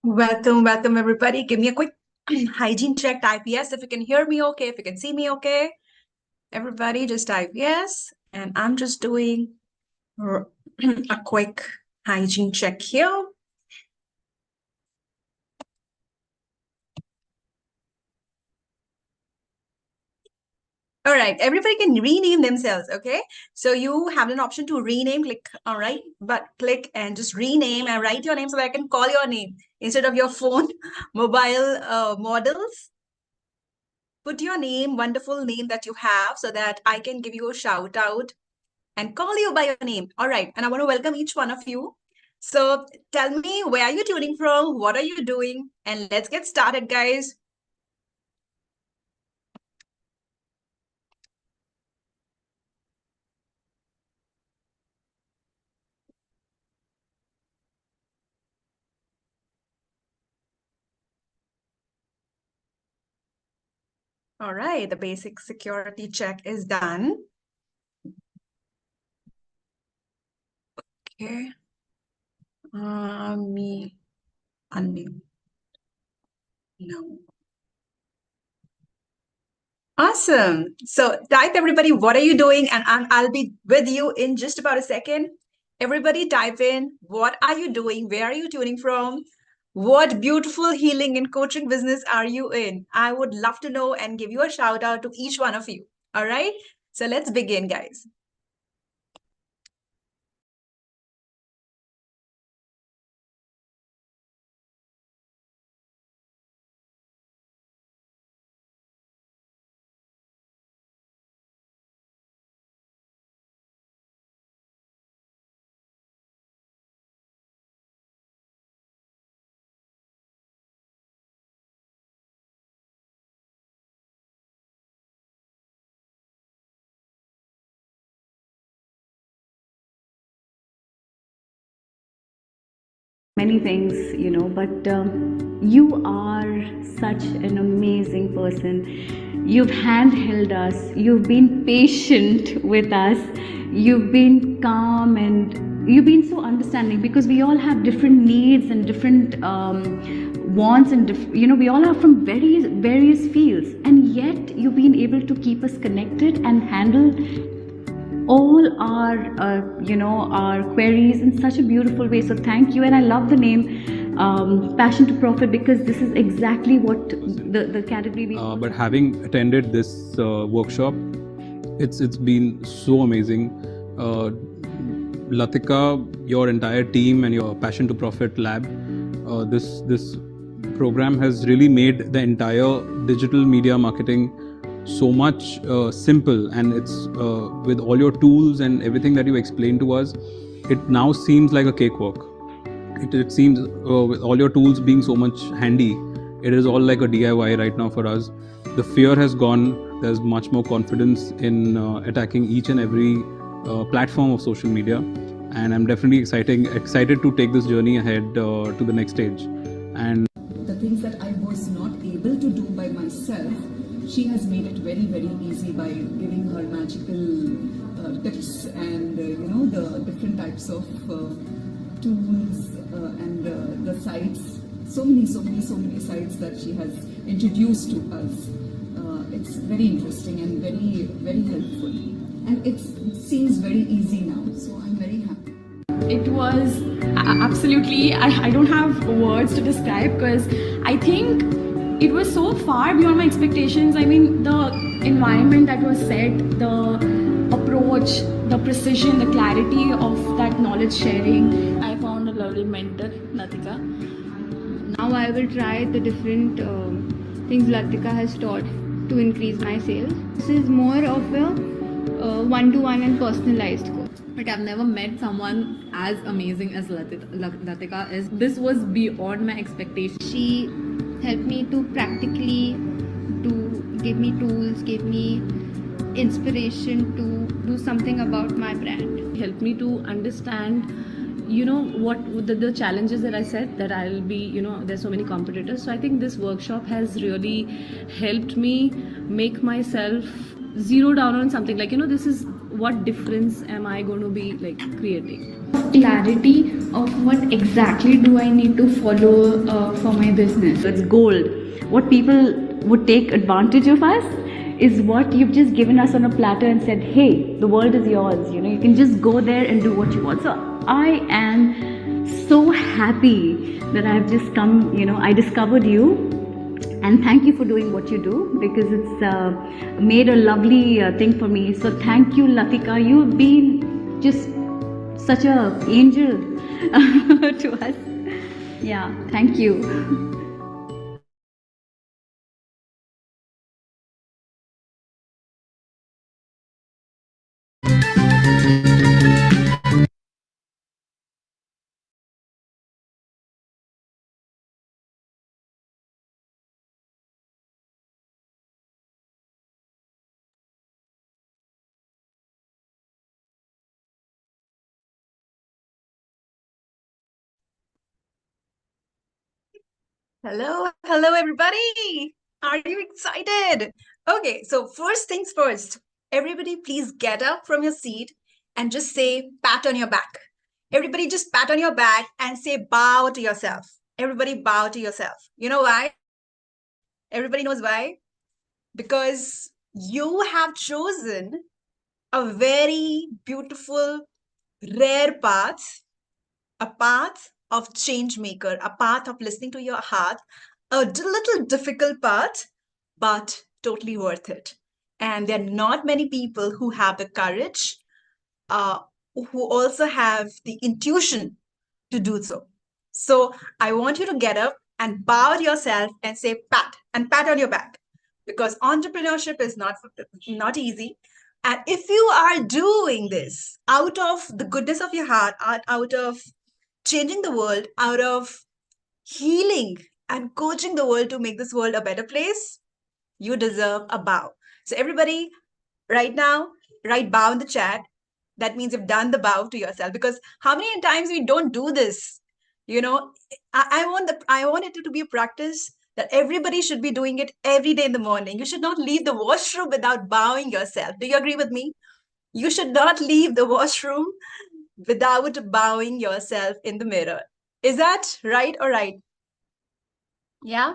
Welcome everybody. Give me a quick hygiene check. Type yes if you can hear me okay, if you can see me okay. Everybody just type yes. And I'm just doing a quick hygiene check here. All right, everybody can rename themselves, okay? So you have an option to rename, click, all right, but click and just rename and write your name so that I can call your name instead of your phone mobile models. Put your name, wonderful name that you have so that I can give you a shout out and call you by your name. All right. And I want to welcome each one of you. So tell me, where are you tuning from? What are you doing? And let's get started, guys. All right. The basic security check is done. Okay. Me unmute. No. Awesome. So type everybody, what are you doing? And I'll be with you in just about a second. Everybody type in, what are you doing? Where are you tuning from? What beautiful healing and coaching business are you in? I would love to know and give you a shout out to each one of you. All right. So let's begin, guys. Many things, but you are such an amazing person. You've handheld us, you've been patient with us, you've been calm, and you've been so understanding, because we all have different needs and different wants, and we all are from various fields, and yet you've been able to keep us connected and handle all our our queries in such a beautiful way. So thank you. And I love the name Passion to Profit, because this is exactly what the category we but having attended this workshop, it's been so amazing. Latika, your entire team and your Passion to Profit lab, this program has really made the entire digital media marketing so much simple, and it's with all your tools and everything that you explained to us, it now seems like a cakewalk. It seems with all your tools being so much handy, it is all like a DIY right now for us. The fear has gone. There's much more confidence in attacking each and every platform of social media, and I'm definitely excited to take this journey ahead to the next stage. And the things that I was not able to do by myself, she has made it very, very easy by giving her magical tips and the different types of tools and the sites. So many sites that she has introduced to us. It's very interesting and very, very helpful, and it seems very easy now. So I'm very happy. It was absolutely, I don't have words to describe, because I think it was so far beyond my expectations. I mean, the environment that was set, the approach, the precision, the clarity of that knowledge sharing. I found a lovely mentor, Latika. Now I will try the different things Latika has taught to increase my sales. This is more of a one-to-one and personalized course. But I've never met someone as amazing as Latika is. This was beyond my expectations. She helped me to practically give me tools, gave me inspiration to do something about my brand. Helped me to understand, what the challenges that I said, that I'll be, there's so many competitors. So I think this workshop has really helped me make myself zero down on something. Like, this is what difference am I going to be like creating? Clarity of what exactly do I need to follow for my business. It's gold. What people would take advantage of us is what you've just given us on a platter and said, hey, the world is yours. You know, you can just go there and do what you want. So I am so happy that I've just come, you know, I discovered you. And thank you for doing what you do, because it's made a lovely thing for me. So thank you, Latika. You've been just such an angel to us. Yeah, thank you. Hello, everybody. Are you excited? Okay, so first things first, everybody please get up from your seat and just say pat on your back. Everybody just pat on your back and say bow to yourself. Everybody bow to yourself. You know why? Everybody knows why? Because you have chosen a very beautiful, rare path, a path of change maker, a path of listening to your heart, a little difficult path, but totally worth it. And there are not many people who have the courage, who also have the intuition to do so. So I want you to get up and bow to yourself and say pat and pat on your back, because entrepreneurship is not easy. And if you are doing this out of the goodness of your heart, out of changing the world, out of healing and coaching the world to make this world a better place, you deserve a bow. So everybody, right now, write bow in the chat. That means you've done the bow to yourself. Because how many times we don't do this? You know, I want it to be a practice that everybody should be doing it every day in the morning. You should not leave the washroom without bowing yourself. Do you agree with me? You should not leave the washroom without bowing yourself in the mirror. Is that right or right? Yeah.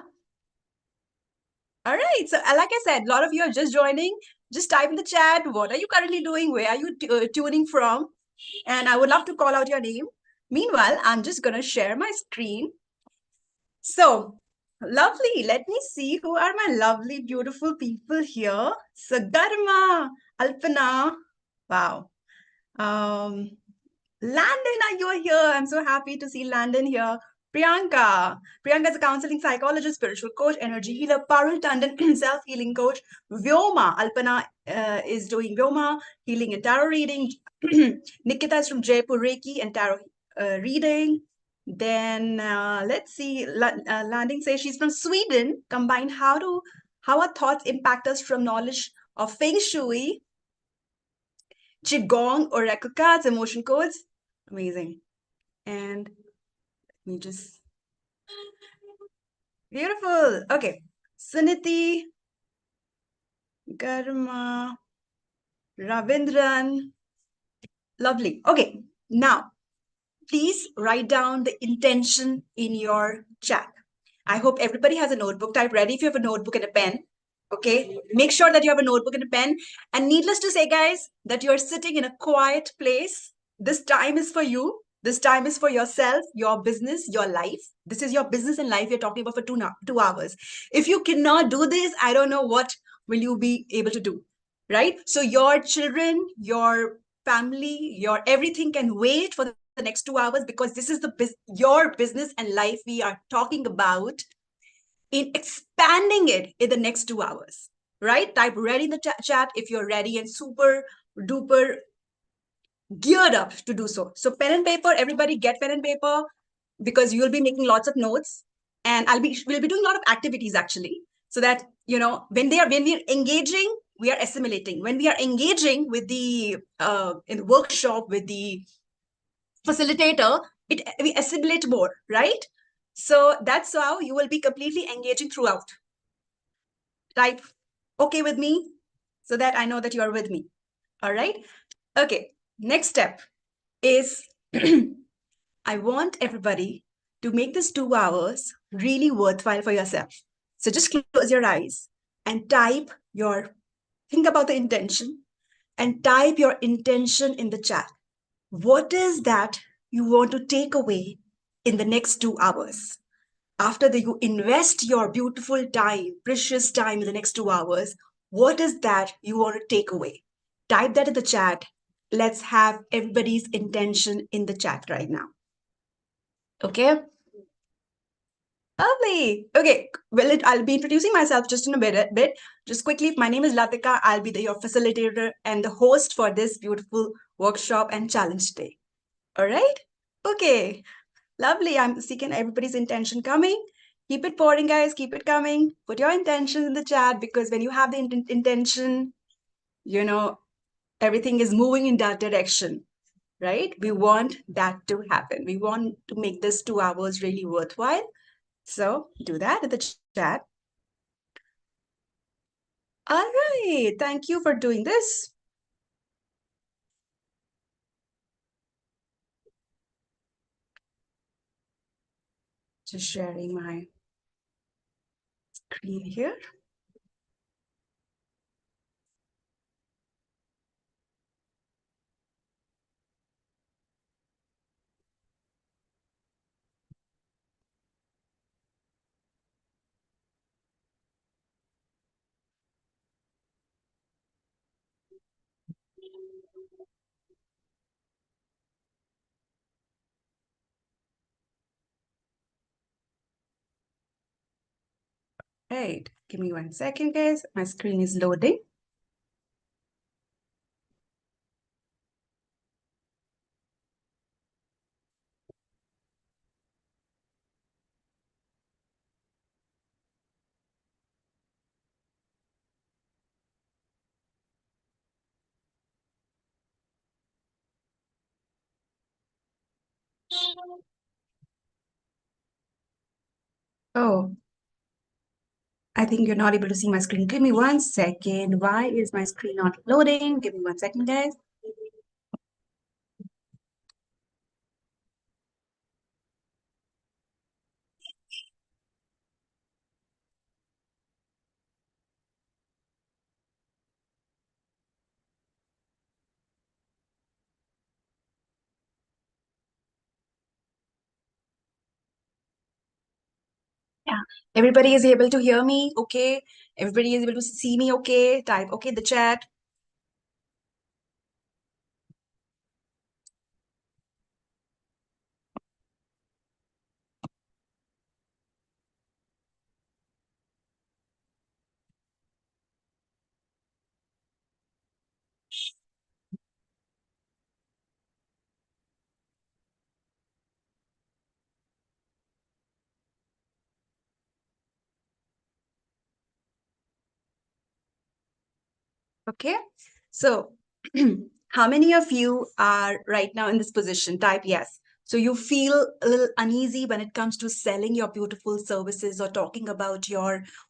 All right. So, like I said, a lot of you are just joining. Just type in the chat, what are you currently doing? Where are you tuning from? And I would love to call out your name. Meanwhile, I'm just going to share my screen. So, lovely. Let me see who are my lovely, beautiful people here. So, Dharma, Alpana. Wow. Landon, you're here. I'm so happy to see Landon here. Priyanka. Priyanka is a counseling psychologist, spiritual coach, energy healer. Parul Tandon, self-healing coach. Vyoma. Alpana is doing Vyoma, healing and tarot reading. Nikita is from Jaipur, Reiki and tarot reading. Then let's see. Landing says she's from Sweden. Combined how our thoughts impact us from knowledge of Feng Shui, Qigong, Oracle cards, emotion codes. Amazing. And let me just, beautiful. Okay. Suniti, Garma, Ravindran. Lovely. Okay. Now, please write down the intention in your chat. I hope everybody has a notebook. Type ready if you have a notebook and a pen. Okay. Make sure that you have a notebook and a pen. And needless to say, guys, that you're sitting in a quiet place. This time is for you. This time is for yourself, your business, your life. This is your business and life you're talking about for 2 hours. If you cannot do this, I don't know what will you be able to do, right? So your children, your family, your everything can wait for the next 2 hours, because this is your business and life we are talking about in expanding it in the next 2 hours, right? Type ready in the chat if you're ready and super duper geared up to do so. So pen and paper, everybody get pen and paper, because you'll be making lots of notes, and we'll be doing a lot of activities actually, so that, you know, when we're engaging, we are assimilating. When we are engaging with the in the workshop with the facilitator, we assimilate more, right? So that's how you will be completely engaging throughout. Type okay with me so that I know that you are with me. All right. Okay, next step is I want everybody to make this 2 hours really worthwhile for yourself. So just close your eyes and think about the intention and type your intention in the chat. What is that you want to take away in the next 2 hours? After you invest your beautiful time, precious time in the next 2 hours, what is that you want to take away? Type that in the chat. Let's have everybody's intention in the chat right now. Okay? Lovely. Okay. Well, I'll be introducing myself just in a bit. Just quickly, my name is Latika. I'll be your facilitator and the host for this beautiful workshop and challenge day. All right? Okay. Lovely. I'm seeking everybody's intention coming. Keep it pouring, guys. Keep it coming. Put your intentions in the chat because when you have the intention, everything is moving in that direction, right? We want that to happen. We want to make this 2 hours really worthwhile. So do that in the chat. All right. Thank you for doing this. Just sharing my screen here. Right. Give me 1 second, guys. My screen is loading. Oh, I think you're not able to see my screen. Give me 1 second. Why is my screen not loading? Give me 1 second, guys. Yeah. Everybody is able to hear me, okay? Everybody is able to see me, okay? Type, okay, the chat. Okay, so how many of you are right now in this position? Type yes. So you feel a little uneasy when it comes to selling your beautiful services or talking about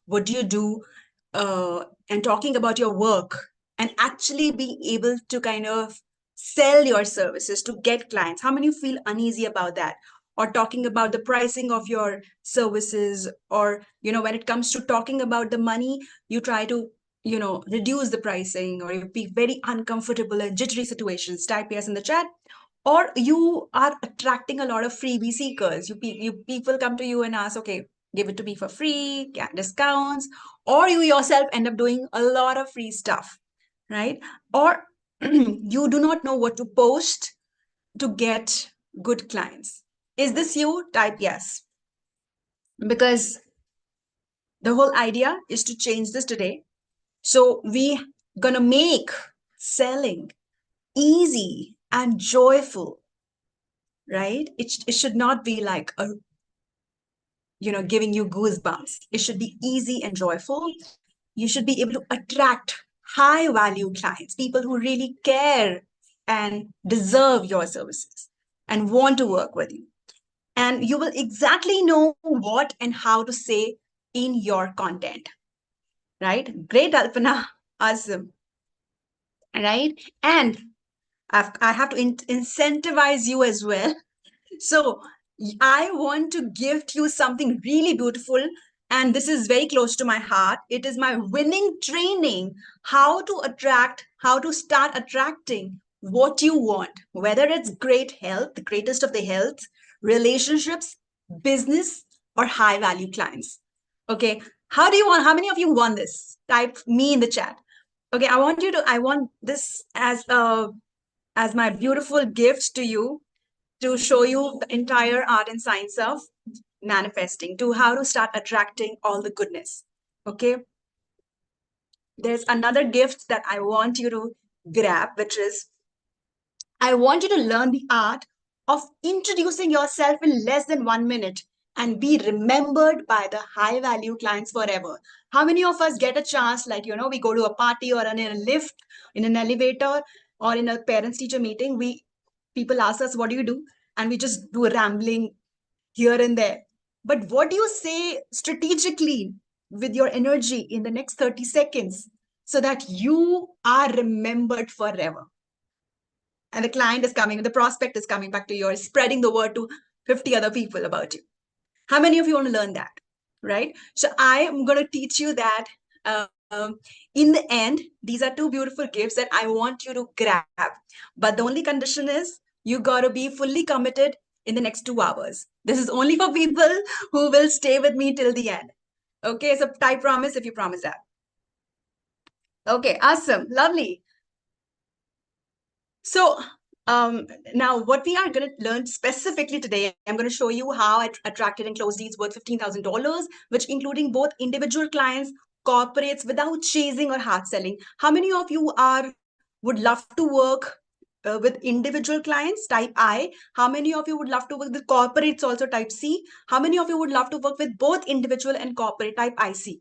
what do you do, and talking about your work and actually being able to kind of sell your services to get clients. How many feel uneasy about that? Or talking about the pricing of your services, or when it comes to talking about the money, you try to reduce the pricing, or you be very uncomfortable in jittery situations. Type yes in the chat. Or you are attracting a lot of freebie seekers. People come to you and ask, okay, give it to me for free, get discounts, or you yourself end up doing a lot of free stuff, right? Or you do not know what to post to get good clients. Is this you? Type yes. Because the whole idea is to change this today. So we gonna make selling easy and joyful, right? It should not be like giving you goosebumps. It should be easy and joyful. You should be able to attract high value clients, people who really care and deserve your services and want to work with you. And you will exactly know what and how to say in your content, right? Great, Alpana. Awesome. Right? And I have to incentivize you as well. So I want to gift you something really beautiful, and this is very close to my heart. It is my winning training, how to start attracting what you want, whether it's great health, the greatest of the health, relationships, business, or high value clients. Okay. How many of you want this? Type me in the chat. Okay. I want this as my beautiful gift to you, to show you the entire art and science of manifesting, to how to start attracting all the goodness. Okay. There's another gift that I want you to grab, which is I want you to learn the art of introducing yourself in less than 1 minute and be remembered by the high value clients forever. How many of us get a chance, like, we go to a party or in a lift, in an elevator, or in a parents teacher meeting, people ask us, what do you do? And we just do a rambling here and there. But what do you say strategically with your energy in the next 30 seconds so that you are remembered forever? And the client is coming, the prospect is coming back to you, spreading the word to 50 other people about you. How many of you want to learn that? Right? So I am going to teach you that. In the end, these are two beautiful gifts that I want you to grab. But the only condition is you got to be fully committed in the next 2 hours. This is only for people who will stay with me till the end. Okay, so type promise if you promise that. Okay, awesome, lovely. So now what we are going to learn specifically today, I'm going to show you how I attracted and closed deals worth $15,000, which including both individual clients, corporates, without chasing or hard selling. How many of you would love to work with individual clients? Type I. How many of you would love to work with corporates? Also type C. How many of you would love to work with both individual and corporate? Type IC.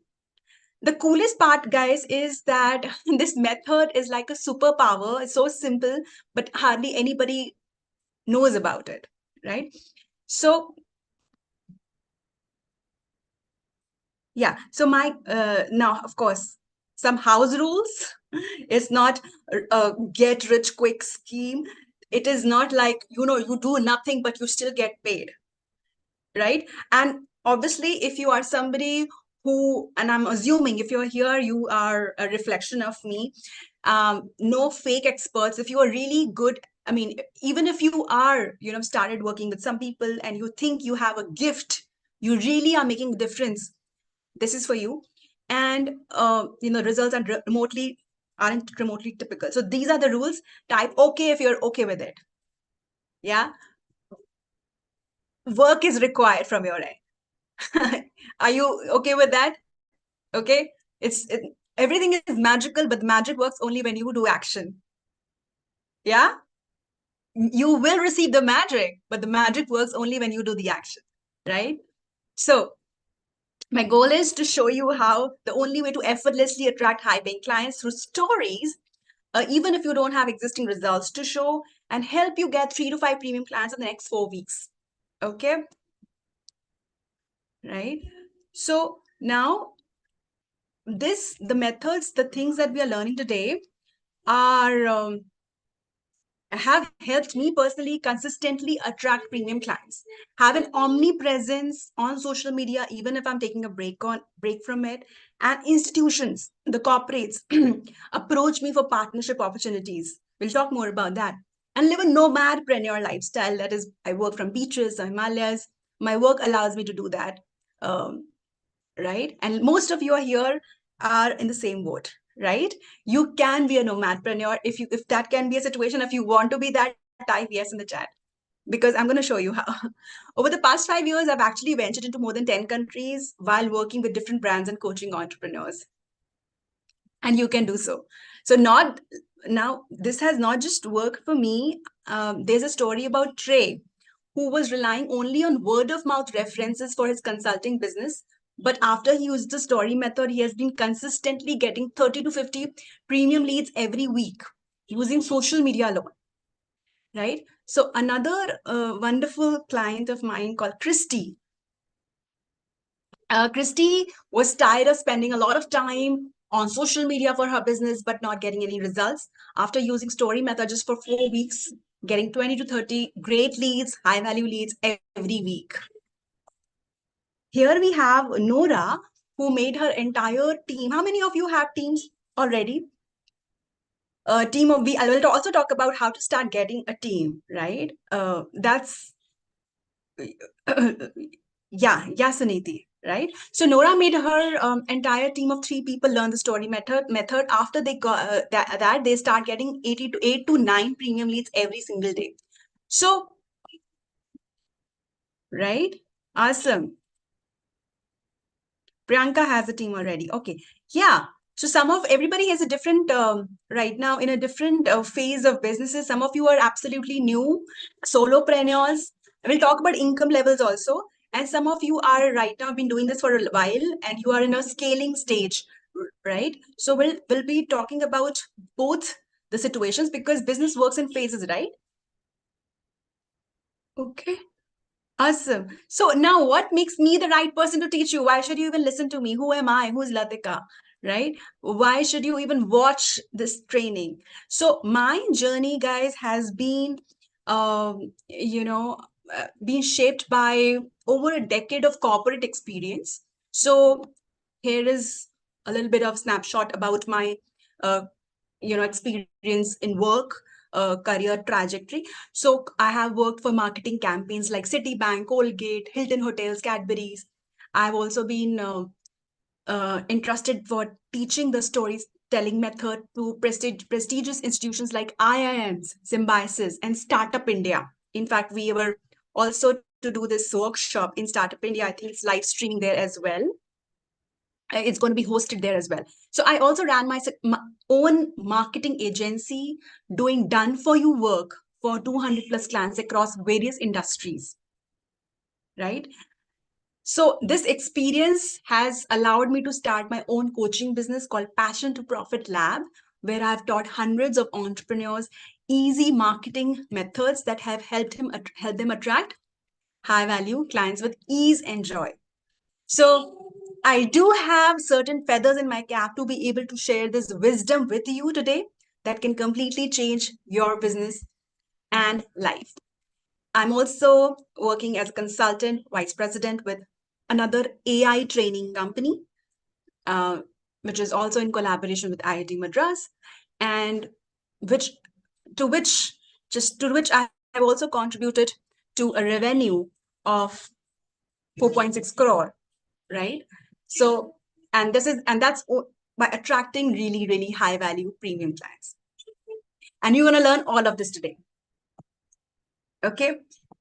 The coolest part, guys, is that this method is like a superpower. It's so simple, but hardly anybody knows about it, right? So yeah, so now, of course, some house rules. It's not a get rich quick scheme. It is not like, you do nothing, but you still get paid, right? And obviously, if you are somebody who, and I'm assuming if you're here, you are a reflection of me, no fake experts. If you are really good, I mean, even if you are, started working with some people and you think you have a gift, you really are making a difference, this is for you. And, results are aren't remotely typical. So these are the rules. Type okay if you're okay with it. Yeah. Work is required from your end. Are you okay with that? Okay. Everything is magical, but the magic works only when you do action. Yeah. You will receive the magic, but the magic works only when you do the action, right? So my goal is to show you how the only way to effortlessly attract high-paying clients through stories, even if you don't have existing results to show, and help you get 3 to 5 premium clients in the next 4 weeks. Okay. Right. So now the methods, the things that we are learning today are have helped me personally consistently attract premium clients, have an omnipresence on social media, even if I'm taking a break from it. And institutions, the corporates, approach me for partnership opportunities. We'll talk more about that. And live a nomadpreneur lifestyle. That is, I work from beaches or Himalayas. My work allows me to do that. Right? And most of you are here are in the same boat, right? You can be a nomadpreneur if that can be a situation. If you want to be that, type yes in the chat, because I'm going to show you how. Over the past 5 years, I've actually ventured into more than 10 countries while working with different brands and coaching entrepreneurs. And you can do so. So now, this has not just worked for me. There's a story about Trey, who was relying only on word of mouth references for his consulting business. But after he used the story method, he has been consistently getting 30 to 50 premium leads every week using social media alone, right? So another wonderful client of mine called Christy. Christy was tired of spending a lot of time on social media for her business, but not getting any results. After using story method just for 4 weeks, getting 20 to 30 great leads, high value leads every week. Here we have Nora, who made her entire team. How many of you have teams already? A team of, I will also talk about how to start getting a team, right? That's, yeah, Suniti, right? So Nora made her entire team of 3 people learn the story method. After they got that, they start getting 8 to 9 premium leads every single day. So, right? Awesome. Priyanka has a team already. Okay. Yeah. So everybody has a different, right now in a different phase of businesses. Some of you are absolutely new, solopreneurs. We'll talk about income levels also. And some of you are right now been doing this for a while and you are in a scaling stage, right? So we'll be talking about both the situations because business works in phases, right? Okay. Awesome. So now what makes me the right person to teach you? Why should you even listen to me? Who am I? Who's Latika? Right? Why should you even watch this training? So my journey, guys, has been, being shaped by over a decade of corporate experience. So here is a little bit of snapshot about my, experience in work, career trajectory. So I have worked for marketing campaigns like Citibank, Colgate, Hilton Hotels, Cadbury's. I've also been entrusted for teaching the storytelling method to prestigious institutions like IIMs, Symbiosis, and Startup India. In fact, we were also to do this workshop in Startup India. I think it's live streaming there as well. It's going to be hosted there as well. So I also ran my own marketing agency doing done for you work for 200 plus clients across various industries, right? So this experience has allowed me to start my own coaching business called Passion to Profit Lab, where I've taught hundreds of entrepreneurs easy marketing methods that have helped them attract high value clients with ease and joy. So I do have certain feathers in my cap to be able to share this wisdom with you today that can completely change your business and life. I'm also working as a consultant, vice president with another AI training company, which is also in collaboration with IIT Madras, and to which I have also contributed to a revenue of 4.6 crore, right? So, and that's by attracting really, really high value premium clients. And you're going to learn all of this today. Okay.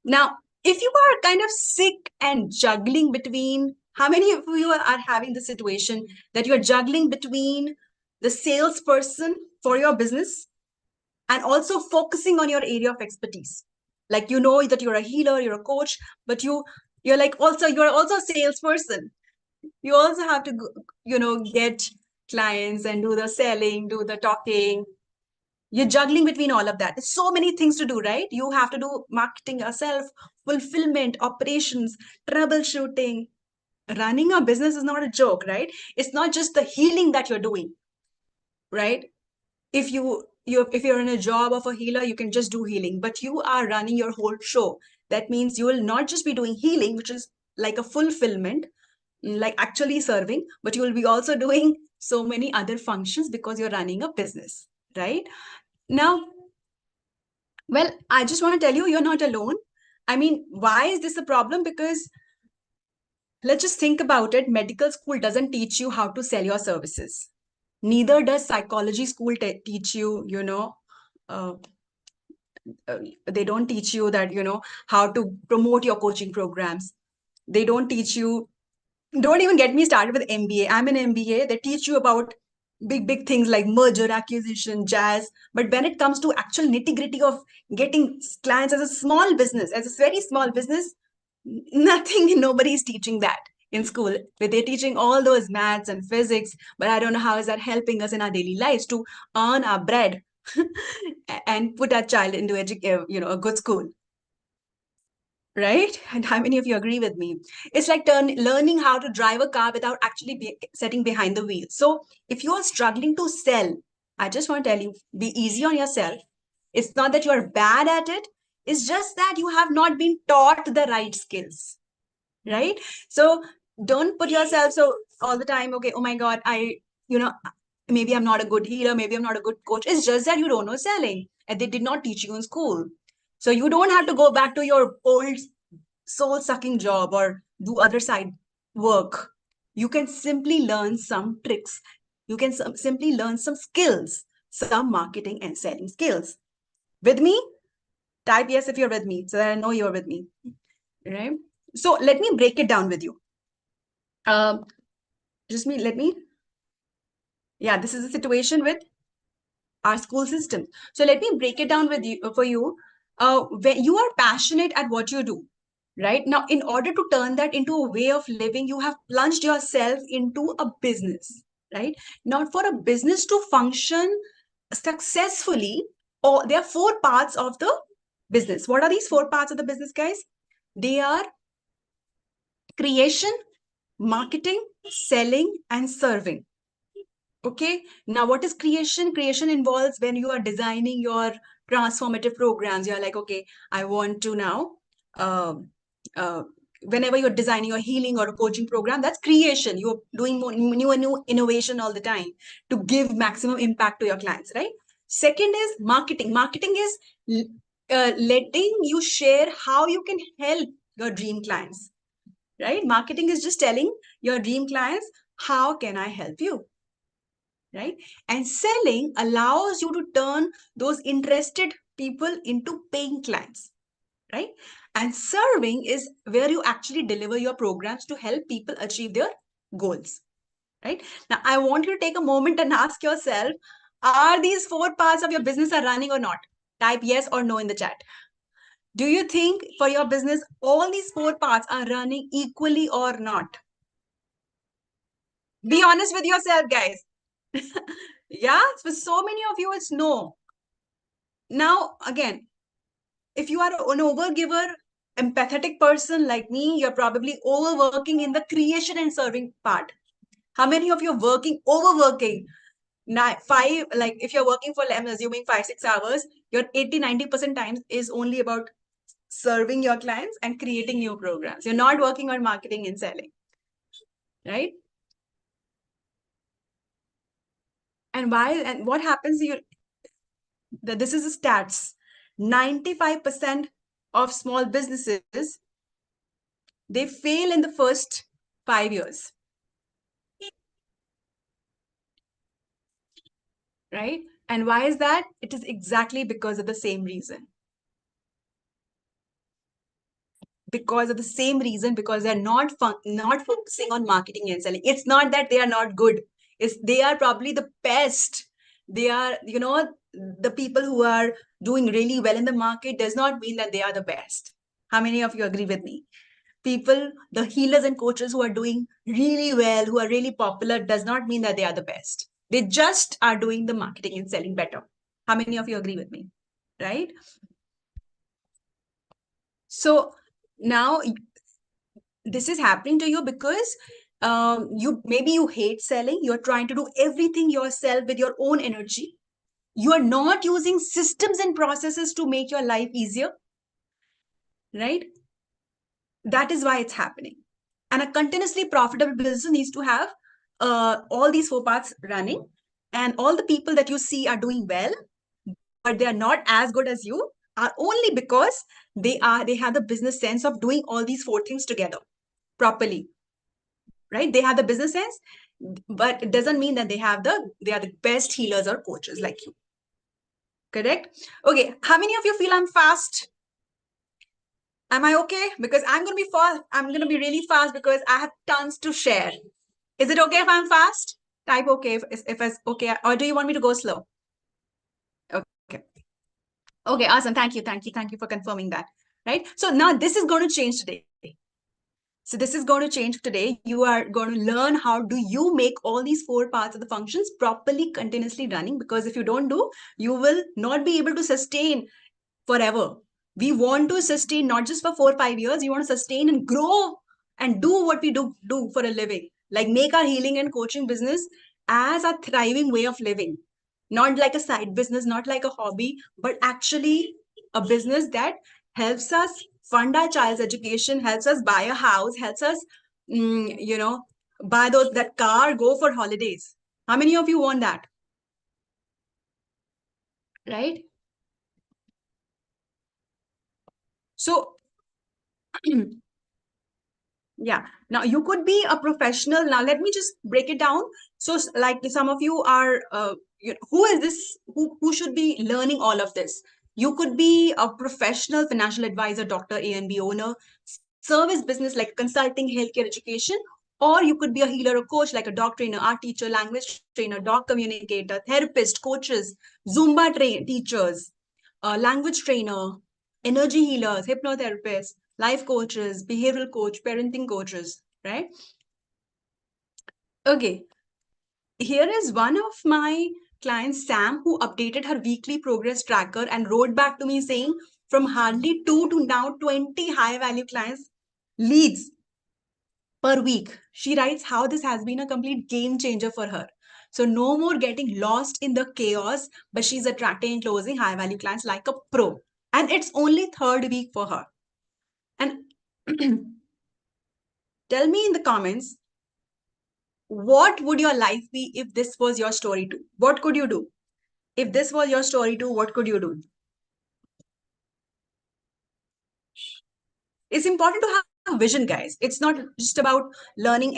Now, if you are kind of sick and juggling between, how many of you are having the situation that you're juggling between the salesperson for your business and also focusing on your area of expertise? Like, you know that you're a healer, you're a coach, but you're also a salesperson. You also have to, get clients and do the selling, do the talking. You're juggling between all of that. There's so many things to do, right? You have to do marketing yourself, fulfillment, operations, troubleshooting. Running a business is not a joke, right? It's not just the healing that you're doing, right? If you're in a job of a healer, you can just do healing, but you are running your whole show. That means you will not just be doing healing, which is like a fulfillment, like actually serving, but you will be also doing so many other functions because you're running a business, right? Now, well, I just want to tell you, you're not alone. I mean, why is this a problem? Because let's just think about it. Medical school doesn't teach you how to sell your services. Neither does psychology school teach you, they don't teach you that, how to promote your coaching programs. They don't teach you. Don't even get me started with MBA. I'm an MBA. They teach you about big things like merger, acquisition, jazz. But when it comes to actual nitty-gritty of getting clients as a small business, as a very small business, nobody's teaching that in school. But they're teaching all those maths and physics, but I don't know how is that helping us in our daily lives to earn our bread and put our child into a good school. right? And how many of you agree with me? It's like learning how to drive a car without actually sitting behind the wheel. So if you are struggling to sell, I just want to tell you, be easy on yourself. It's not that you are bad at it. It's just that you have not been taught the right skills, right? So don't put yourself so all the time, okay, oh my God, maybe I'm not a good healer, maybe I'm not a good coach. It's just that you don't know selling and they did not teach you in school. So you don't have to go back to your old soul sucking job or do other side work. You can simply learn some tricks. You can simply learn some skills, some marketing and selling skills. With me? Type yes if you're with me so that I know you're with me, right? So let me break it down with you. Yeah, this is the situation with our school system. So let me break it down with you for you. When you are passionate at what you do, right? Now, in order to turn that into a way of living, you have plunged yourself into a business, right? Now, for a business to function successfully, or there are 4 parts of the business. What are these 4 parts of the business, guys? They are creation, marketing, selling, and serving. Okay, now what is creation? Creation involves when you are designing your transformative programs. You're like, okay, I want to now, uh, whenever you're designing a healing or a coaching program, that's creation. You're doing more new and new innovation all the time to give maximum impact to your clients, right? Second is marketing. Marketing is letting you share how you can help your dream clients, right? Marketing is just telling your dream clients, how can I help you? Right? And selling allows you to turn those interested people into paying clients, right? And serving is where you actually deliver your programs to help people achieve their goals, right? Now, I want you to take a moment and ask yourself, are these 4 parts of your business are running or not? Type yes or no in the chat. Do you think for your business, all these 4 parts are running equally or not? Be honest with yourself, guys. Yeah, for so many of you, it's no. Now, again, if you are an overgiver, empathetic person like me, you're probably overworking in the creation and serving part. How many of you are overworking? Like if you're working for, I'm assuming 5-6 hours, your 80-90% times is only about serving your clients and creating new programs. You're not working on marketing and selling, right? And why? And what happens? This is the stats. 95% of small businesses, they fail in the first 5 years, right? And why is that? It is exactly because of the same reason. Because of the same reason, because they're not focusing on marketing and selling. It's not that they are not good. They are probably the best. They are, the people who are doing really well in the market does not mean that they are the best. How many of you agree with me? People, the healers and coaches who are doing really well, who are really popular, does not mean that they are the best. They just are doing the marketing and selling better. How many of you agree with me? Right? So now this is happening to you because you hate selling. You're trying to do everything yourself with your own energy. You are not using systems and processes to make your life easier, right? That is why it's happening. And a continuously profitable business needs to have all these 4 parts running, and all the people that you see are doing well, but they are not as good as you, are only because they have the business sense of doing all these 4 things together properly, right? They have the business sense, but it doesn't mean that they are the best healers or coaches like you. Correct? Okay, how many of you feel I'm fast? Am I okay? Because I'm going to be fast. I'm going to be really fast because I have tons to share. Is it okay if I'm fast? Type okay if it's okay. Or do you want me to go slow? Okay. Okay, awesome. Thank you. Thank you for confirming that. Right? So now this is going to change today. So this is going to change today. You are going to learn how do you make all these 4 parts of the functions properly, continuously running. Because if you don't do, you will not be able to sustain forever. We want to sustain not just for 4 or 5 years, we want to sustain and grow and do what we do for a living. Like make our healing and coaching business as a thriving way of living. Not like a side business, not like a hobby, but actually a business that helps us fund our child's education, helps us buy a house, helps us, buy that car, go for holidays. How many of you want that? Right? So, yeah. Now you could be a professional. Now let me just break it down. So, like some of you are, who is this? Who should be learning all of this? You could be a professional financial advisor, doctor, A&B owner, service business like consulting, healthcare, education, or you could be a healer or coach like a dog trainer, art teacher, language trainer, dog communicator, therapist, coaches, Zumba teachers, language trainer, energy healers, hypnotherapists, life coaches, behavioral coach, parenting coaches, right? Okay, here is one of my clients, Sam, who updated her weekly progress tracker and wrote back to me saying from hardly 2 to now 20 high value clients leads per week. She writes how this has been a complete game changer for her. So no more getting lost in the chaos, but she's attracting and closing high value clients like a pro. And it's only third week for her. And tell me in the comments, what would your life be if this was your story too? What could you do? If this was your story too, what could you do? It's important to have a vision, guys. It's not just about learning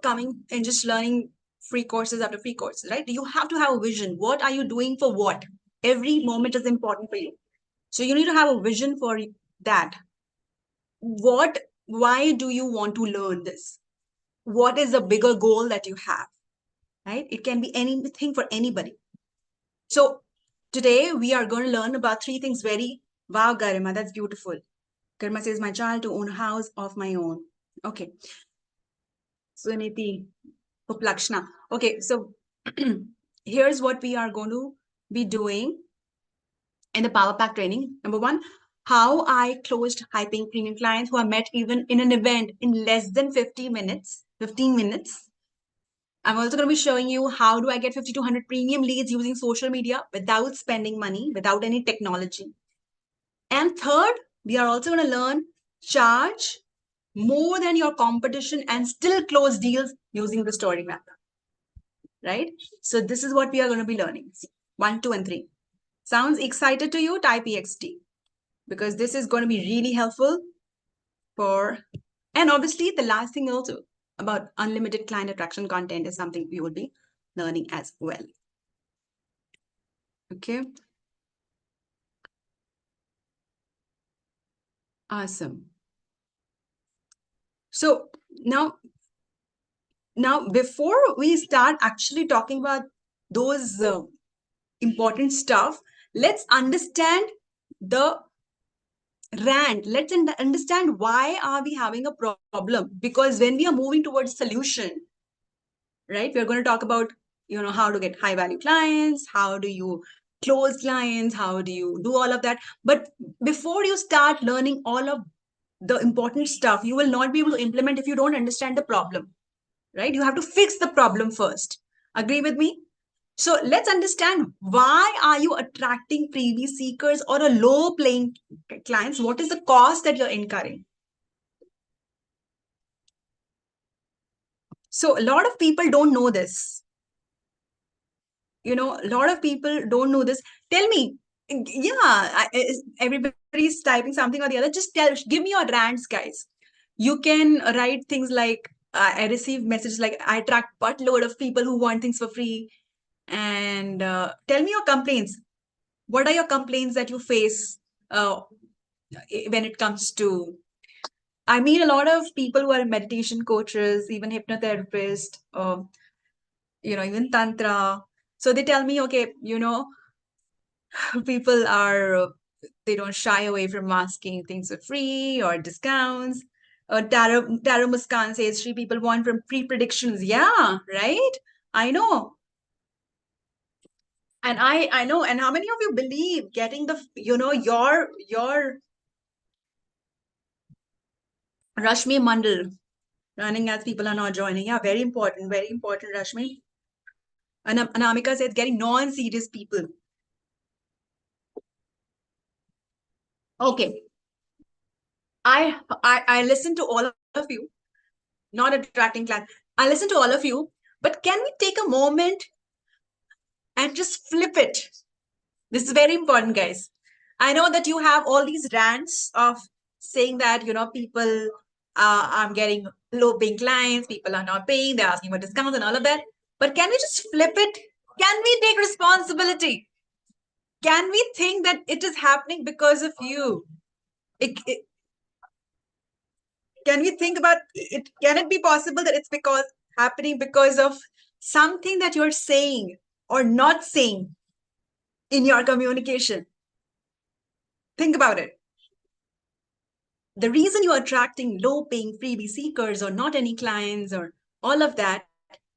coming and just learning free courses after free courses, right? You have to have a vision. What are you doing for what? Every moment is important for you. So you need to have a vision for that. Why do you want to learn this? What is the bigger goal that you have, right? It can be anything for anybody. So today we are going to learn about 3 things wow, Garima, that's beautiful. Garima says, my child to own a house of my own. Okay. Suniti, Uplakshna. Okay, so here's what we are going to be doing in the Power Pack training. Number 1, how I closed high paying premium clients who I met even in an event in less than 15 minutes. I'm also going to be showing you how do I get 50 to 100 premium leads using social media without spending money, without any technology. And third, we are also going to learn charge more than your competition and still close deals using the story map. Right? So this is what we are going to be learning. 1, 2, and 3. Sounds excited to you? Type EXT. Because this is going to be really helpful and obviously the last thing also about unlimited client attraction content is something we will be learning as well. Okay. Awesome. So now before we start actually talking about those important stuff, let's understand the rant. Let's understand why are we having a problem, because when we are moving towards solution, right, we're going to talk about how to get high value clients, how do you close clients, how do you do all of that. But before you start learning all of the important stuff, you will not be able to implement if you don't understand the problem, right? You have to fix the problem first. Agree with me? So let's understand, why are you attracting freebie seekers or a low paying clients? What is the cost that you're incurring? So a lot of people don't know this. A lot of people don't know this. Tell me, yeah, everybody's typing something or the other. Just give me your rants, guys. You can write things like, I receive messages like, I attract buttload of people who want things for free. And tell me your complaints. What are your complaints that you face when it comes to, I mean, a lot of people who are meditation coaches, even hypnotherapists, even tantra. So they tell me, okay, people they don't shy away from asking things for free or discounts. Tara Muskan says 3 people want from free predictions. Yeah, right? I know. And I know, and how many of you believe getting the, your Rashmi Mandal running as people are not joining? Yeah, very important, Rashmi. Anamika says getting non-serious people. Okay. I listen to all of you, not attracting clients. I listen to all of you, but can we take a moment and just flip it? This is very important, guys. I know that you have all these rants of saying that, people are getting low paying clients, people are not paying, they're asking for discounts and all of that. But can we just flip it? Can we take responsibility? Can we think that it is happening because of you? Can we think about it? Can it be possible that it's happening because of something that you're saying or not saying in your communication? Think about it. The reason you're attracting low paying freebie seekers or not any clients or all of that,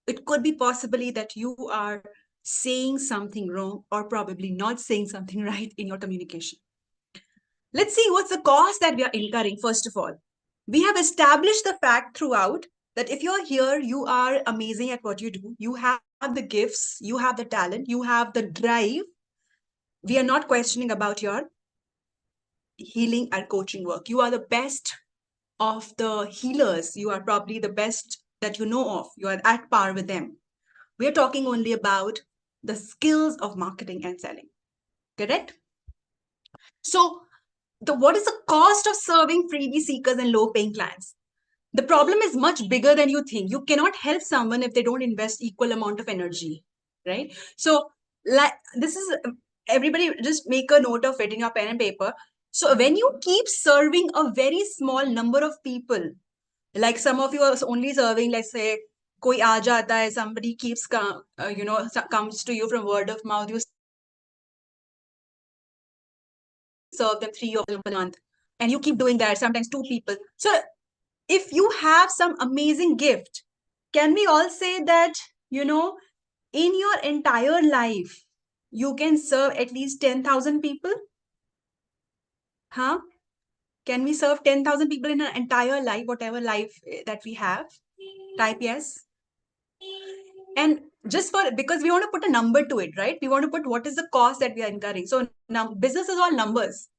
it could be possibly that you are saying something wrong or probably not saying something right in your communication. Let's see what's the cost that we are incurring. First of all, we have established the fact throughout that if you're here, you are amazing at what you do. You have the gifts, you have the talent, you have the drive. We are not questioning about your healing and coaching work. You are the best of the healers. You are probably the best that you know of. You are at par with them. We are talking only about the skills of marketing and selling. Correct? So, what is the cost of serving freebie seekers and low paying clients? The problem is much bigger than you think. You cannot help someone if they don't invest equal amount of energy, right? So, this is, everybody just make a note of it in your pen and paper. So when you keep serving a very small number of people, like some of you are only serving, let's say, koi aa jata hai, somebody keeps, comes to you from word of mouth, you serve them 3 of a month, and you keep doing that, sometimes 2 people. So if you have some amazing gift, can we all say that, in your entire life, you can serve at least 10,000 people? Huh? Can we serve 10,000 people in an entire life, whatever life that we have? Type yes. And just because we want to put a number to it, right? We want to put what is the cost that we are incurring. So now business is all numbers.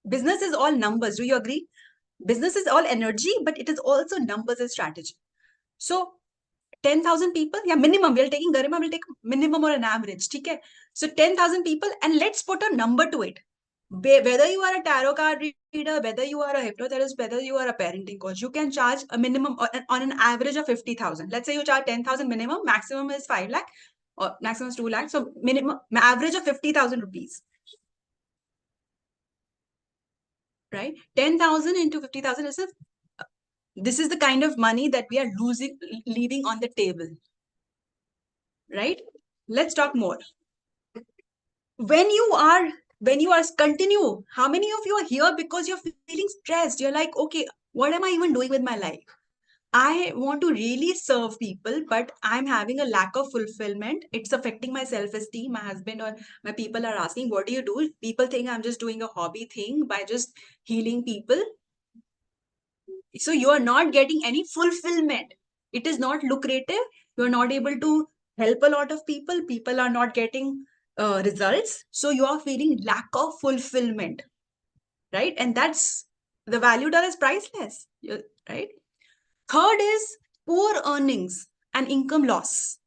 Business is all numbers. Do you agree? Business is all energy, but it is also numbers and strategy. So 10,000 people, yeah, minimum. We are taking Garima, we'll take minimum or an average. Okay? So 10,000 people, and let's put a number to it. Whether you are a tarot card reader, whether you are a hypnotherapist, whether you are a parenting coach, you can charge a minimum on an average of 50,000. Let's say you charge 10,000 minimum, maximum is 5 lakh or maximum is 2 lakh. So minimum average of 50,000 rupees. Right? 10,000 into 50,000 is this is the kind of money that we are leaving on the table. Right? Let's talk more. When you are continue, how many of you are here because you're feeling stressed? You're like, okay, what am I even doing with my life? I want to really serve people, but I'm having a lack of fulfillment. It's affecting my self-esteem. My husband or my people are asking, what do you do? People think I'm just doing a hobby thing by just healing people. So you are not getting any fulfillment. It is not lucrative. You are not able to help a lot of people. People are not getting results. So you are feeling lack of fulfillment, right? And that's the value that is priceless, right? Third is poor earnings and income loss.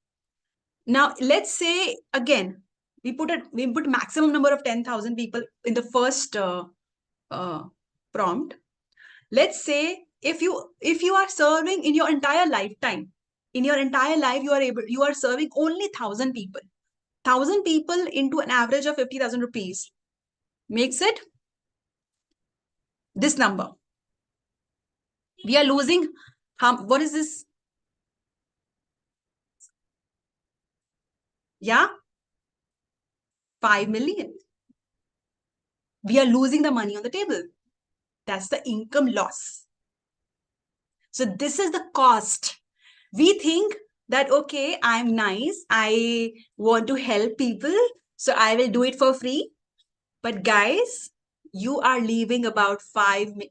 Now, let's say again, we put maximum number of 10,000 people in the first prompt. Let's say if you are serving in your entire lifetime, in your entire life, you are serving only 1,000 people. 1,000 people into an average of 50,000 rupees makes it this number. We are losing, what is this? Yeah? 5 million. We are losing the money on the table. That's the income loss. So this is the cost. We think that, okay, I'm nice, I want to help people, so I will do it for free. But guys, you are leaving about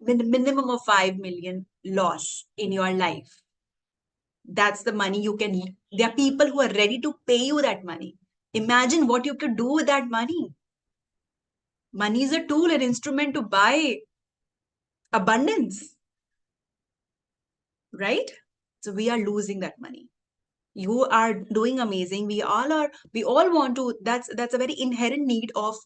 minimum of 5 million loss in your life. That's the money you can, there are people who are ready to pay you that money. Imagine what you could do with that money. Money is a tool, an instrument to buy abundance, right? So we are losing that money. You are doing amazing. We all want to, that's a very inherent need of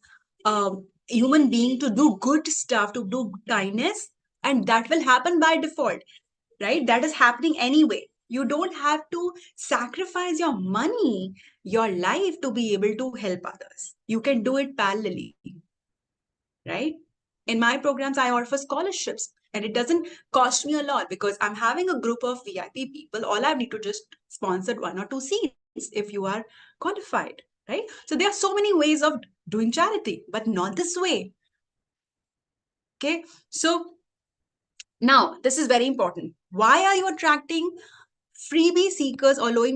human being, to do good stuff, to do kindness, and that will happen by default, right? That is happening anyway. You don't have to sacrifice your money, your life, to be able to help others. You can do it parallelly, right? In my programs, I offer scholarships, and it doesn't cost me a lot because I'm having a group of VIP people. All I need to just sponsor 1 or 2 seats if you are qualified, right? So there are so many ways of doing charity, but not this way. Okay, so now this is very important. Why are you attracting freebie seekers or low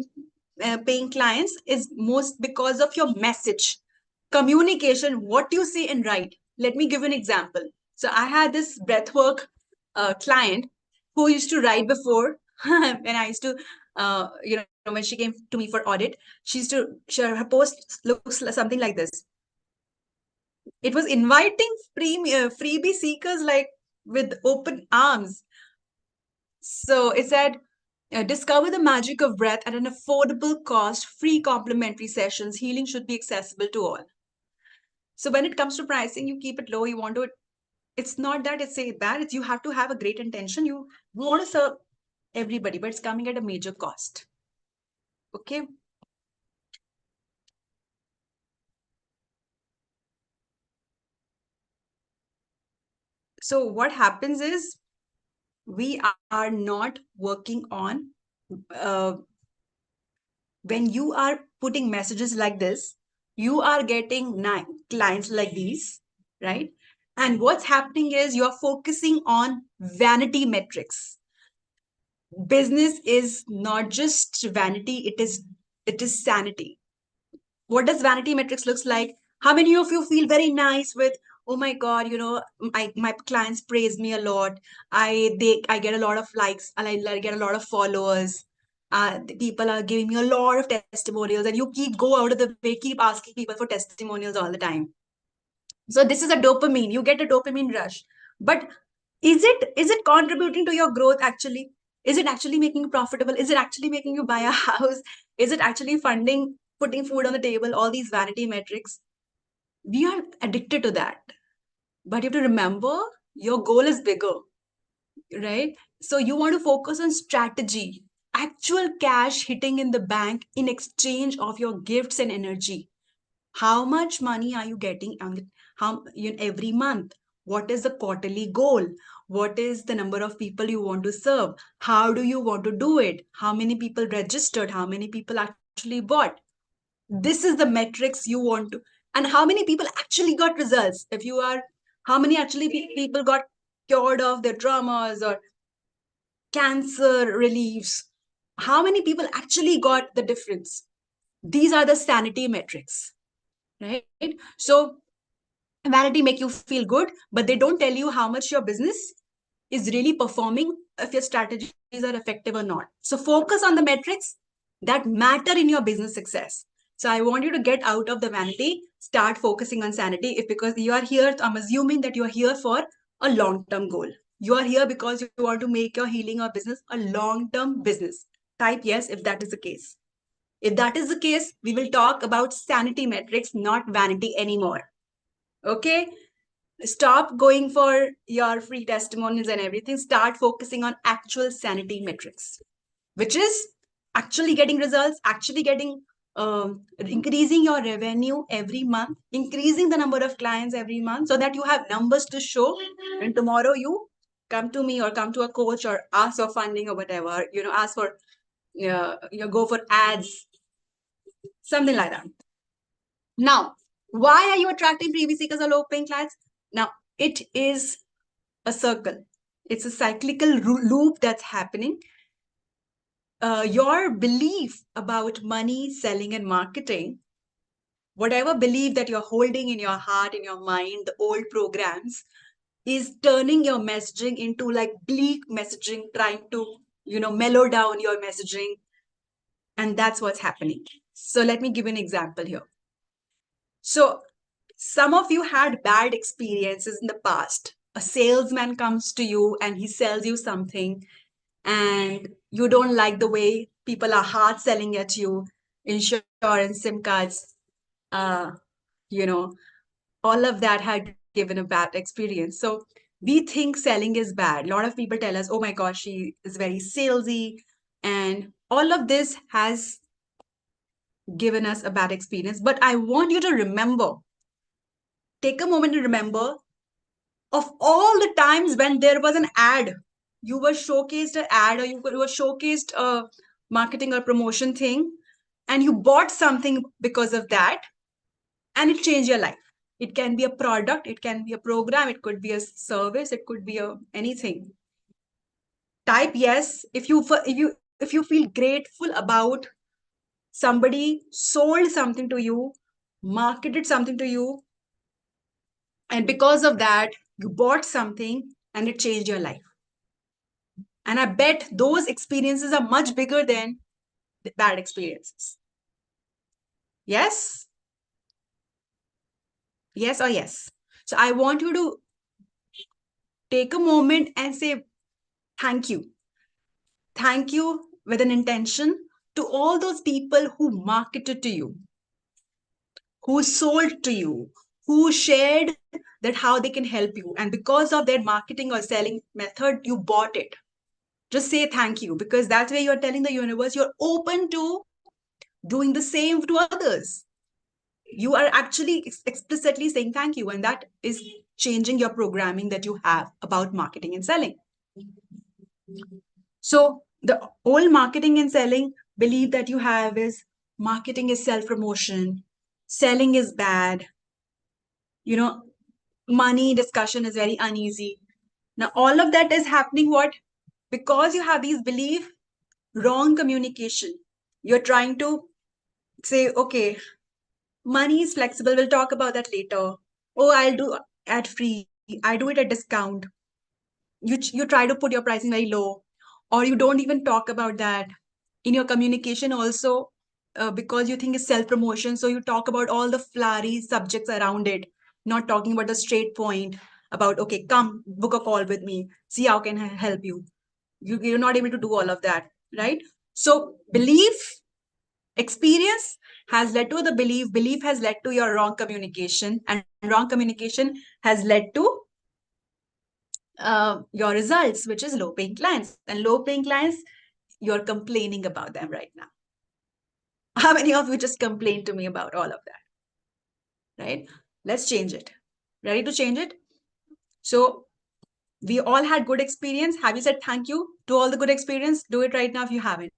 paying clients? Is most because of your message, communication, what you say and write. Let me give an example. So I had this breathwork client who used to write before when I used to, when she came to me for audit, she used to share her post looks something like this. It was inviting freebie seekers like with open arms. So it said, discover the magic of breath at an affordable cost, free complimentary sessions. Healing should be accessible to all. So when it comes to pricing, you keep it low. You want to, it's not that it's say bad, it's you have to have a great intention. You want to serve everybody, but it's coming at a major cost. Okay. So what happens is, we are not working on, when you are putting messages like this, you are getting 9 clients like these, right? And what's happening is you're focusing on vanity metrics. Business is not just vanity, it is sanity. What does vanity metrics looks like? How many of you feel very nice with, oh my god, my clients praise me a lot, I get a lot of likes, and I get a lot of followers, the people are giving me a lot of testimonials, and you keep go out of the way, keep asking people for testimonials all the time. So this is a dopamine, you get a dopamine rush. But is it contributing to your growth actually? Is it actually making you profitable? Is it actually making you buy a house? Is it actually funding, putting food on the table? All these vanity metrics, we are addicted to that. But you have to remember, your goal is bigger, right? So you want to focus on strategy, actual cash hitting in the bank in exchange of your gifts and energy. How much money are you getting on every month? What is the quarterly goal? What is the number of people you want to serve? How do you want to do it? How many people registered? How many people actually bought? This is the metrics you want to, and how many people actually got results. If you are, how many actually people got cured of their traumas or cancer reliefs? How many people actually got the difference? These are the sanity metrics, right? So vanity make you feel good, but they don't tell you how much your business is really performing, if your strategies are effective or not. So focus on the metrics that matter in your business success. So I want you to get out of the vanity, start focusing on sanity. If because you are here, I'm assuming that you are here for a long-term goal. You are here because you want to make your healing or business a long-term business. Type yes if that is the case. If that is the case, we will talk about sanity metrics, not vanity anymore. Okay? Stop going for your free testimonials and everything. Start focusing on actual sanity metrics, which is actually getting results, actually getting increasing your revenue every month, increasing the number of clients every month, so that you have numbers to show. And tomorrow you come to me or come to a coach or ask for funding or whatever, ask for, go for ads, something like that. Now, why are you attracting freebie seekers or low paying clients? Now, it is a circle. It's a cyclical loop that's happening. your belief about money, selling, and marketing, whatever belief that you're holding in your heart, in your mind, the old programs, is turning your messaging into like bleak messaging, trying to, mellow down your messaging. And that's what's happening. So let me give you an example here. So some of you had bad experiences in the past. A salesman comes to you and he sells you something, and you don't like the way people are hard selling at you, insurance, SIM cards, uh, all of that had given a bad experience. So we think selling is bad. A lot of people tell us, oh my gosh, she is very salesy. And all of this has given us a bad experience. But I want you to remember, take a moment to remember of all the times when there was an ad, you were showcased an ad, or you were showcased a marketing or promotion thing, and you bought something because of that, and it changed your life. It can be a product, it can be a program, it could be a service, it could be anything. Type yes if you feel grateful about somebody sold something to you, marketed something to you, and because of that you bought something and it changed your life. And I bet those experiences are much bigger than the bad experiences. Yes? Yes or yes? So I want you to take a moment and say thank you. Thank you with an intention to all those people who marketed to you, who sold to you, who shared that how they can help you. And because of their marketing or selling method, you bought it. Just say thank you, because that's where you're telling the universe you're open to doing the same to others. You are actually explicitly saying thank you, and that is changing your programming that you have about marketing and selling. So the old marketing and selling belief that you have is marketing is self-promotion, selling is bad, money discussion is very uneasy. Now all of that is happening what? Because you have these belief, wrong communication. You're trying to say, okay, money is flexible, we'll talk about that later. Oh, I'll do ad free, I do it at discount. You try to put your pricing very low, or you don't even talk about that in your communication also, because you think it's self-promotion, so you talk about all the flowery subjects around it, not talking about the straight point about, okay, come book a call with me, see how can I help you. You're not able to do all of that, right? So belief, experience has led to the belief has led to your wrong communication, and wrong communication has led to your results, which is low paying clients. And low paying clients, you're complaining about them right now. How many of you just complained to me about all of that? Right? Let's change it. Ready to change it? So we all had good experience. Have you said thank you to all the good experience? Do it right now if you haven't.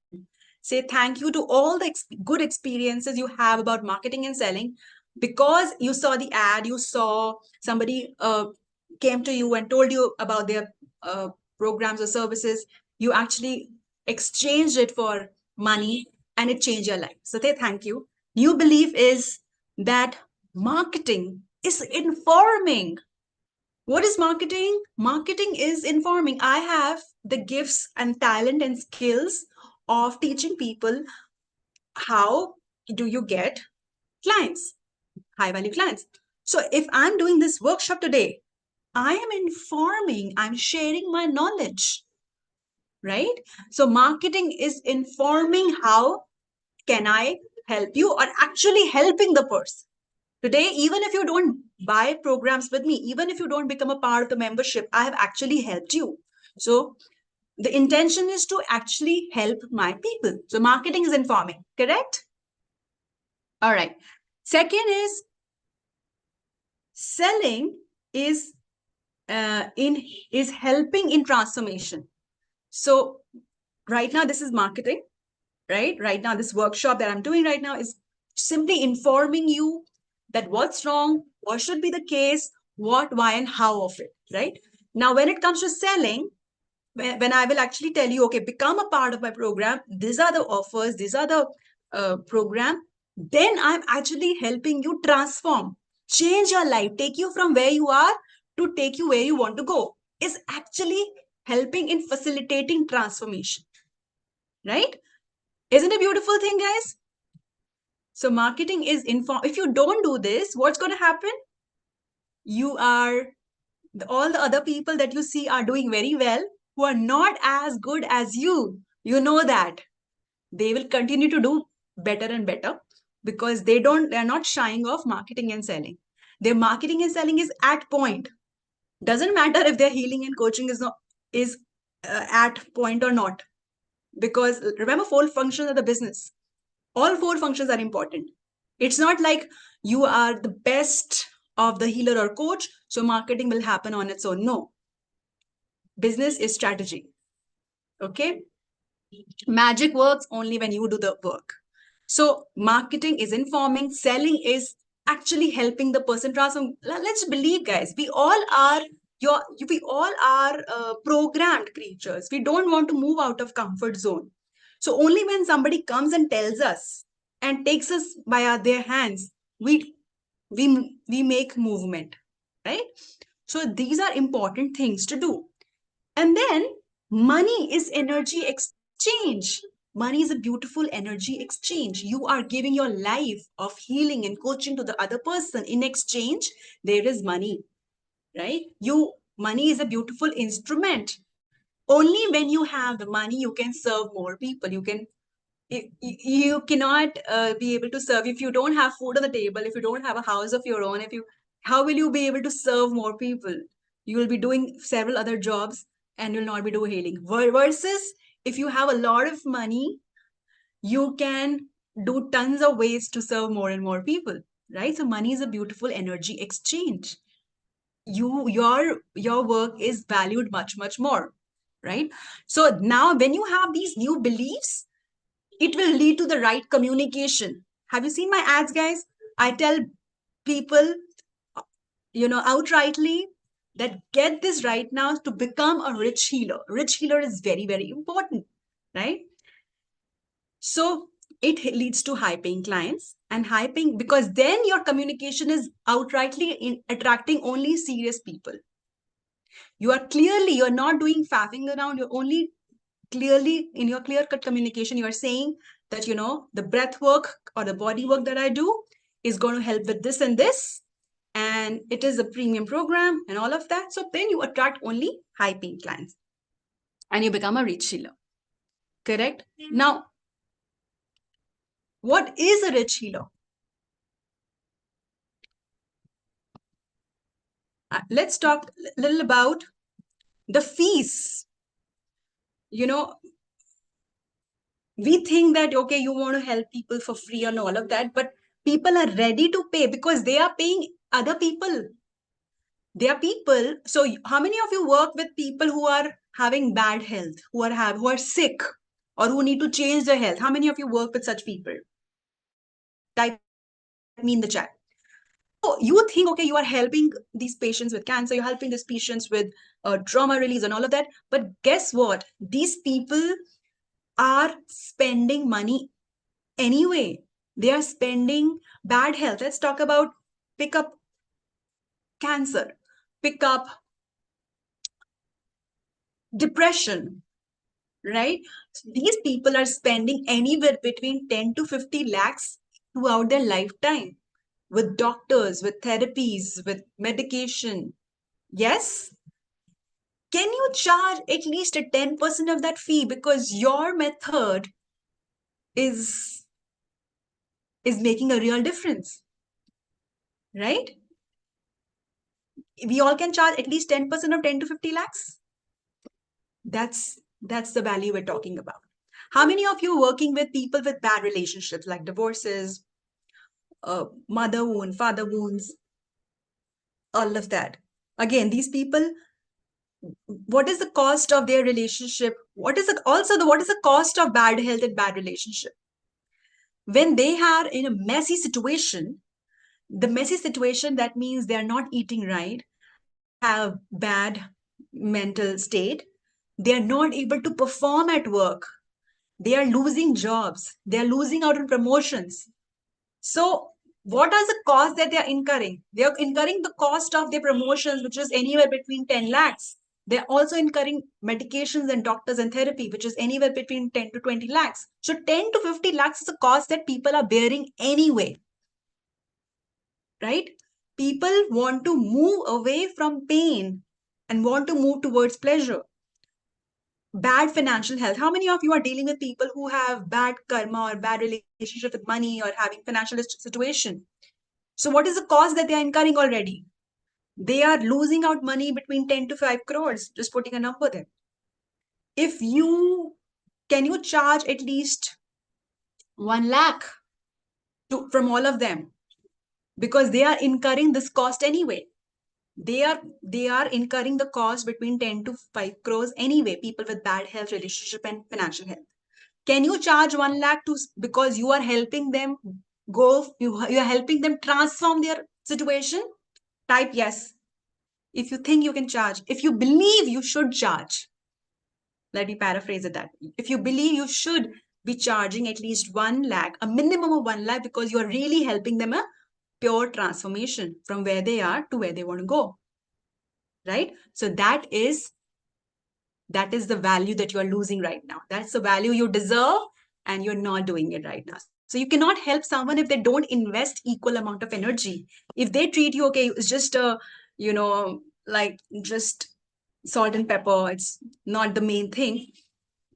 Say thank you to all the good experiences you have about marketing and selling, because you saw the ad, you saw somebody came to you and told you about their programs or services. You actually exchanged it for money and it changed your life. So say thank you. New belief is that marketing is informing. What is marketing? Marketing is informing. I have the gifts and talent and skills of teaching people how do you get clients, high value clients. So if I'm doing this workshop today, I am informing, I'm sharing my knowledge, right? So marketing is informing how can I help you, or actually helping the person. Today, even if you don't buy programs with me, even if you don't become a part of the membership, I have actually helped you. So the intention is to actually help my people. So marketing is informing, correct? All right. Second is selling is helping in transformation. So right now, this is marketing, right? Right now, this workshop that I'm doing right now is simply informing you that what's wrong, what should be the case, what, why, and how of it, right? Now, when it comes to selling, when I will actually tell you, okay, become a part of my program, these are the offers, these are the program, then I'm actually helping you transform, change your life, take you from where you are to take you where you want to go. Is actually helping in facilitating transformation, right? Isn't it a beautiful thing, guys? So marketing is if you don't do this, what's going to happen? You are all the other people that you see are doing very well, who are not as good as you. You know that they will continue to do better and better because they're not shying off marketing and selling. Their marketing and selling is at point. Doesn't matter if their healing and coaching is at point or not, because remember, 4 functions of the business. All 4 functions are important. It's not like you are the best of the healer or coach, so marketing will happen on its own. No. Business is strategy. Okay? Magic works only when you do the work. So marketing is informing, selling is actually helping the person transform. Let's believe, guys, we all are programmed creatures. We don't want to move out of comfort zone. So only when somebody comes and tells us and takes us by their hands, we make movement, right? So these are important things to do. And then money is energy exchange. Money is a beautiful energy exchange. You are giving your life of healing and coaching to the other person. In exchange, there is money, right? Money is a beautiful instrument. Only when you have the money, you can serve more people. You cannot be able to serve if you don't have food on the table, if you don't have a house of your own. How will you be able to serve more people? You will be doing several other jobs and you'll not be doing healing. Versus if you have a lot of money, you can do tons of ways to serve more and more people, right? So money is a beautiful energy exchange. Your work is valued much more, right? So now when you have these new beliefs, it will lead to the right communication. Have you seen my ads, guys? I tell people, outrightly, that get this right now to become a rich healer. Rich healer is very important, right? So it leads to high paying clients, and high paying, because then your communication is outrightly in attracting only serious people. You're not doing faffing around. You're only clearly in your clear cut communication. You are saying that, the breath work or the body work that I do is going to help with this and this. And it is a premium program and all of that. So then you attract only high paying clients and you become a rich healer. Correct? Now, what is a rich healer? Let's talk a little about the fees. We think that, okay, you want to help people for free and all of that, but people are ready to pay because they are paying other people. They are people. So how many of you work with people who are having bad health, who are sick, or who need to change their health? How many of you work with such people? Type me in the chat. So you think, okay, you are helping these patients with cancer, you're helping these patients with trauma release and all of that. But guess what? These people are spending money anyway. They are spending bad health. Let's talk about pick up cancer, pick up depression, right? So these people are spending anywhere between 10 to 50 lakhs throughout their lifetime with doctors, with therapies, with medication. Yes? Can you charge at least a 10% of that fee because your method is making a real difference, right? We all can charge at least 10% of 10 to 50 lakhs. That's the value we're talking about. How many of you are working with people with bad relationships like divorces, mother wound, father wounds, all of that? Again, these people, what is the cost of their relationship? What is the cost of bad health and bad relationship? When they are in a messy situation, that means they are not eating right, have bad mental state, They are not able to perform at work. They are losing jobs. They are losing out on promotions. So what are the costs that they are incurring? They are incurring the cost of their promotions, which is anywhere between 10 lakhs. They're also incurring medications and doctors and therapy, which is anywhere between 10 to 20 lakhs. So 10 to 50 lakhs is a cost that people are bearing anyway. Right? People want to move away from pain and want to move towards pleasure. Bad financial health. How many of you are dealing with people who have bad karma or bad relationship with money or having financial situation? So what is the cost that they are incurring already? They are losing out money between 10 to 5 crores, just putting a number there. If you, can you charge at least 1 lakh from all of them? Because they are incurring this cost anyway. They are incurring the cost between 10 to 5 crores anyway, people with bad health, relationship and financial health. Can you charge 1 lakh because you are helping them you are helping them transform their situation? Type yes. If you think you can charge, if you believe you should charge, let me paraphrase it that. If you believe you should be charging at least 1 lakh, a minimum of 1 lakh, because you're really helping them a pure transformation from where they are to where they want to go. Right? So that is the value that you are losing right now. That's the value you deserve, and you're not doing it right now. So you cannot help someone if they don't invest equal amount of energy. If they treat you, okay, it's just like just salt and pepper, it's not the main thing,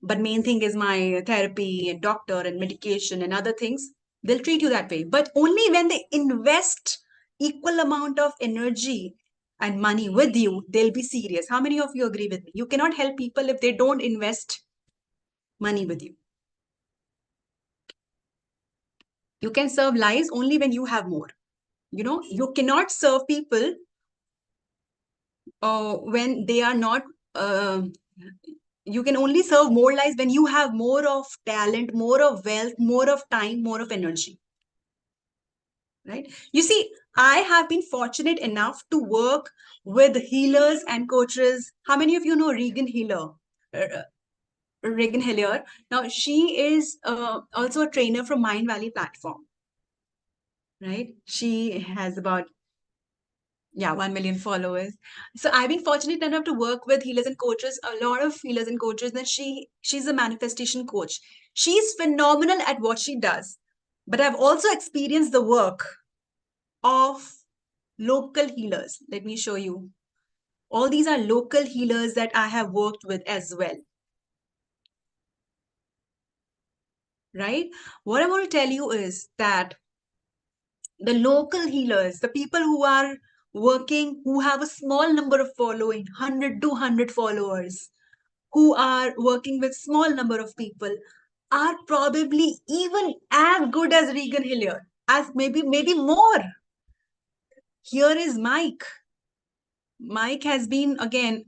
but main thing is my therapy and doctor and medication and other things, they'll treat you that way. But only when they invest equal amount of energy and money with you, they'll be serious. How many of you agree with me? You cannot help people if they don't invest money with you. You can serve lives only when you have more. You cannot serve people when they are not, you can only serve more lives when you have more of talent, more of wealth, more of time, more of energy. Right? You see, I have been fortunate enough to work with healers and coaches. How many of you know Regan Healer? Regan Hillier. Now, she is also a trainer from Mind Valley platform. Right? She has about 1 million followers. So I've been fortunate enough to work with healers and coaches, a lot of healers and coaches. And she's a manifestation coach. She's phenomenal at what she does. But I've also experienced the work of local healers. Let me show you. All these are local healers that I have worked with as well. Right? What I want to tell you is that the local healers, the people who are working, who have a small number of following, 100, 200 followers, who are working with small number of people, are probably even as good as Regan Hillier, as maybe more. Here is Mike. Mike has been, again,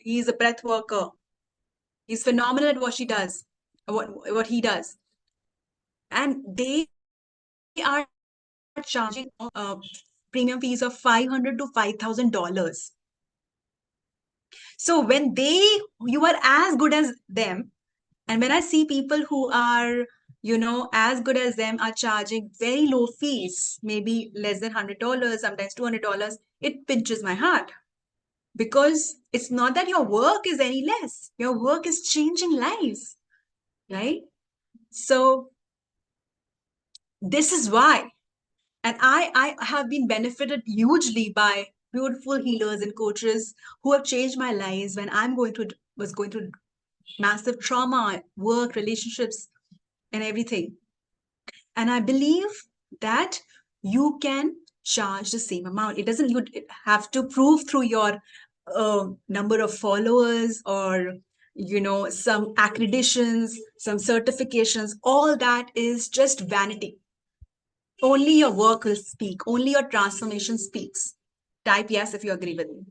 he's a breath worker. He's phenomenal at what she does, what he does. And they are charging premium fees of $500 to $5,000. So when you are as good as them, and when I see people who are, as good as them are charging very low fees, maybe less than $100, sometimes $200, it pinches my heart. Because it's not that your work is any less. Your work is changing lives, right? So this is why. And I have been benefited hugely by beautiful healers and coaches who have changed my lives when was going through massive trauma, work, relationships, and everything. And I believe that you can charge the same amount. It doesn't you have to prove through your number of followers or some accreditations, some certifications. All that is just vanity. Only your work will speak. Only your transformation speaks. Type yes if you agree with me.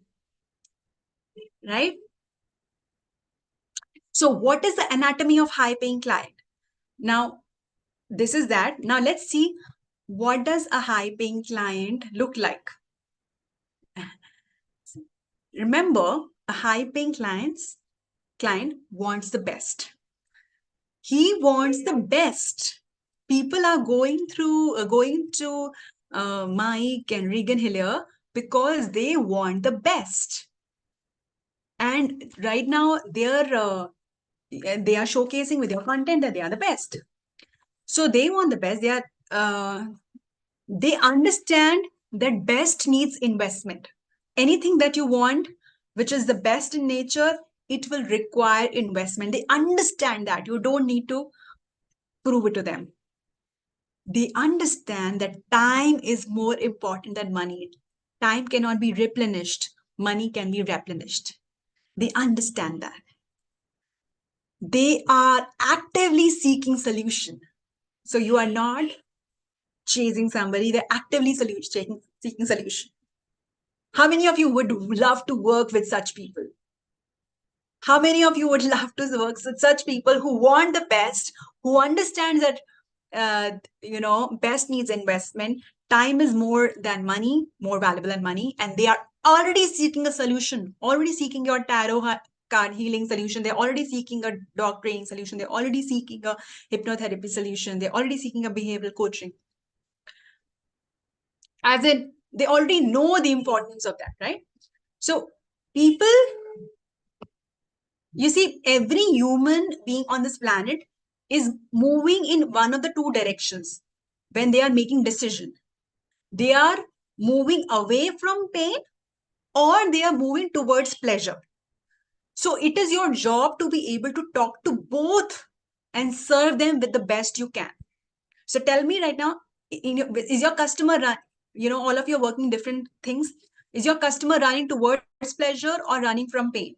Right? So what is the anatomy of high-paying client? Now, this is that. Now, let's see, what does a high-paying client look like? Remember, a high-paying clients client wants the best. He wants the best. People are going to Mike and Regan Hillier because they want the best. And right now they are showcasing with their content that they are the best. So they want the best. They understand that best needs investment. Anything that you want, which is the best in nature, it will require investment. They understand that. You don't need to prove it to them. They understand that time is more important than money. Time cannot be replenished. Money can be replenished. They understand that. They are actively seeking solution. So you are not chasing somebody, they're actively seeking solution. How many of you would love to work with such people? How many of you would love to work with such people who want the best, who understand that best needs investment, time is more than money, more valuable than money, and they are already seeking a solution, already seeking your tarot card healing solution, they're already seeking a dog training solution, they're already seeking a hypnotherapy solution, they're already seeking a behavioral coaching. As in, they already know the importance of that, right? So people, you see, every human being on this planet is moving in one of the two directions when they are making decision. They are moving away from pain or they are moving towards pleasure. So it is your job to be able to talk to both and serve them with the best you can. So tell me right now, is your customer, all of you are working different things. Is your customer running towards pleasure or running from pain?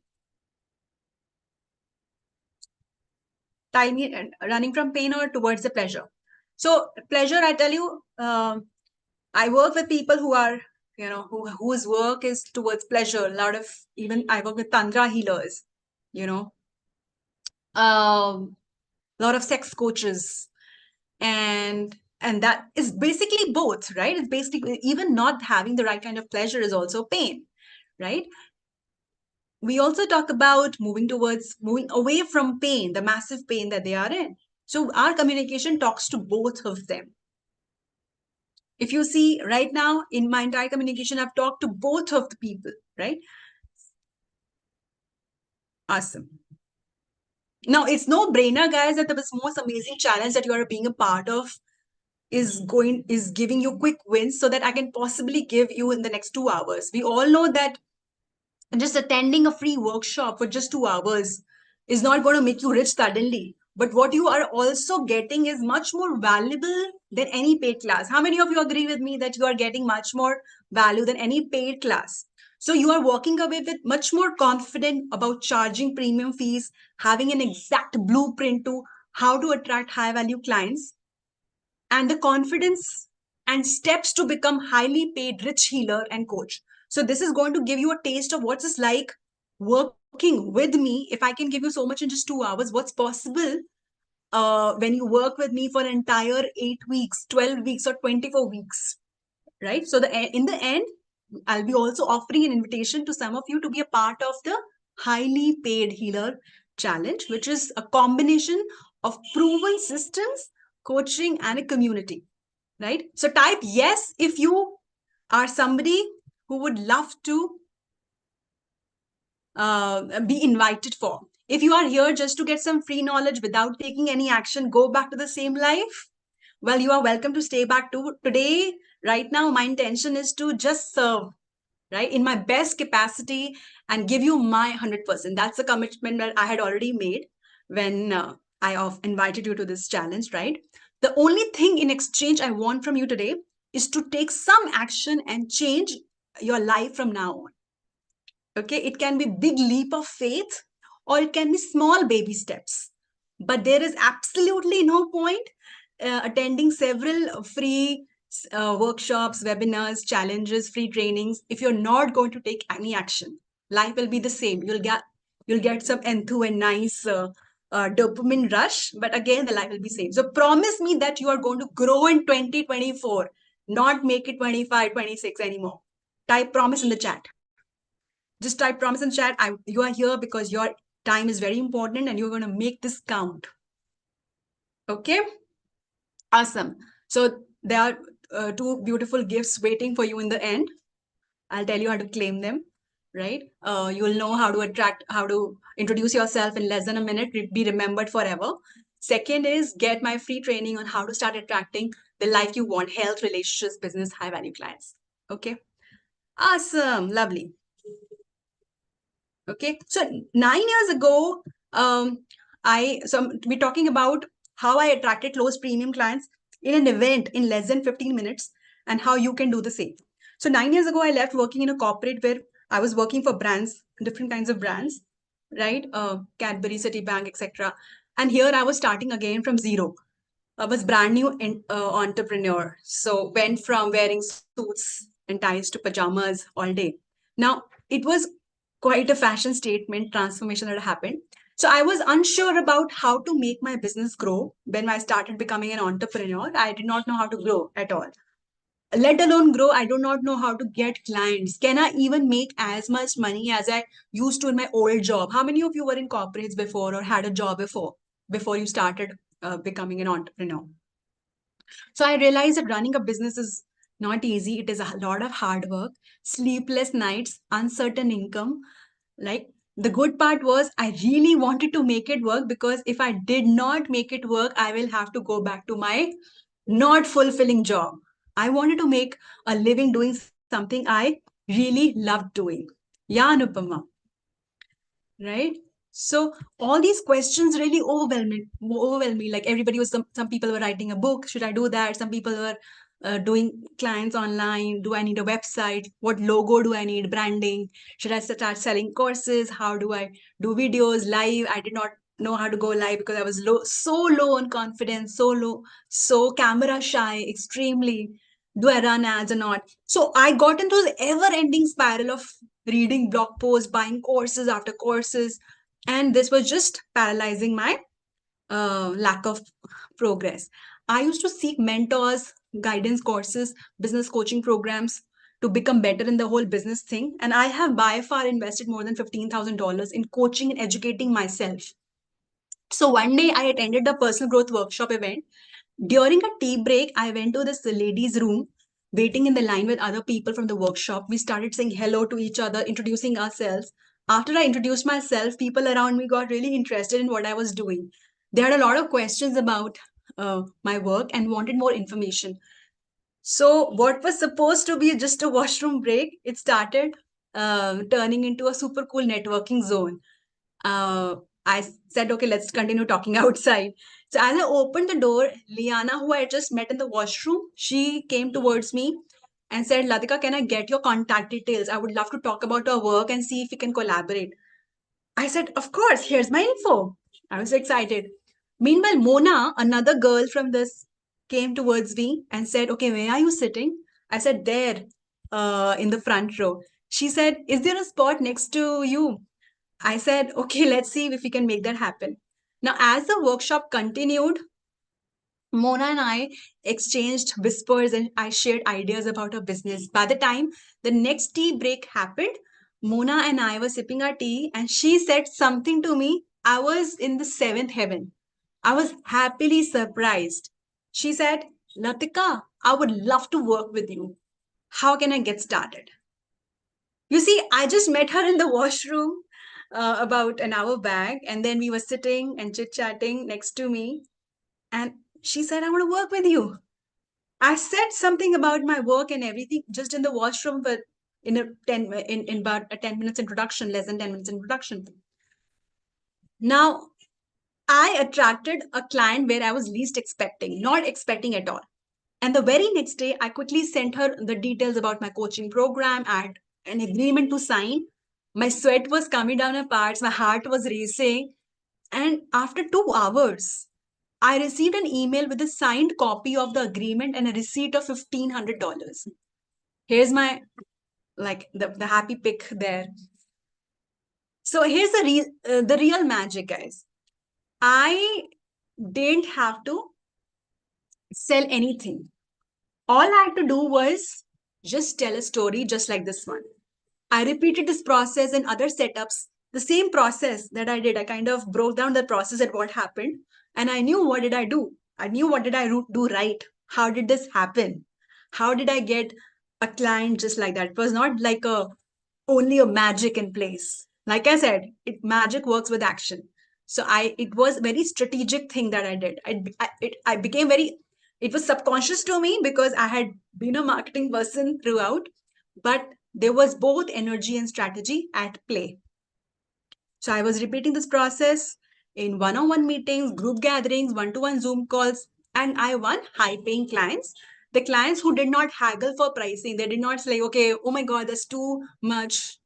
Tell me, running from pain or towards the pleasure. So pleasure, I tell you, I work with people who are, whose work is towards pleasure. A lot of, even I work with Tantra healers, a lot of sex coaches, and that is basically both, right? It's basically, even not having the right kind of pleasure is also pain, right? We also talk about moving away from pain, the massive pain that they are in. So our communication talks to both of them. If you see right now in my entire communication, I've talked to both of the people, right? Awesome. Now it's no brainer, guys, that the most amazing challenge that you are being a part of is giving you quick wins so that I can possibly give you in the next 2 hours. We all know that just attending a free workshop for just 2 hours is not going to make you rich suddenly. But what you are also getting is much more valuable than any paid class. How many of you agree with me that you are getting much more value than any paid class? So you are walking away with much more confident about charging premium fees, having an exact blueprint to how to attract high value clients, and the confidence and steps to become highly paid rich healer and coach. So this is going to give you a taste of what's it's like working with me. If I can give you so much in just 2 hours, what's possible when you work with me for an entire 8 weeks, 12 weeks, or 24 weeks, right? So in the end, I'll be also offering an invitation to some of you to be a part of the highly paid healer challenge, which is a combination of proven systems, coaching, and a community, right? So type yes if you are somebody who would love to be invited for. If you are here just to get some free knowledge without taking any action, go back to the same life, well, you are welcome to stay back too. Today, right now, my intention is to just serve, right, in my best capacity and give you my 100%. That's a commitment that I had already made when I invited you to this challenge, right? The only thing in exchange I want from you today is to take some action and change your life from now on. Okay, it can be big leap of faith or it can be small baby steps. But there is absolutely no point attending several free workshops, webinars, challenges, free trainings if you're not going to take any action. Life will be the same. You'll get some enthu and nice dopamine rush, but again the life will be same. So promise me that you are going to grow in 2024, not make it 25, 26 anymore. Type promise in the chat. Just type promise in chat. You are here because your Time is very important and you're going to make this count. Okay? Awesome. So there are two beautiful gifts waiting for you in the end. I'll tell you how to claim them, right? You'll know how to introduce yourself in less than a minute, be remembered forever. Second is get my free training on how to start attracting the life you want, health, relationships, business, high value clients. Okay. Awesome. Lovely. Okay. So 9 years ago, we're talking about how I attracted close premium clients in an event in less than 15 minutes and how you can do the same. So 9 years ago, I left working in a corporate where I was working for brands, different kinds of brands, right? Cadbury, Citibank, etc. And here I was starting again from zero. I was brand new entrepreneur. So went from wearing suits and ties to pajamas all day. Now, it was quite a fashion statement transformation that happened. So I was unsure about how to make my business grow. When I started becoming an entrepreneur, I did not know how to grow at all. Let alone grow, I do not know how to get clients. Can I even make as much money as I used to in my old job? How many of you were in corporates before or had a job before you started becoming an entrepreneur? So I realized that running a business is not easy. It is a lot of hard work, sleepless nights, uncertain income. Like the good part was I really wanted to make it work, because if I did not make it work, I will have to go back to my not fulfilling job. I wanted to make a living doing something I really loved doing. Yeah, Anupama. Right? So all these questions really overwhelm me. Like everybody was, some people were writing a book. Should I do that? Some people were doing clients online. Do I need a website? What logo do I need? Branding? Should I start selling courses? How do I do videos live? I did not know how to go live because I was so low on confidence, so camera shy, extremely. Do I run ads or not? So I got into the ever-ending spiral of reading blog posts, buying courses after courses, and this was just paralyzing my lack of progress. I used to seek mentors, guidance courses, business coaching programs to become better in the whole business thing. And I have by far invested more than $15,000 in coaching and educating myself. So one day I attended a personal growth workshop event. During a tea break, I went to this ladies' room, waiting in the line with other people from the workshop. We started saying hello to each other, introducing ourselves. After I introduced myself, people around me got really interested in what I was doing. They had a lot of questions about my work and wanted more information. So what was supposed to be just a washroom break, it started turning into a super cool networking zone. I said, okay, let's continue talking outside. So as I opened the door, Liana, who I had just met in the washroom, she came towards me and said, Latika, can I get your contact details? I would love to talk about our work and see if we can collaborate. I said, of course, here's my info. I was excited. Meanwhile, Mona, another girl from this, came towards me and said, okay, where are you sitting? I said, there, in the front row. She said, is there a spot next to you? I said, okay, let's see if we can make that happen. Now, as the workshop continued, Mona and I exchanged whispers and I shared ideas about her business. By the time the next tea break happened, Mona and I were sipping our tea and she said something to me. I was in the seventh heaven. I was happily surprised. She said, Latika, I would love to work with you. How can I get started? You see, I just met her in the washroom about an hour back, and then we were sitting and chit-chatting next to me, and she said, I want to work with you. I said something about my work and everything just in the washroom, but in about a 10 minutes introduction, less than 10 minutes introduction. Now, I attracted a client where I was least expecting, not expecting at all. And the very next day, I quickly sent her the details about my coaching program. I had an agreement to sign. My sweat was coming down my parts. My heart was racing. And after 2 hours, I received an email with a signed copy of the agreement and a receipt of $1,500. Here's my, the happy pic there. So here's the real magic, guys. I didn't have to sell anything. All I had to do was just tell a story just like this one. I repeated this process in other setups the same process that I did. I kind of broke down the process at what happened, and I knew what did I do. I knew what did I do right. How did this happen? How did I get a client just like that? It was not like only a magic in place. Like I said, magic works with action. So it was a very strategic thing that I did. I became very, it was subconscious to me because I had been a marketing person throughout, but there was both energy and strategy at play. So I was repeating this process in one-on-one meetings, group gatherings, one-to-one Zoom calls, and I won high-paying clients. The clients who did not haggle for pricing, they did not say, okay, oh my God, that's too much.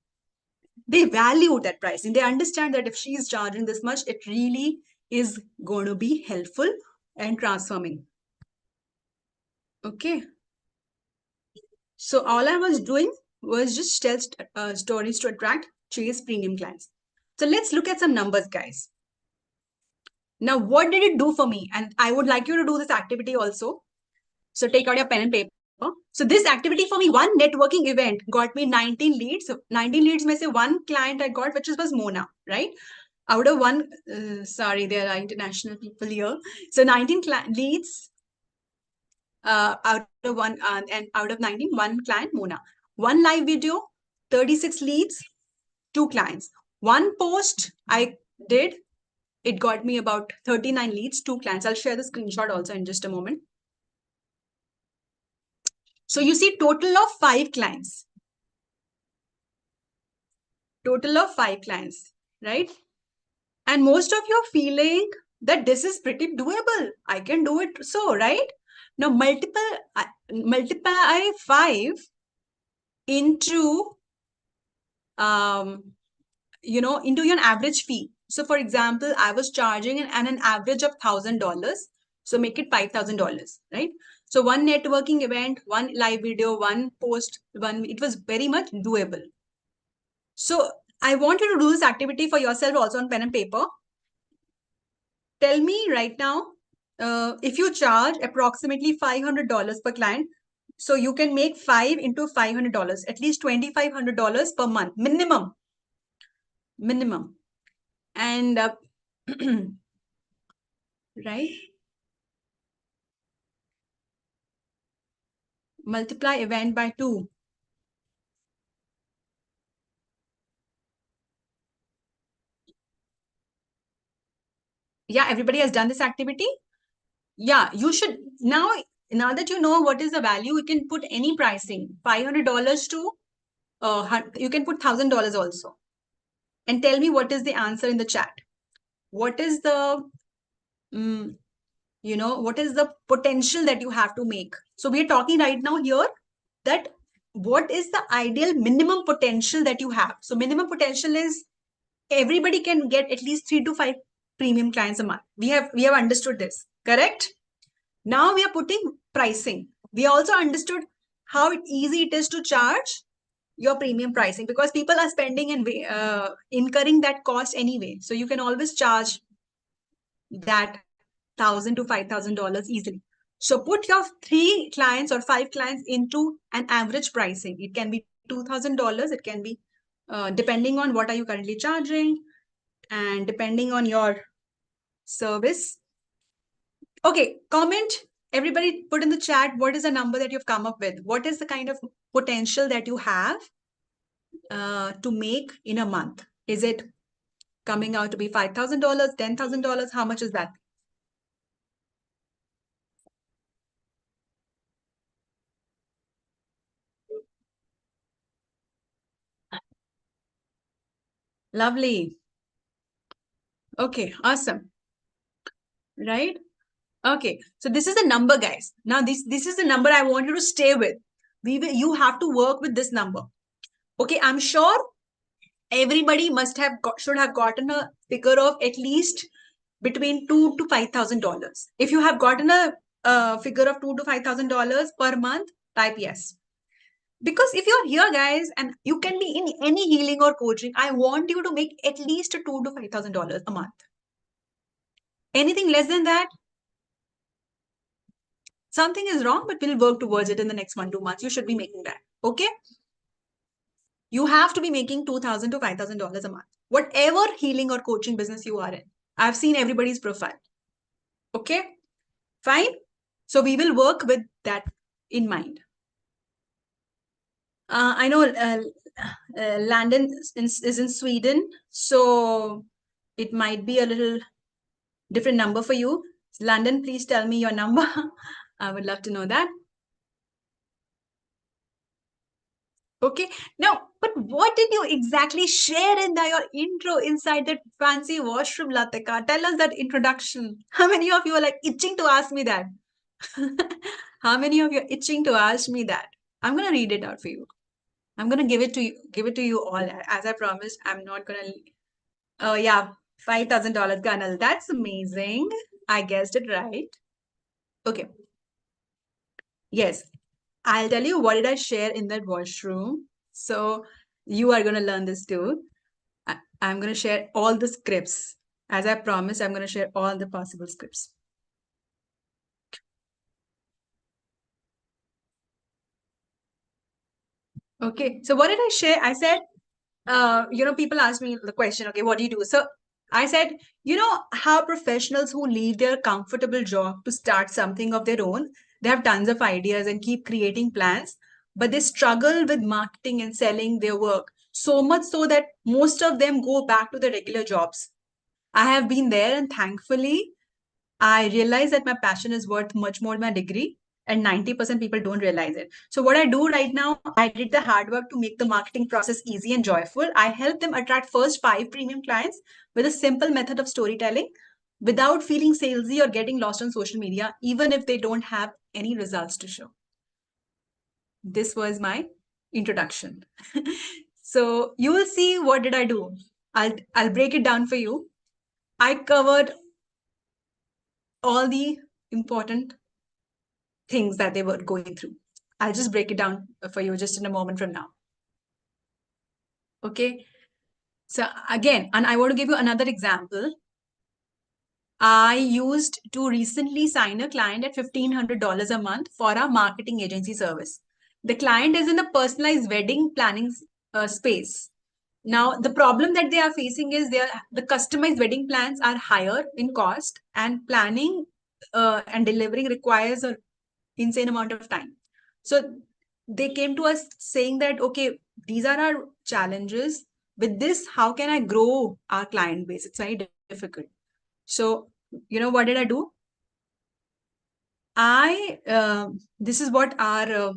They value that pricing. They understand that if she is charging this much, it really is going to be helpful and transforming. Okay. So all I was doing was just tell stories to attract, chase premium clients. So let's look at some numbers, guys. Now, what did it do for me? And I would like you to do this activity also. So take out your pen and paper. So this activity for me, one networking event got me 19 leads. So 19 leads, may say one client I got, which was Mona, right? Out of one, sorry, there are international people here. So 19 leads out of one, and out of 19, one client, Mona. One live video, 36 leads, 2 clients. One post I did, it got me about 39 leads, 2 clients. I'll share the screenshot also in just a moment. So you see total of 5 clients. Total of 5 clients, right? And most of you are feeling that this is pretty doable. I can do it so, right? Now multiply 5 into, into your average fee. So for example, I was charging an average of $1,000. So make it $5,000, right? So one networking event, one live video, one post, it was very much doable. So I want you to do this activity for yourself also on pen and paper. Tell me right now, if you charge approximately $500 per client, so you can make 5 into $500, at least $2,500 per month, minimum. And right? Multiply event by 2. Yeah, everybody has done this activity. Yeah, you should now that you know what is the value, you can put any pricing, $500 to you can put $1,000 also. And tell me what is the answer in the chat. What is the what is the potential that you have to make? So we are talking right now here that what is the ideal minimum potential that you have. So minimum potential is everybody can get at least 3 to 5 premium clients a month. We have understood this, correct? Now we are putting pricing. We also understood how easy it is to charge your premium pricing because people are spending and incurring that cost anyway. So you can always charge that $1,000 to $5,000 easily. So put your 3 clients or 5 clients into an average pricing. It can be $2,000. It can be depending on what are you currently charging and depending on your service. Okay, comment. Everybody put in the chat, what is the number that you've come up with? What is the kind of potential that you have to make in a month? Is it coming out to be $5,000, $10,000? How much is that? Lovely. Okay, awesome. Right? Okay, so this is the number, guys. Now this is the number I want you to stay with. You have to work with this number. Okay, I'm sure everybody should have gotten a figure of at least between $2,000 to $5,000. If you have gotten a figure of $2,000 to $5,000 per month, type yes. Because if you're here, guys, and you can be in any healing or coaching, I want you to make at least $2,000 to $5,000 a month. Anything less than that, something is wrong, but we'll work towards it in the next 1-2 months. You should be making that. Okay? You have to be making $2,000 to $5,000 a month, whatever healing or coaching business you are in. I've seen everybody's profile. Okay, fine. So we will work with that in mind. I know Landon is in Sweden, so it might be a little different number for you. Landon, please tell me your number. I would love to know that. Okay, now, but what did you exactly share in your intro inside that fancy washroom, Latika? Tell us that introduction. How many of you are like itching to ask me that? How many of you are itching to ask me that? I'm gonna read it out for you. I'm gonna give it to you all. As I promised, I'm not gonna. Oh yeah, $5,000, Colonel. That's amazing. I guessed it right. Okay. Yes, I'll tell you what did I share in that washroom. So you are gonna learn this too. I'm gonna share all the scripts. As I promised, I'm gonna share all the possible scripts. Okay, so what did I share? I said, people ask me the question, okay, what do you do? So I said, you know how professionals who leave their comfortable job to start something of their own, they have tons of ideas and keep creating plans, but they struggle with marketing and selling their work so much so that most of them go back to their regular jobs. I have been there, and thankfully, I realized that my passion is worth much more than my degree, and 90% people don't realize it. So what I do right now, I did the hard work to make the marketing process easy and joyful. I help them attract first 5 premium clients with a simple method of storytelling without feeling salesy or getting lost on social media, even if they don't have any results to show. This was my introduction. So you will see what did I do. I'll break it down for you. I covered all the important things that they were going through. I'll just break it down for you just in a moment from now. Okay. So again, and I want to give you another example. I used to recently sign a client at $1,500 a month for a marketing agency service. The client is in the personalized wedding planning space. Now, the problem that they are facing is the customized wedding plans are higher in cost, and planning and delivering requires an insane amount of time. So they came to us saying that, okay, these are our challenges. With this, how can I grow our client base? It's very difficult. So, you know, what did I do? This is what our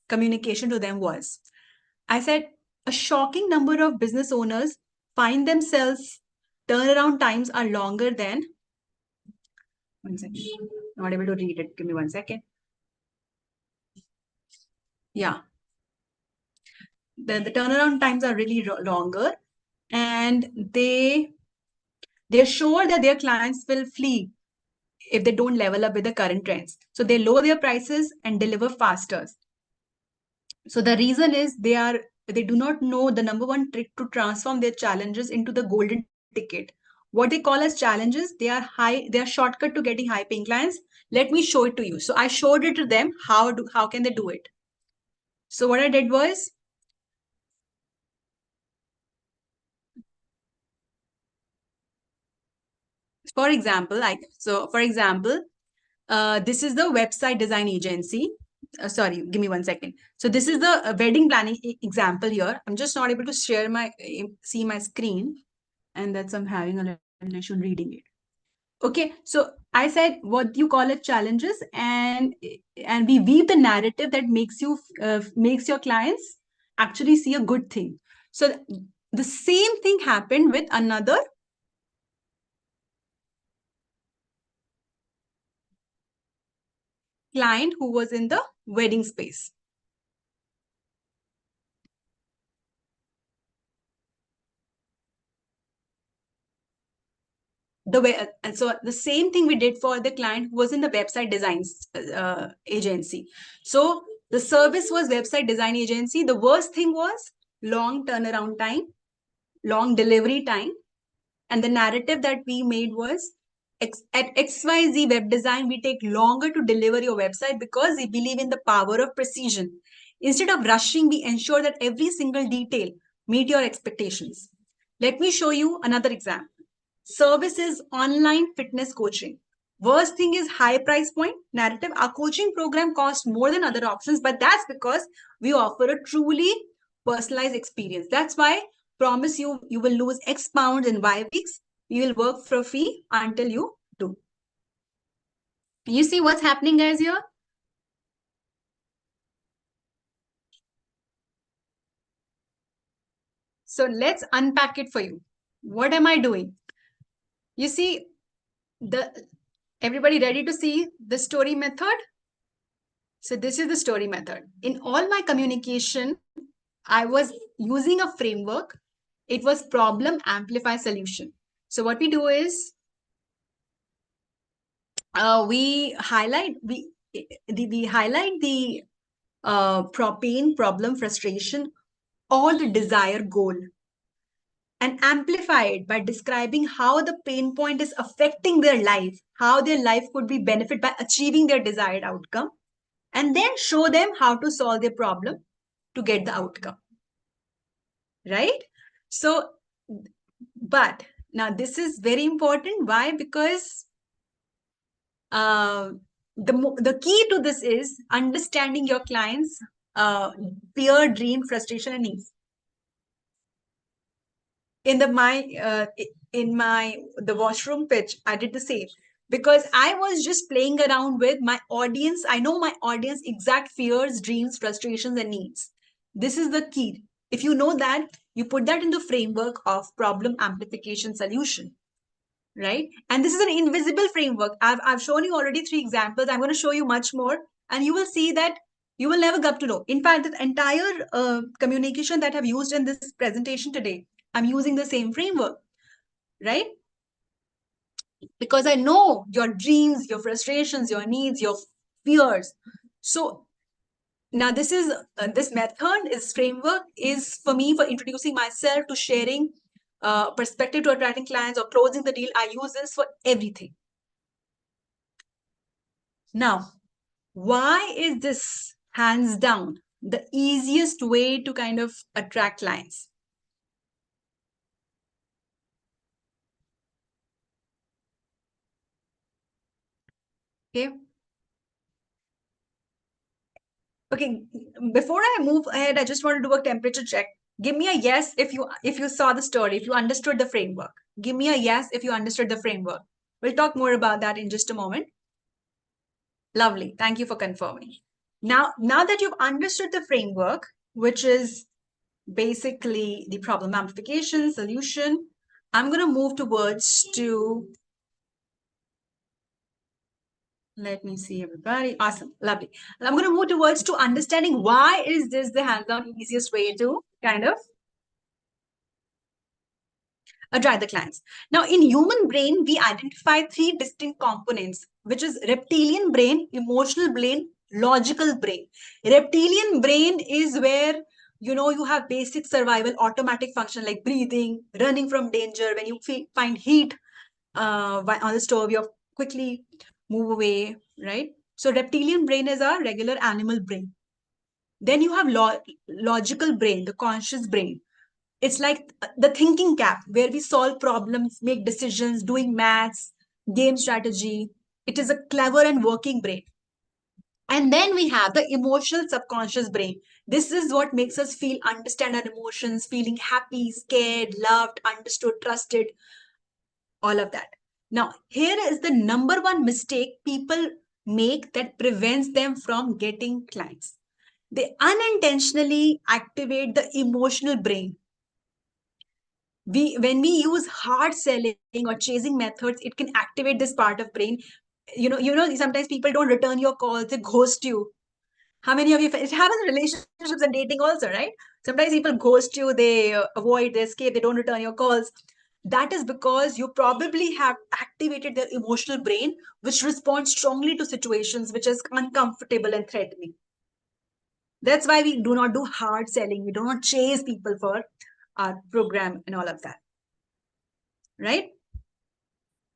communication to them was. I said, a shocking number of business owners find themselves turnaround times are longer than, one second, not able to read it. Give me 1 second. Yeah. The turnaround times are really longer, and they're sure that their clients will flee if they don't level up with the current trends. So they lower their prices and deliver faster. So the reason is they do not know the number one trick to transform their challenges into the golden ticket. What they call as challenges, they are shortcut to getting high paying clients. Let me show it to you. So I showed it to them. How can they do it? So what I did was, for example, this is the website design agency. Sorry, give me 1 second. So this is the wedding planning example here. I'm just not able to see my screen, and that's I'm having a little issue reading it. Okay, so I said what you call it challenges, and we weave the narrative that makes your clients actually see a good thing. So the same thing happened with another client who was in the wedding space. So the same thing we did for the client who was in the website designs agency. So the service was website design agency. The worst thing was long turnaround time, long delivery time, and the narrative that we made was, at XYZ Web Design, we take longer to deliver your website because we believe in the power of precision. Instead of rushing, we ensure that every single detail meet your expectations. Let me show you another example. Service is online fitness coaching. Worst thing is high price point narrative. Our coaching program costs more than other options, but that's because we offer a truly personalized experience. That's why promise you will lose X pounds in Y weeks. You will work for a fee until you do. You see what's happening, guys, here? So let's unpack it for you. What am I doing? You see, everybody ready to see the story method? So this is the story method. In all my communication, I was using a framework. It was problem, amplify, solution. So what we do is we highlight the pain, problem, frustration, or the desired goal, and amplify it by describing how the pain point is affecting their life, how their life could be benefit by achieving their desired outcome, and then show them how to solve their problem to get the outcome. Right? So, but now this is very important. Why? Because the key to this is understanding your clients' fear, dream, frustration, and needs. In the washroom pitch, I did the same because I was just playing around with my audience. I know my audience exact fears, dreams, frustrations, and needs. This is the key. If you know that, you put that in the framework of problem, amplification, solution. Right? And this is an invisible framework. I've shown you already 3 examples. I'm going to show you much more. And you will see that you will never get to know. In fact, the entire communication that I've used in this presentation today, I'm using the same framework. Right? Because I know your dreams, your frustrations, your needs, your fears. So now this is this method, is framework, is for me for introducing myself, to sharing perspective, to attracting clients, or closing the deal. I use this for everything. Now, why is this hands down the easiest way to kind of attract clients? Okay. Okay, before I move ahead, I just want to do a temperature check. Give me a yes if you saw the story, if you understood the framework. Give me a yes if you understood the framework. We'll talk more about that in just a moment. Lovely. Thank you for confirming. Now that you've understood the framework, which is basically the problem amplification, solution, I'm going to move towards to, let me see everybody. Awesome. Lovely. I'm going to move towards to understanding why is this the hands-on easiest way to kind of attract the clients. Now, in human brain, we identify 3 distinct components, which is reptilian brain, emotional brain, logical brain. Reptilian brain is where you have basic survival automatic function like breathing, running from danger. When you find heat on the stove, you quickly move away, right? So reptilian brain is a regular animal brain. Then you have logical brain, the conscious brain. It's like the thinking cap, where we solve problems, make decisions, doing maths, game strategy. It is a clever and working brain. And then we have the emotional subconscious brain. This is what makes us feel, understand our emotions, feeling happy, scared, loved, understood, trusted, all of that. Now, here is the number 1 mistake people make that prevents them from getting clients. They unintentionally activate the emotional brain. When we use hard selling or chasing methods, it can activate this part of brain. Sometimes people don't return your calls, they ghost you. How many of you, it happens in relationships and dating also, right? Sometimes people ghost you, they avoid, they escape, they don't return your calls. That is because you probably have activated their emotional brain, which responds strongly to situations which is uncomfortable and threatening. That's why we do not do hard selling. We do not chase people for our program and all of that. Right?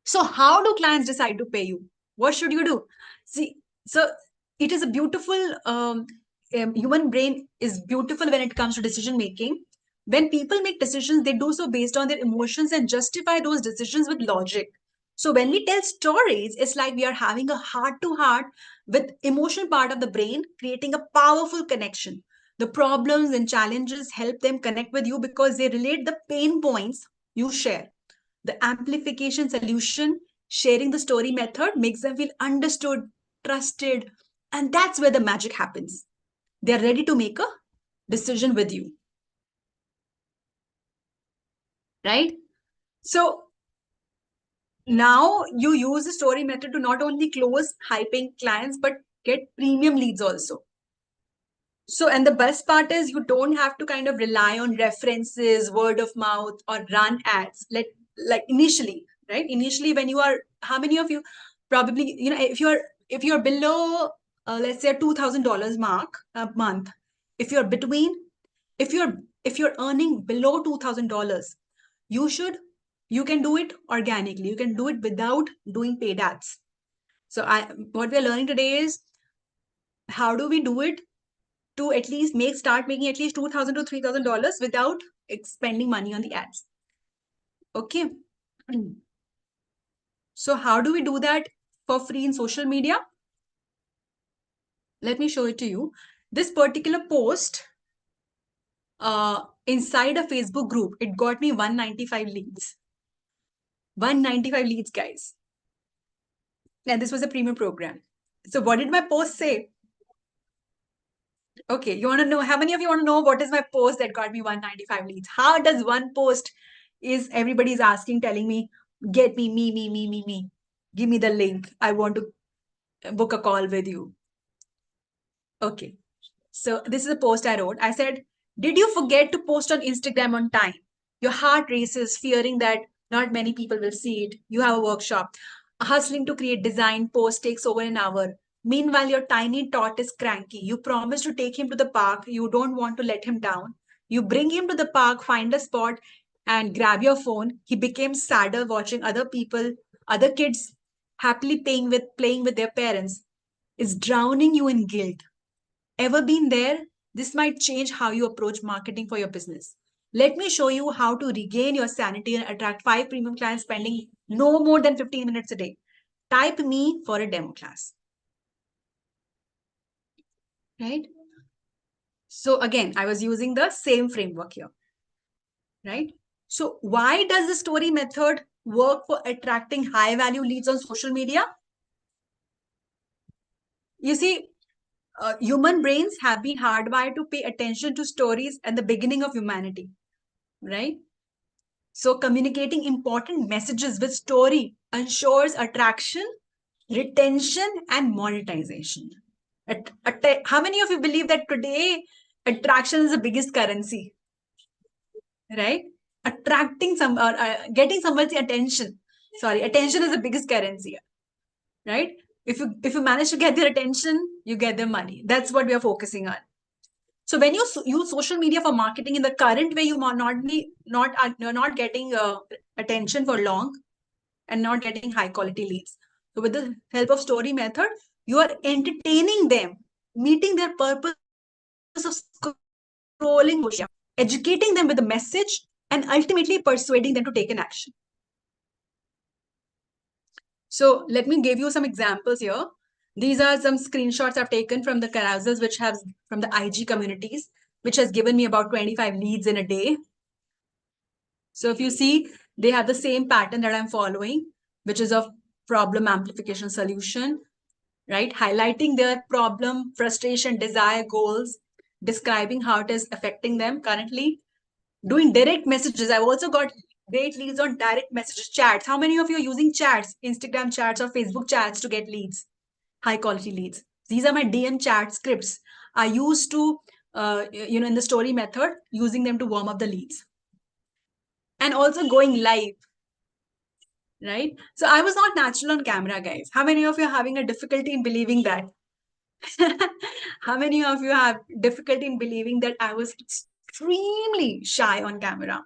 So how do clients decide to pay you? What should you do? See, so it is a beautiful human brain is beautiful when it comes to decision making. When people make decisions, they do so based on their emotions and justify those decisions with logic. So when we tell stories, it's like we are having a heart to heart with emotion part of the brain, creating a powerful connection. The problems and challenges help them connect with you because they relate the pain points you share. The amplification solution, sharing the story method, makes them feel understood, trusted, and that's where the magic happens. They're ready to make a decision with you. Right? So now you use the story method to not only close high paying clients, but get premium leads also. So, and the best part is you don't have to kind of rely on references, word of mouth, or run ads. Like initially, right? Initially, when you are, how many of you probably, if you're below, let's say $2,000 mark a month, if you're earning below $2,000, you can do it organically. You can do it without doing paid ads. So what we're learning today is how do we do it to at least start making at least $2,000 to $3,000 without spending money on the ads. Okay. So how do we do that for free in social media? Let me show it to you. This particular post inside a Facebook group, it got me 195 leads. 195 leads, guys. And this was a premium program. So what did my post say? Okay, you want to know, how many of you want to know what is my post that got me 195 leads? How does one post is everybody's asking, telling me, get me. Give me the link. I want to book a call with you. Okay, so this is a post I wrote. I said, did you forget to post on Instagram on time? Your heart races, fearing that not many people will see it. You have a workshop. Hustling to create design post takes over an hour. Meanwhile, your tiny tot is cranky. You promise to take him to the park. You don't want to let him down. You bring him to the park, find a spot, and grab your phone. He became sadder watching other kids happily playing with their parents. It's drowning you in guilt. Ever been there? This might change how you approach marketing for your business. Let me show you how to regain your sanity and attract 5 premium clients spending no more than 15 minutes a day. Type me for a demo class. Right? So again, I was using the same framework here. Right? So why does the story method work for attracting high value leads on social media? You see, human brains have been hardwired to pay attention to stories at the beginning of humanity, right? So communicating important messages with story ensures attraction, retention, and monetization. How many of you believe that today attraction is the biggest currency, right? Attracting getting someone's attention. Sorry, attention is the biggest currency, right? If you manage to get their attention, you get their money. That's what we are focusing on. So when you use social media for marketing in the current way, you might not getting attention for long and not getting high quality leads. So with the help of story method, you are entertaining them, meeting their purpose of scrolling, educating them with a message, and ultimately persuading them to take an action. So let me give you some examples here. These are some screenshots I've taken from the carousels, which have from the IG communities, which has given me about 25 leads in a day. So if you see, they have the same pattern that I'm following, which is of problem amplification solution, right? Highlighting their problem, frustration, desire, goals, describing how it is affecting them currently, doing direct messages. I've also got great leads on direct messages, chats. How many of you are using chats, Instagram chats or Facebook chats to get leads, high quality leads? These are my DM chat scripts. I used to, in the story method, using them to warm up the leads. And also going live, right? So I was not natural on camera, guys. How many of you are having a difficulty in believing that? How many of you have difficulty in believing that I was extremely shy on camera?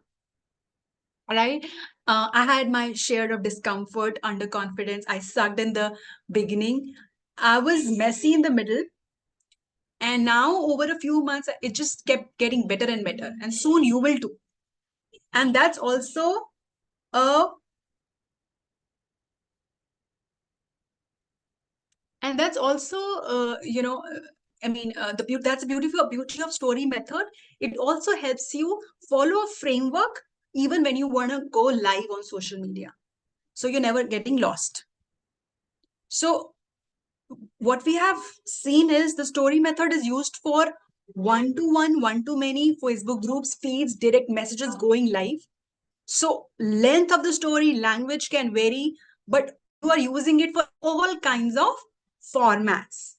All right. I had my share of discomfort, underconfidence. I sucked in the beginning. I was messy in the middle. And now over a few months, it just kept getting better and better. And soon you will too. And that's also a and that's also that's the beauty of story method. It also helps you follow a framework even when you want to go live on social media, so you're never getting lost. So what we have seen is the story method is used for one-to-one, one-to-many, Facebook groups, feeds, direct messages, going live. So length of the story, language can vary, but you are using it for all kinds of formats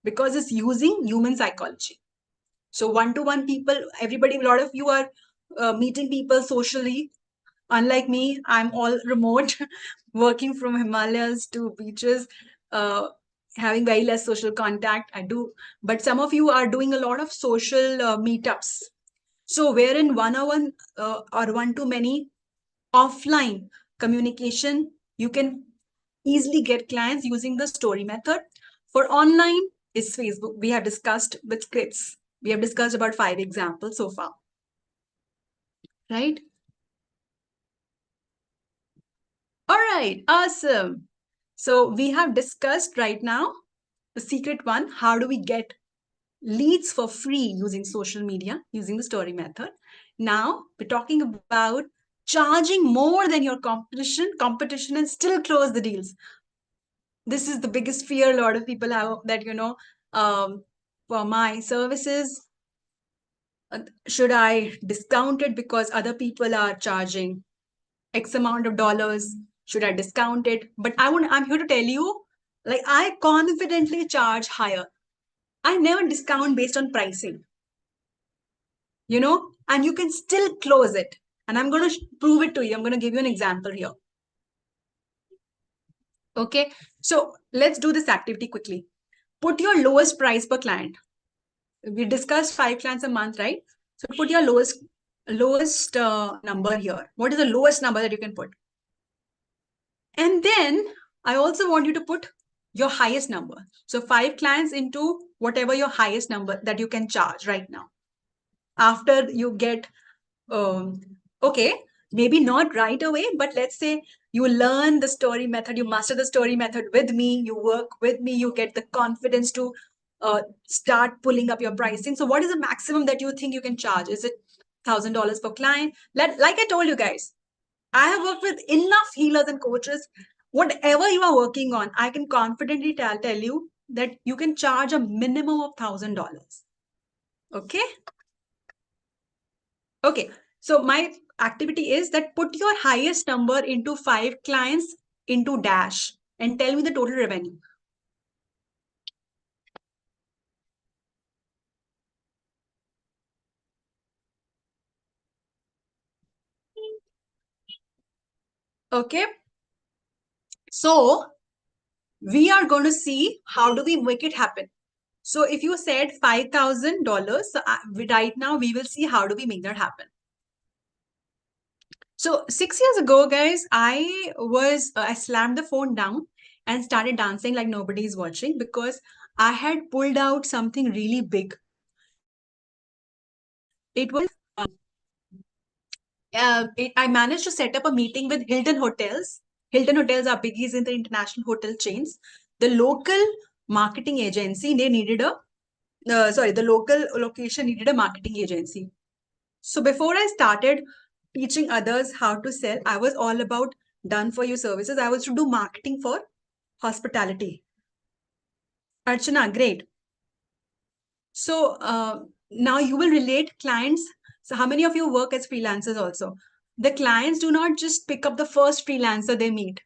because it's using human psychology. So one-to-one people, everybody, a lot of you are meeting people socially. Unlike me, I'm all remote, working from Himalayas to beaches, having very less social contact. I do, but some of you are doing a lot of social meetups. So wherein one-on-one or one-to-many offline communication, you can easily get clients using the story method. For online, is Facebook. We have discussed with scripts. We have discussed about 5 examples so far, right? All right, awesome. So we have discussed right now the secret one. How do we get leads for free using social media, using the story method? Now we're talking about charging more than your competition and still close the deals. This is the biggest fear a lot of people have, that, for my services, should I discount it because other people are charging X amount of dollars? Should I discount it? But I'm here to tell you, like, I confidently charge higher. I never discount based on pricing, and you can still close it. And I'm going to prove it to you. I'm going to give you an example here. Okay. So let's do this activity quickly. Put your lowest price per client. We discussed 5 clients a month, right? So put your lowest number here. What is the lowest number that you can put? And then I also want you to put your highest number. So 5 clients into whatever your highest number that you can charge right now. After you get, okay, maybe not right away, but let's say you learn the story method, you master the story method with me, you work with me, you get the confidence to start pulling up your pricing. So what is the maximum that you think you can charge? Is it $1,000 per client? Like I told you guys, I have worked with enough healers and coaches. Whatever you are working on, I can confidently tell you that you can charge a minimum of $1,000. Okay? Okay. So my activity is that put your highest number into 5 clients into dash and tell me the total revenue. Okay. So we are going to see how do we make it happen. So if you said $5,000, so right now we will see how do we make that happen. So 6 years ago, guys, I slammed the phone down and started dancing like nobody's watching because I had pulled out something really big. It was I managed to set up a meeting with Hilton Hotels. Hilton Hotels are biggies in the international hotel chains. The local marketing agency, they needed the local location needed a marketing agency. So before I started teaching others how to sell, I was all about done for you services. I was to do marketing for hospitality. Archana, great. So now you will relate clients. So how many of you work as freelancers also? The clients do not just pick up the first freelancer they meet.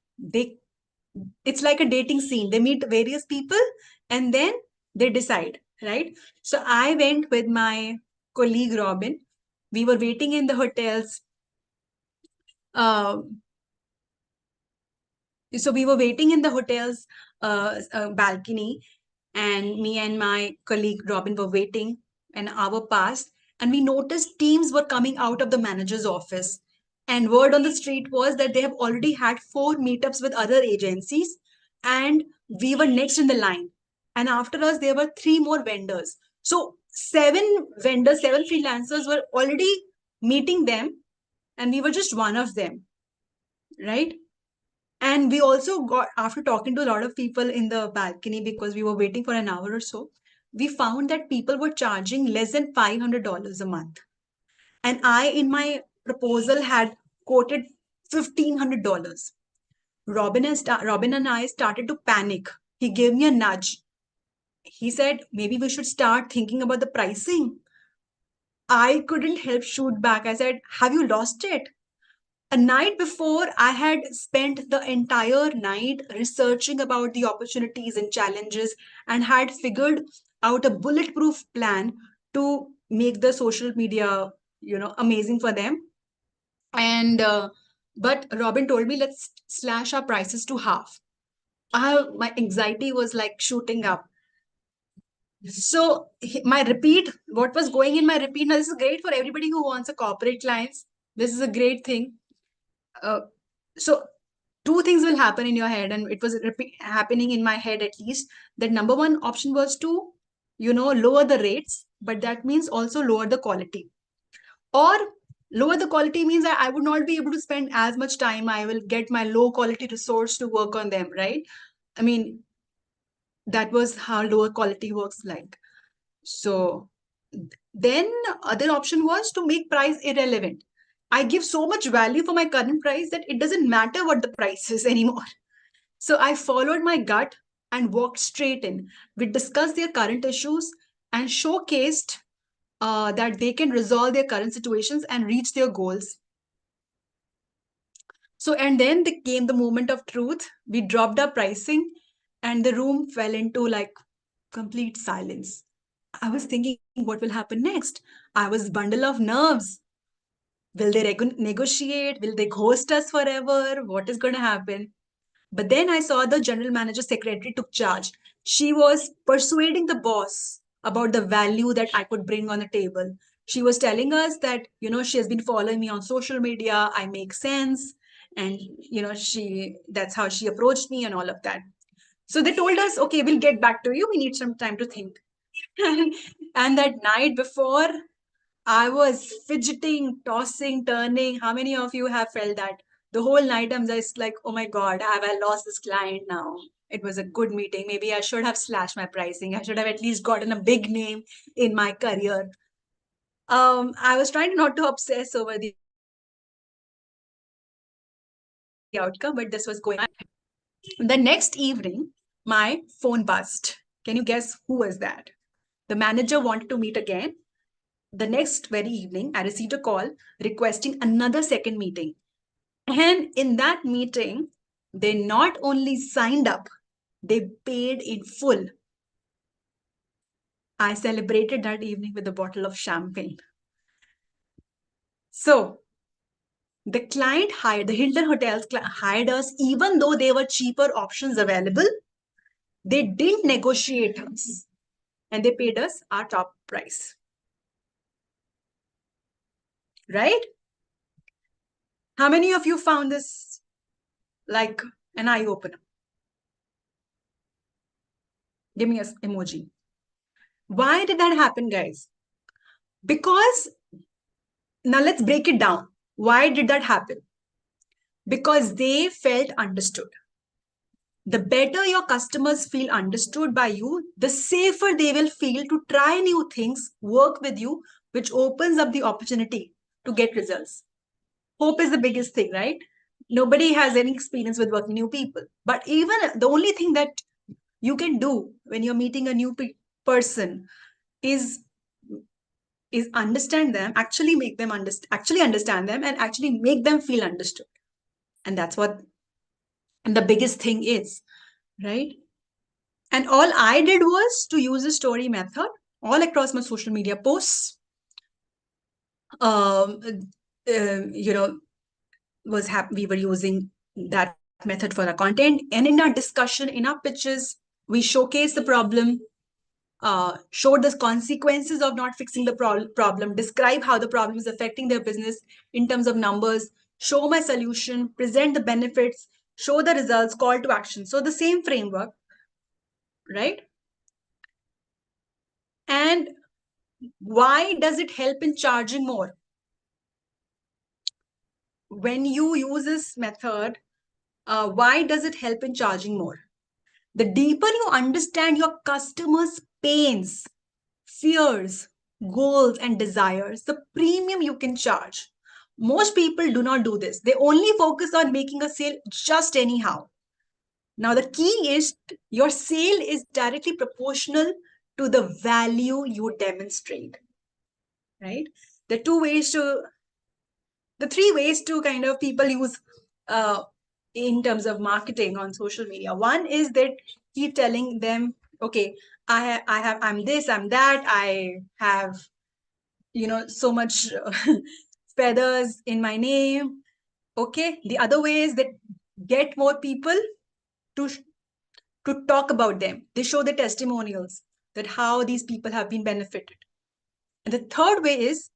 It's like a dating scene. They meet various people and then they decide, right? So I went with my colleague Robin. We were waiting in the hotels. So we were waiting in the hotel's balcony, and me and my colleague Robin were waiting. An hour passed, and we noticed teams were coming out of the manager's office. And word on the street was that they have already had 4 meetups with other agencies, and we were next in the line. And after us, there were 3 more vendors. So 7 vendors, 7 freelancers were already meeting them, and we were just one of them, right? And we also got, after talking to a lot of people in the balcony, because we were waiting for an hour or so, we found that people were charging less than $500 a month. And I, in my proposal, had quoted $1,500. Robin and I started to panic. He gave me a nudge. He said, maybe we should start thinking about the pricing. I couldn't help shoot back. I said, have you lost it? A night before, I had spent the entire night researching about the opportunities and challenges and had figured out a bulletproof plan to make the social media, amazing for them. And but Robin told me, let's slash our prices to half. My anxiety was like shooting up. So what was going in my repeat? Now, this is great for everybody who wants a corporate clients. This is a great thing. So 2 things will happen in your head, and it was happening in my head at least. That number 1 option was to, lower the rates, but that means also lower the quality. Or lower the quality means that I would not be able to spend as much time. I will get my low quality resource to work on them, right? I mean, that was how lower quality works like. So then other option was to make price irrelevant. I give so much value for my current price that it doesn't matter what the price is anymore. So I followed my gut and walked straight in. We discussed their current issues and showcased that they can resolve their current situations and reach their goals. So, and then came the moment of truth. We dropped our pricing and the room fell into like complete silence. I was thinking, what will happen next? I was a bundle of nerves. Will they negotiate? Will they ghost us forever? What is going to happen? But then I saw the general manager secretary took charge. She was persuading the boss about the value that I could bring on the table. She was telling us that, she has been following me on social media. I make sense. And, that's how she approached me and all of that. So they told us, okay, we'll get back to you. We need some time to think. And that night before, I was fidgeting, tossing, turning. How many of you have felt that? The whole night I'm just like, oh my God, have I lost this client now? It was a good meeting. Maybe I should have slashed my pricing. I should have at least gotten a big name in my career. I was trying not to obsess over the outcome, but this was going on. The next evening, my phone buzzed. Can you guess who was that? The manager wanted to meet again. The next very evening, I received a call requesting another second meeting. And in that meeting, they not only signed up, they paid in full. I celebrated that evening with a bottle of champagne. So the client the Hilton Hotels hired us, even though there were cheaper options available. They didn't negotiate us, and they paid us our top price. Right? How many of you found this like an eye-opener? Give me an emoji. Why did that happen, guys? Because, now let's break it down. Why did that happen? Because they felt understood. The better your customers feel understood by you, the safer they will feel to try new things, work with you, which opens up the opportunity to get results. Hope is the biggest thing, right? Nobody has any experience with working new people. But even the only thing that you can do when you're meeting a new person is understand them, actually make them understand them, and actually make them feel understood. And that's what the biggest thing is, right? And all I did was to use the story method all across my social media posts. We were using that method for our content, and in our discussion, in our pitches, we showcase the problem, show the consequences of not fixing the problem, describe how the problem is affecting their business in terms of numbers, show my solution, present the benefits, show the results, call to action. So the same framework, right? And why does it help in charging more? When you use this method, why does it help in charging more? The deeper you understand your customers' pains, fears, goals, and desires, the premium you can charge. Most people do not do this. They only focus on making a sale just anyhow. Now, the key is your sale is directly proportional to the value you demonstrate, right? The three ways to kind of people use in terms of marketing on social media. One is that keep telling them, okay, I'm this, I'm that, I have, so much feathers in my name. Okay. The other way is that get more people to talk about them. They show the testimonials that how these people have been benefited. And the third way is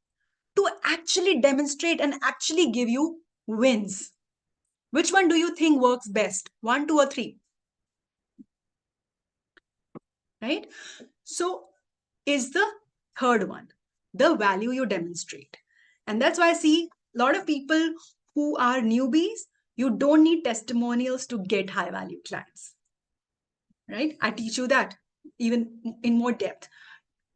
to actually demonstrate and actually give you wins. Which one do you think works best? 1, 2, or 3? Right? So is the third one, the value you demonstrate. And that's why I see a lot of people who are newbies, you don't need testimonials to get high value clients. Right? I teach you that even in more depth.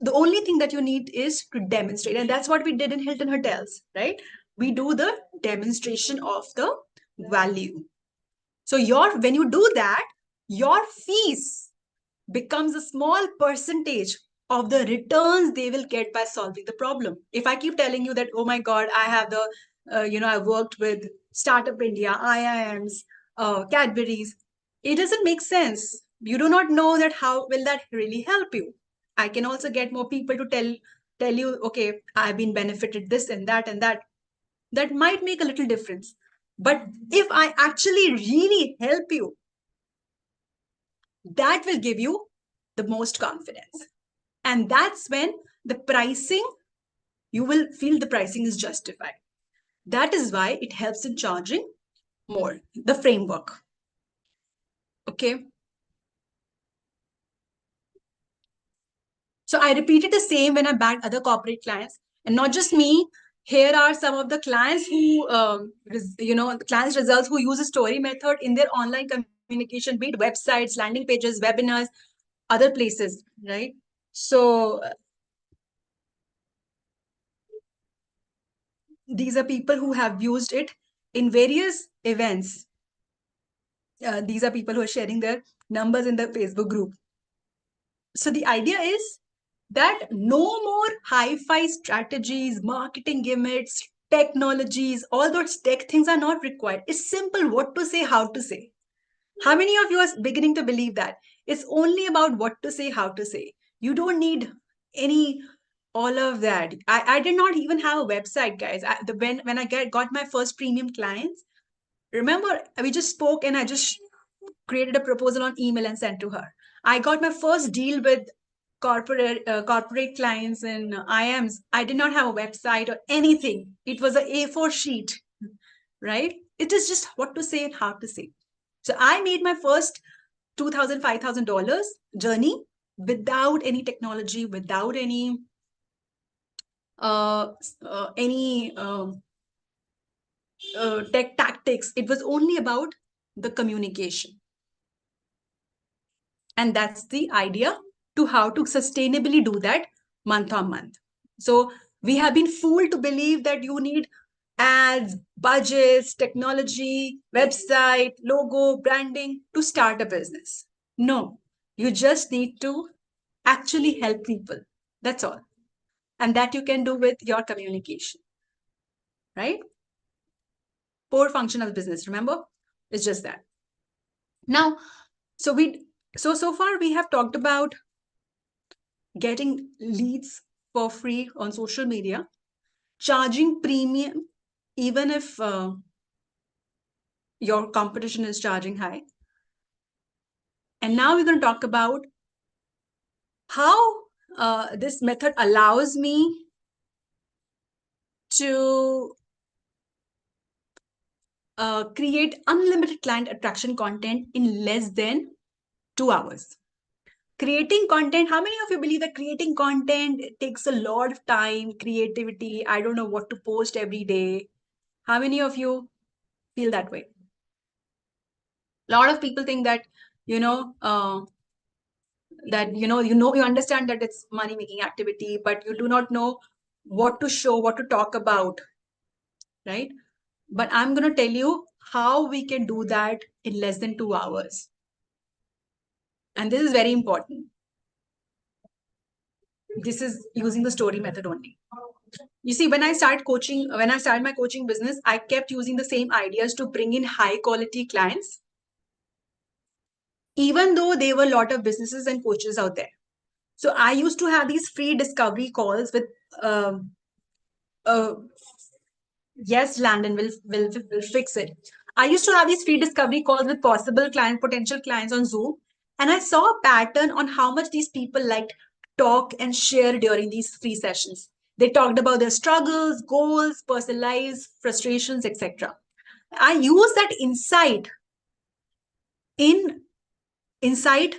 The only thing that you need is to demonstrate. And that's what we did in Hilton Hotels, right? We do the demonstration of the value. So when you do that, your fees becomes a small percentage of the returns they will get by solving the problem. If I keep telling you that, oh my God, I have I worked with Startup India, IIMs, Cadbury's, it doesn't make sense. You do not know that how will that really help you. I can also get more people to tell you, okay, I've been benefited this and that and that. That might make a little difference. But if I actually really help you, that will give you the most confidence. And that's when the pricing, you will feel the pricing is justified. That is why it helps in charging more, the framework. Okay. So I repeated the same when I bagged other corporate clients, and not just me. Here are some of the clients who, clients results who use a story method in their online communication, be it websites, landing pages, webinars, other places, right? So these are people who have used it in various events. These are people who are sharing their numbers in the Facebook group. So the idea is that no more hi-fi strategies, marketing gimmicks, technologies, all those tech things are not required. It's simple what to say, how to say. How many of you are beginning to believe that? It's only about what to say, how to say. You don't need all of that. I did not even have a website, guys. When I got my first premium clients, remember, we just spoke and I just created a proposal on email and sent to her. I got my first deal with corporate clients and IMs. I did not have a website or anything. It was an A4 sheet, right? It is just what to say and how to say. So I made my first $2,000, $5,000 journey without any technology, without any tech tactics. It was only about the communication. And that's the idea to how to sustainably do that month on month. So we have been fooled to believe that you need ads, budgets, technology, website, logo, branding to start a business. No, you just need to actually help people. That's all. And that you can do with your communication, right? Core functional business, remember? It's just that. Now, so far we have talked about getting leads for free on social media, charging premium, even if your competition is charging high. And now we're going to talk about how this method allows me to create unlimited client attraction content in less than 2 hours. Creating content, how many of you believe that creating content takes a lot of time, creativity? I don't know what to post every day. How many of you feel that way? A lot of people think that, you understand that it's money making activity, but you do not know what to show, what to talk about, right? But I'm going to tell you how we can do that in less than 2 hours. And this is very important. This is using the story method only. You see, when I started my coaching business, I kept using the same ideas to bring in high quality clients, even though there were a lot of businesses and coaches out there. So I used to have these free discovery calls with, yes, Landon will fix it. I used to have these free discovery calls with potential clients on Zoom. And I saw a pattern on how much these people liked talk and share during these free sessions. They talked about their struggles, goals, personal lives, frustrations, etc. I use that insight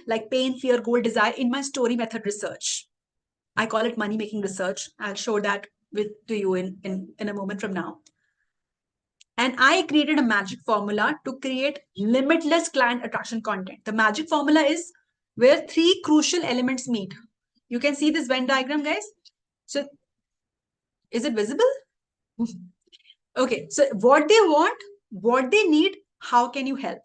like pain, fear, goal, desire in my story method research. I call it money making research. I'll show that to you in a moment from now. And I created a magic formula to create limitless client attraction content. The magic formula is where 3 crucial elements meet. You can see this Venn diagram, guys. So is it visible? Okay, so what they want, what they need, how can you help?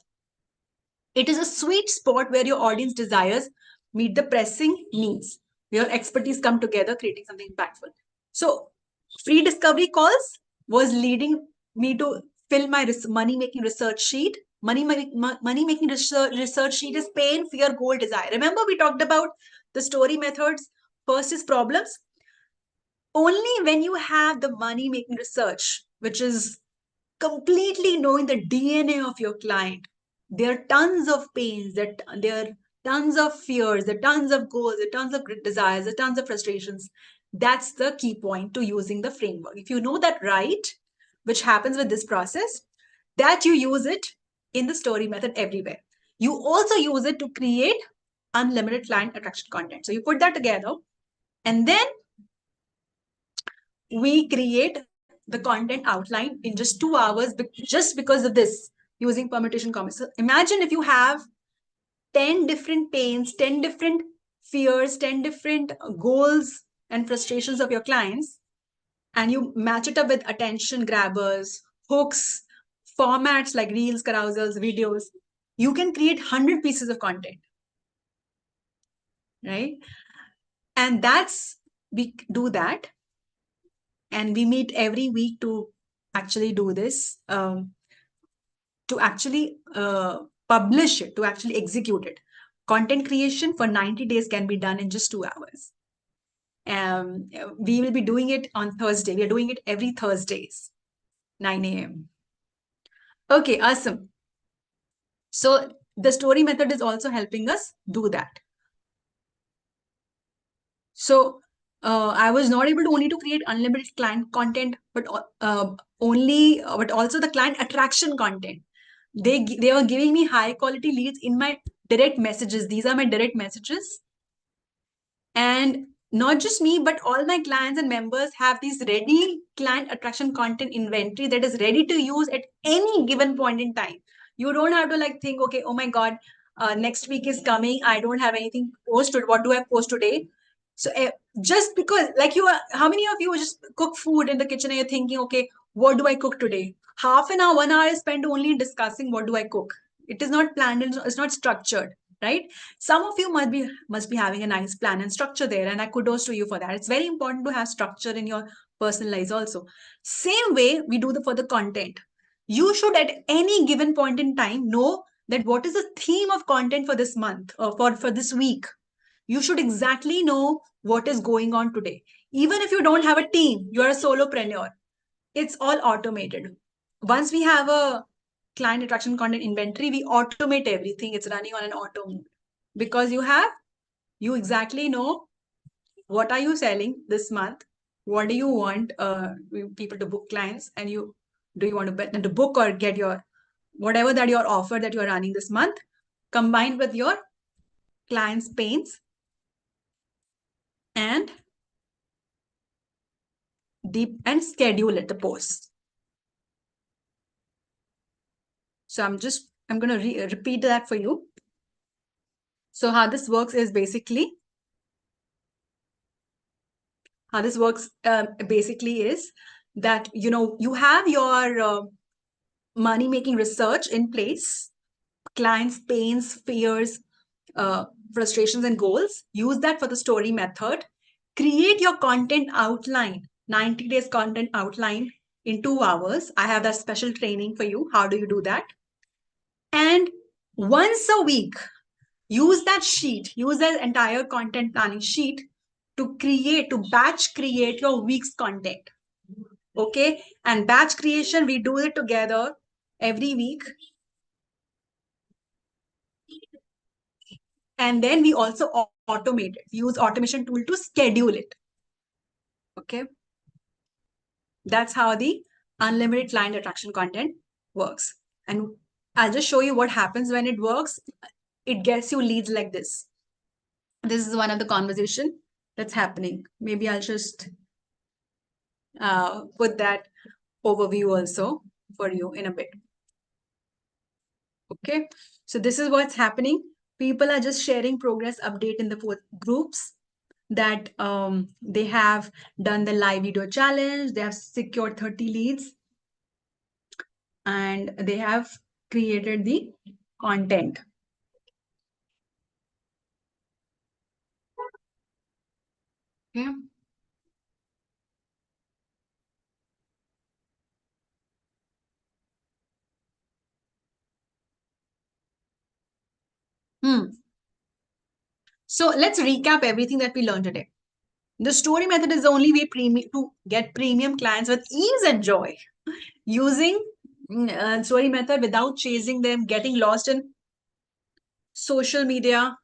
It is a sweet spot where your audience desires meet the pressing needs. Your expertise come together, creating something impactful. So free discovery calls was leading me to fill my money-making research sheet. Money-making research sheet is pain, fear, goal, desire. Remember we talked about the story methods. First is problems. Only when you have the money-making research, which is completely knowing the DNA of your client, there are tons of pains, there are tons of fears, there are tons of goals, there are tons of desires, there are tons of frustrations. That's the key point to using the framework. If you know that right, which happens with this process, that you use it in the story method everywhere. You also use it to create unlimited client attraction content. So you put that together, and then we create the content outline in just 2 hours, just because of this, using permutation comments. So imagine if you have 10 different pains, 10 different fears, 10 different goals and frustrations of your clients, and you match it up with attention grabbers, hooks, formats like reels, carousels, videos, you can create 100 pieces of content, right? And we do that. And we meet every week to actually do this, to actually publish it, to actually execute it. Content creation for 90 days can be done in just 2 hours. We will be doing it on Thursday. We are doing it every Thursdays, 9 a.m. Okay, awesome. So the story method is also helping us do that. So I was not able to only to create unlimited client content, but also the client attraction content. They were giving me high quality leads in my direct messages. These are my direct messages. And not just me, but all my clients and members have these ready client attraction content inventory that is ready to use at any given point in time. You don't have to think, okay, oh my God, next week is coming. I don't have anything posted. What do I post today? So just because how many of you just cook food in the kitchen and you're thinking, okay, what do I cook today? Half an hour, 1 hour is spent only discussing what do I cook. It is not planned, it's not structured, right? Some of you must be having a nice plan and structure there, and I kudos to you for that. It's very important to have structure in your personal lives also. Same way we do for the content. You should at any given point in time know that what is the theme of content for this month or for this week. You should exactly know what is going on today. Even if you don't have a team, you are a solopreneur, it's all automated. Once we have a client attraction content inventory, we automate everything. It's running on an auto mode because you exactly know what are you selling this month, what do you want people to book clients, and do you want to bet them to book or get your whatever that your offer that you are running this month combined with your clients' pains, and schedule it, the post. So I'm going to repeat that for you. So how this works is basically, is that, you have your money making research in place, clients' pains, fears, frustrations, and goals. Use that for the story method. Create your content outline, 90 days content outline in 2 hours. I have that special training for you. How do you do that? And once a week, use that sheet, use that entire content planning sheet to batch create your week's content. Okay. And batch creation, we do it together every week. And then we also automate it. We use automation tool to schedule it. Okay. That's how the unlimited client attraction content works. And I'll just show you what happens when it works. It gets you leads like this. This is one of the conversation that's happening. Maybe I'll just put that overview also for you in a bit. Okay. So this is what's happening. People are just sharing progress update in the groups that they have done the live video challenge. They have secured 30 leads and they have created the content. Okay. So let's recap everything that we learned today. The story method is the only way to get premium clients with ease and joy. Using story method without chasing them, getting lost in social media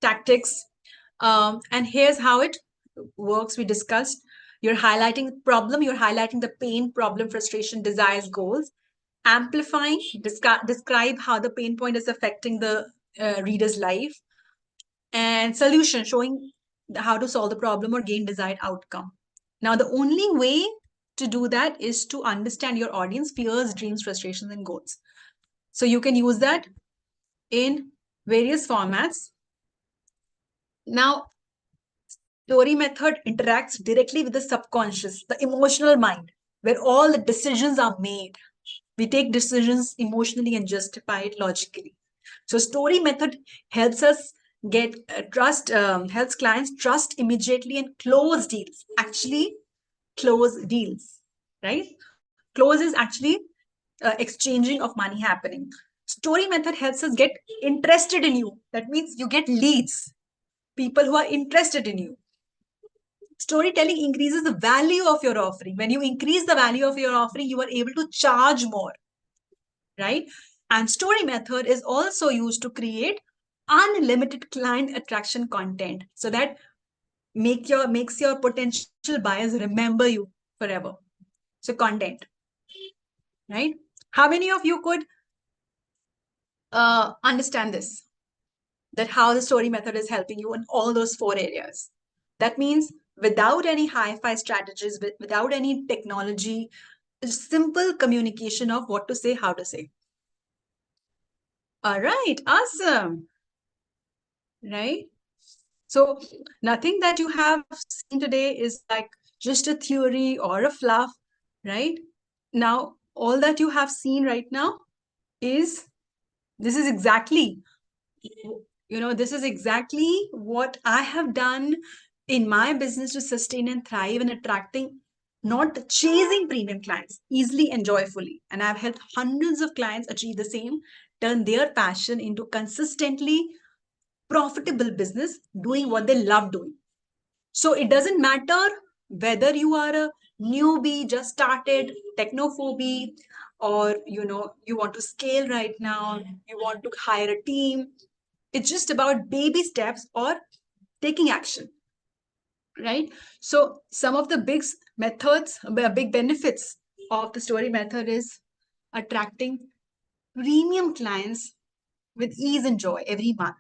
tactics. And here's how it works. We discussed, you're highlighting the problem, you're highlighting the pain, problem, frustration, desires, goals, amplifying, describe how the pain point is affecting the reader's life, and solution, showing how to solve the problem or gain desired outcome. Now, the only way to do that is to understand your audience, fears, dreams, frustrations, and goals. So you can use that in various formats. Now, story method interacts directly with the subconscious, the emotional mind, where all the decisions are made. We take decisions emotionally and justify it logically. So story method helps us get trust, helps clients trust immediately and close deals. Actually, close deals, right? Close is actually exchanging of money happening. Story method helps us get interested in you. That means you get leads, people who are interested in you. Storytelling increases the value of your offering. When you increase the value of your offering, you are able to charge more, right? And story method is also used to create unlimited client attraction content, so that makes your potential buyers remember you forever. So content, right? How many of you could understand this? That how the story method is helping you in all those 4 areas. That means without any hi-fi strategies, without any technology, simple communication of what to say, how to say. All right, awesome. Right? So nothing that you have seen today is like just a theory or a fluff, right? Now, all that you have seen right now is, this is exactly what I have done in my business to sustain and thrive in attracting, not chasing premium clients, easily and joyfully. And I've helped hundreds of clients achieve the same, turn their passion into consistently profitable business, doing what they love doing. So it doesn't matter whether you are a newbie, just started, technophobia, or you want to scale right now, you want to hire a team. It's just about baby steps or taking action, right? So some of the big benefits of the story method is attracting premium clients with ease and joy every month.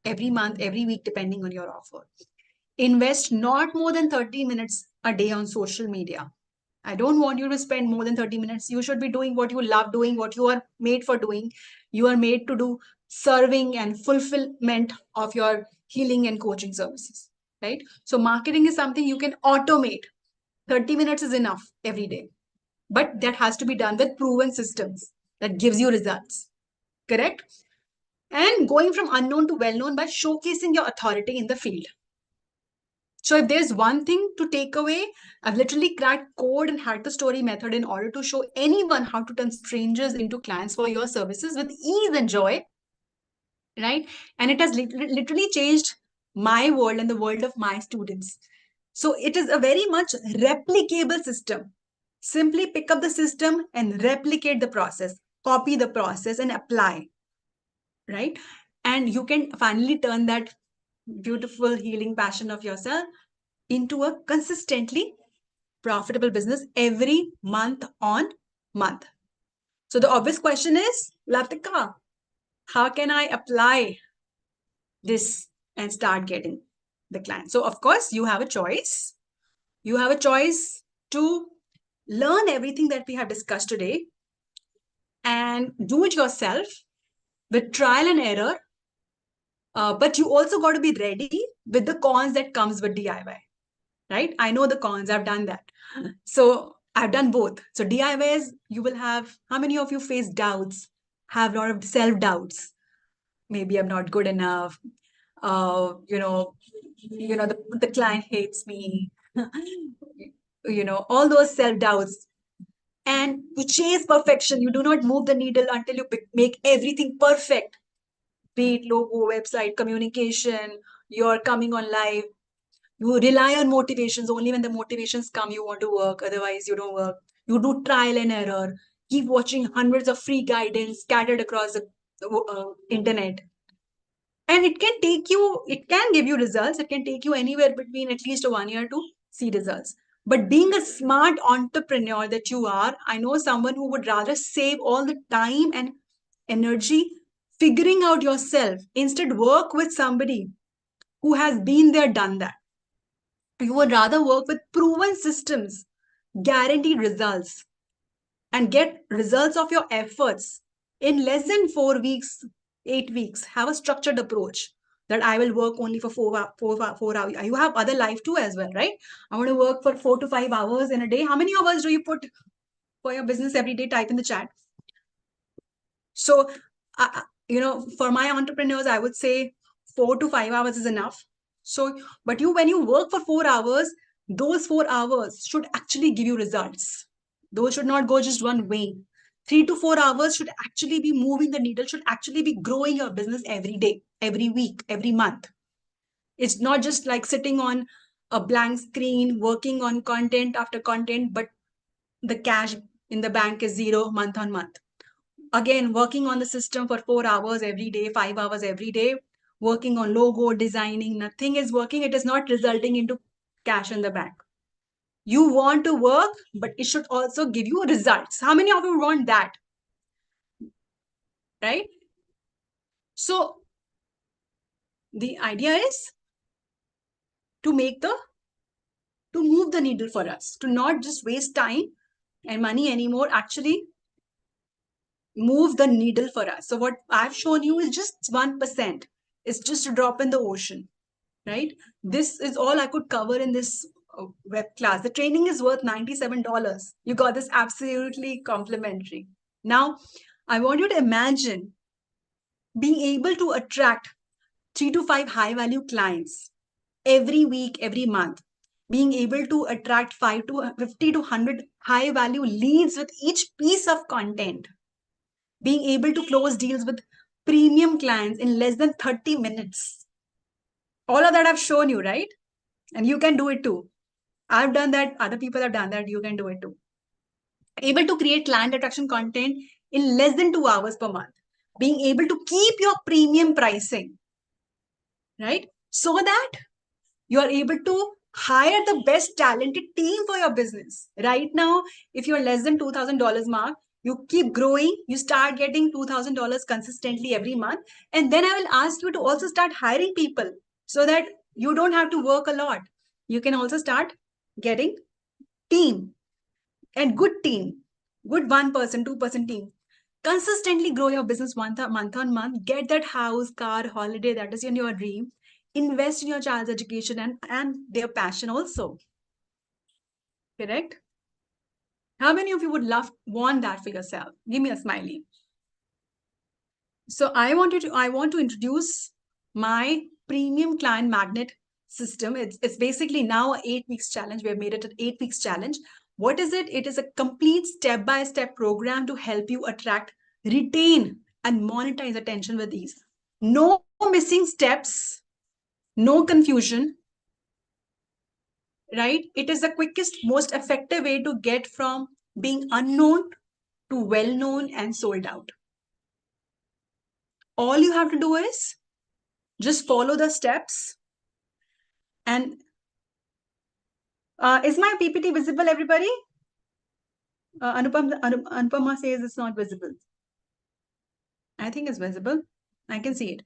every month, every week, depending on your offer. Invest not more than 30 minutes a day on social media. I don't want you to spend more than 30 minutes. You should be doing what you love doing, what you are made for doing. You are made to do serving and fulfillment of your healing and coaching services, right? So marketing is something you can automate. 30 minutes is enough every day, but that has to be done with proven systems that gives you results, correct? And going from unknown to well-known by showcasing your authority in the field. So if there's one thing to take away, I've literally cracked code and hacked the story method in order to show anyone how to turn strangers into clients for your services with ease and joy, right? And it has literally changed my world and the world of my students. So it is a very much replicable system. Simply pick up the system and replicate the process, copy the process and apply, right? And you can finally turn that beautiful healing passion of yourself into a consistently profitable business every month on month. So the obvious question is, Latika, how can I apply this and start getting the client? So of course you have a choice. You have a choice to learn everything that we have discussed today and do it yourself with trial and error. But you also got to be ready with the cons that comes with DIY, right? I know the cons, I've done that. So I've done both. So DIYs, you will have, how many of you face doubts, have a lot of self-doubts? Maybe I'm not good enough. The client hates me. All those self-doubts. And you chase perfection. You do not move the needle until you make everything perfect. Be it logo, website, communication, you're coming on live. You rely on motivations. Only when the motivations come, you want to work. Otherwise, you don't work. You do trial and error. Keep watching hundreds of free guidance scattered across the internet. And it can give you results. It can take you anywhere between at least 1 year to see results. But being a smart entrepreneur that you are, I know someone who would rather save all the time and energy figuring out yourself, instead work with somebody who has been there, done that. You would rather work with proven systems, guaranteed results, and get results of your efforts in less than 4 weeks, 8 weeks. Have a structured approach that I will work only for 4 hours. You have other life too as well, right? I want to work for 4 to 5 hours in a day. How many hours do you put for your business every day? Type in the chat. So, for my entrepreneurs, I would say 4 to 5 hours is enough. So, but when you work for 4 hours, those 4 hours should actually give you results. Those should not go just one way. 3 to 4 hours should actually be moving the needle, should actually be growing your business every day, every week, every month. It's not just like sitting on a blank screen, working on content after content, but the cash in the bank is zero month on month. Again, working on the system for 4 hours every day, 5 hours every day, working on logo, designing, nothing is working. It is not resulting into cash in the bank. You want to work, but it should also give you results. How many of you want that? Right? So the idea is to move the needle for us, to not just waste time and money anymore, actually move the needle for us. So what I've shown you is just 1%. It's just a drop in the ocean, right? This is all I could cover in this web class. The training is worth $97. You got this absolutely complimentary. Now, I want you to imagine being able to attract 3 to 5 high value clients every week, every month, being able to attract 50 to 100 high value leads with each piece of content, being able to close deals with premium clients in less than 30 minutes. All of that I've shown you, right? And you can do it too. I've done that. Other people have done that. You can do it too. Able to create client attraction content in less than 2 hours per month. Being able to keep your premium pricing, right? So that you are able to hire the best talented team for your business. Right now, if you're less than $2,000 mark, you keep growing, you start getting $2,000 consistently every month. And then I will ask you to also start hiring people so that you don't have to work a lot. You can also start getting team and good team, good 1%, 2% team. Consistently grow your business month on month. Get that house, car, holiday that is in your dream. Invest in your child's education and their passion also. Correct? How many of you would want that for yourself? Give me a smiley. So I want to introduce my premium client magnet system. It's basically now an 8 weeks challenge. We have made it an 8 weeks challenge. What is it? It is a complete step-by-step program to help you attract, retain, and monetize attention with ease. No missing steps, no confusion, right? It is the quickest, most effective way to get from being unknown to well-known and sold out. All you have to do is just follow the steps. And is my PPT visible, everybody? Anupama says it's not visible. I think it's visible. I can see it.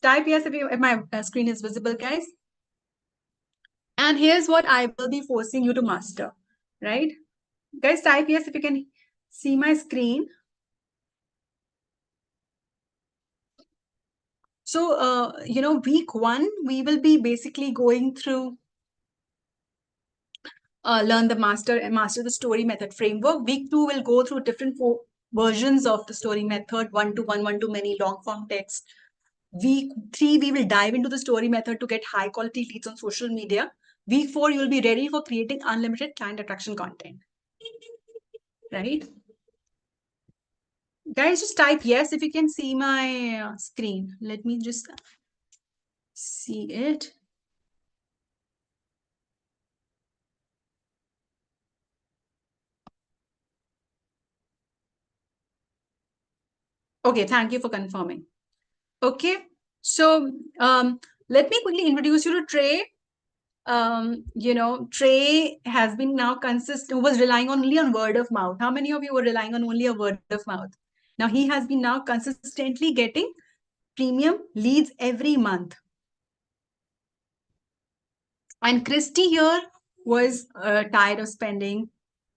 Type yes if my screen is visible, guys. And here's what I will be forcing you to master, right? Guys, type yes if you can see my screen. So, week 1, we will be basically going through learn the master the story method framework. Week 2 will go through different versions of the story method, one-to-one, one-to-many, long-form text. Week 3, we will dive into the story method to get high quality leads on social media. Week 4, you will be ready for creating unlimited client attraction content. Right? Guys, just type yes if you can see my screen. Let me just see it. Okay, thank you for confirming. Okay, so let me quickly introduce you to Trey. Trey has been now consistent, was relying only on word of mouth. How many of you were relying on only a word of mouth? Now he has been now consistently getting premium leads every month. And Christy here was tired of spending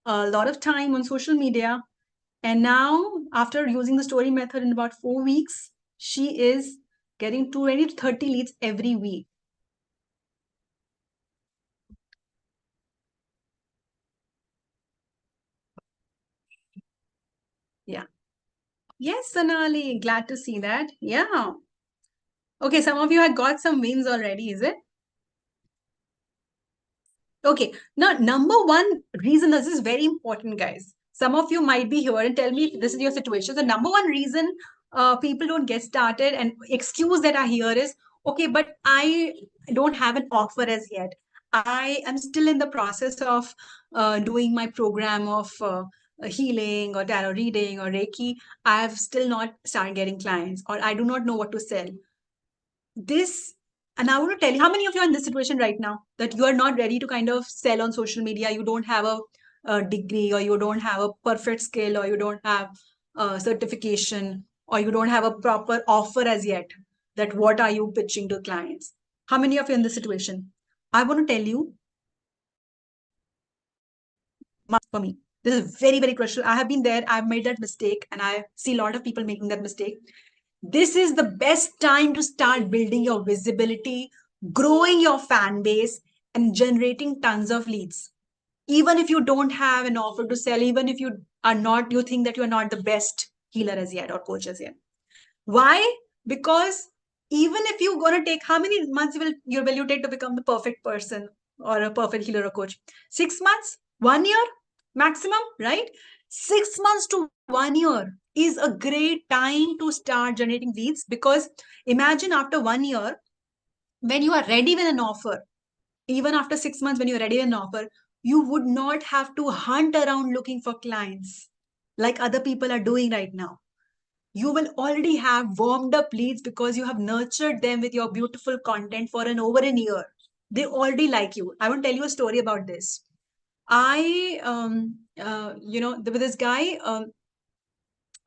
a lot of time on social media. And now, after using the story method in about 4 weeks, she is getting 20 to 30 leads every week. Yeah. Yes, Sonali, glad to see that. Yeah. Okay, some of you have got some wins already, is it? Okay, now number one reason, this is very important, guys. Some of you might be here and tell me if this is your situation. The number one reason people don't get started and excuse that I hear is, okay, but I don't have an offer as yet. I am still in the process of doing my program of healing or tarot reading or Reiki. I have still not started getting clients, or I do not know what to sell. And I want to tell you, how many of you are in this situation right now that you are not ready to kind of sell on social media? You don't have a degree, or you don't have a perfect skill, or you don't have a certification, or you don't have a proper offer as yet. That what are you pitching to clients? How many of you are in this situation? I want to tell you, for me, this is very, very crucial. I have been there. I've made that mistake, and I see a lot of people making that mistake. This is the best time to start building your visibility, growing your fan base, and generating tons of leads. Even if you don't have an offer to sell, even if you think that you are not the best healer as yet or coach as yet. Why? Because even if you're going to take, how many months will you take to become the perfect person or a perfect healer or coach? 6 months? 1 year? Maximum, right? 6 months to 1 year is a great time to start generating leads, because imagine after 1 year, when you are ready with an offer, even after 6 months, when you're ready with an offer, you would not have to hunt around looking for clients like other people are doing right now. You will already have warmed up leads because you have nurtured them with your beautiful content for over a year. They already like you. I want to tell you a story about this. I with this guy,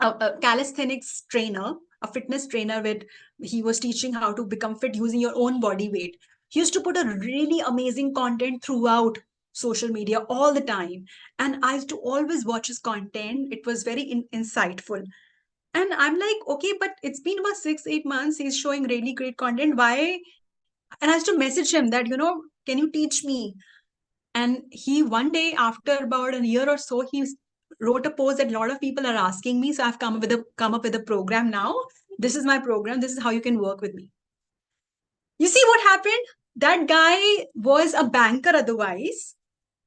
a calisthenics trainer, a fitness trainer, with he was teaching how to become fit using your own body weight. He used to put a really amazing content throughout social media all the time, and I used to always watch his content. It was very insightful, and I'm like, okay, but it's been about 6-8 months. He's showing really great content. Why? And I used to message him that, can you teach me? And he, one day, after about a year or so, he wrote a post that a lot of people are asking me. So I've come up with a program now. This is my program. This is how you can work with me. You see what happened? That guy was a banker otherwise,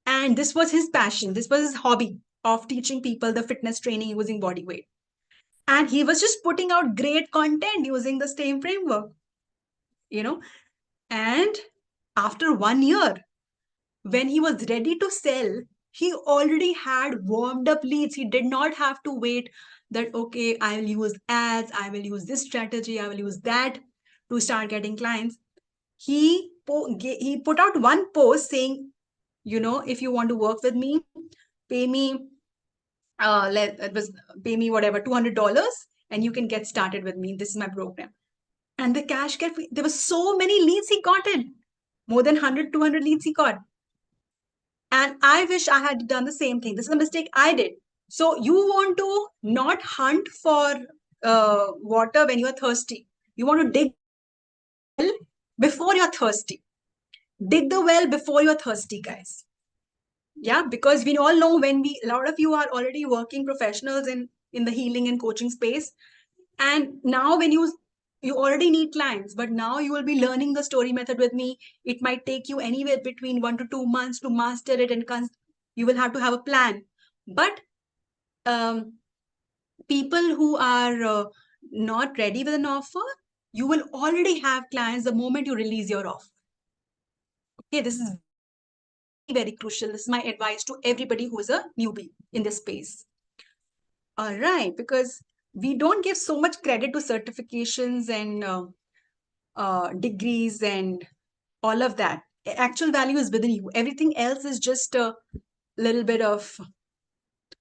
and this was his passion. This was his hobby of teaching people the fitness training using body weight. And he was just putting out great content using the same framework, you know. And after 1 year, when he was ready to sell, he already had warmed up leads. He did not have to wait that, okay, I will use ads, I will use this strategy, I will use that to start getting clients. He put out one post saying, if you want to work with me, pay me, pay me whatever, $200, and you can get started with me. This is my program. And the cash get, there were so many leads he got in, more than 100, 200 leads he got. And I wish I had done the same thing. This is a mistake I did. So you want to not hunt for water when you're thirsty. You want to dig well before you're thirsty. Dig the well before you're thirsty, guys. Yeah, because we all know a lot of you are already working professionals in the healing and coaching space. And now when you already need clients, but now you will be learning the story method with me. It might take you anywhere between 1 to 2 months to master it, and you will have to have a plan. But people who are not ready with an offer, you will already have clients the moment you release your offer. Okay, this is very crucial. This is my advice to everybody who is a newbie in this space. All right, because we don't give so much credit to certifications and degrees and all of that. Actual value is within you. Everything else is just a little bit of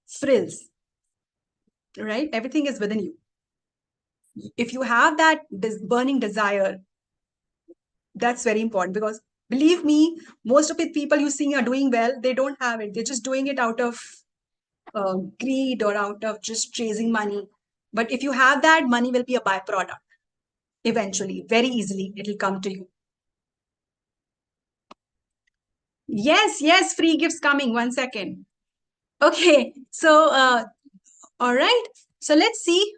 frills, right? Everything is within you. If you have that burning desire, that's very important, because believe me, most of the people you see are doing well, they don't have it. They're just doing it out of greed or out of just chasing money. But if you have that, money will be a byproduct. Eventually, very easily, it'll come to you. Yes, free gifts coming. 1 second. Okay, so all right. So let's see,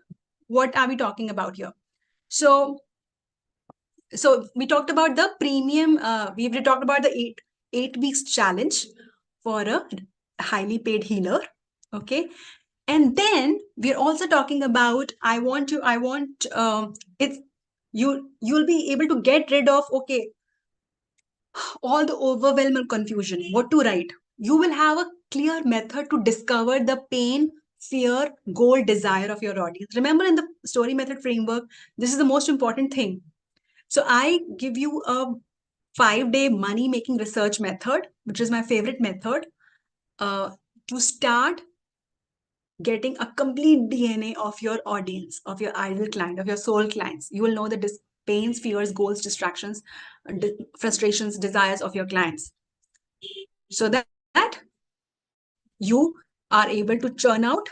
what are we talking about here? So we talked about the premium. We've talked about the eight weeks challenge for a highly paid healer. Okay, and then we're also talking about you'll be able to get rid of, okay, all the overwhelming confusion, what to write. You will have a clear method to discover the pain, fear, goal, desire of your audience. Remember, in the story method framework, this is the most important thing. So I give you a 5-day money making research method, which is my favorite method, to start getting a complete DNA of your audience, of your ideal client, of your soul clients. You will know the pains, fears, goals, distractions, frustrations, desires of your clients, so that you are able to churn out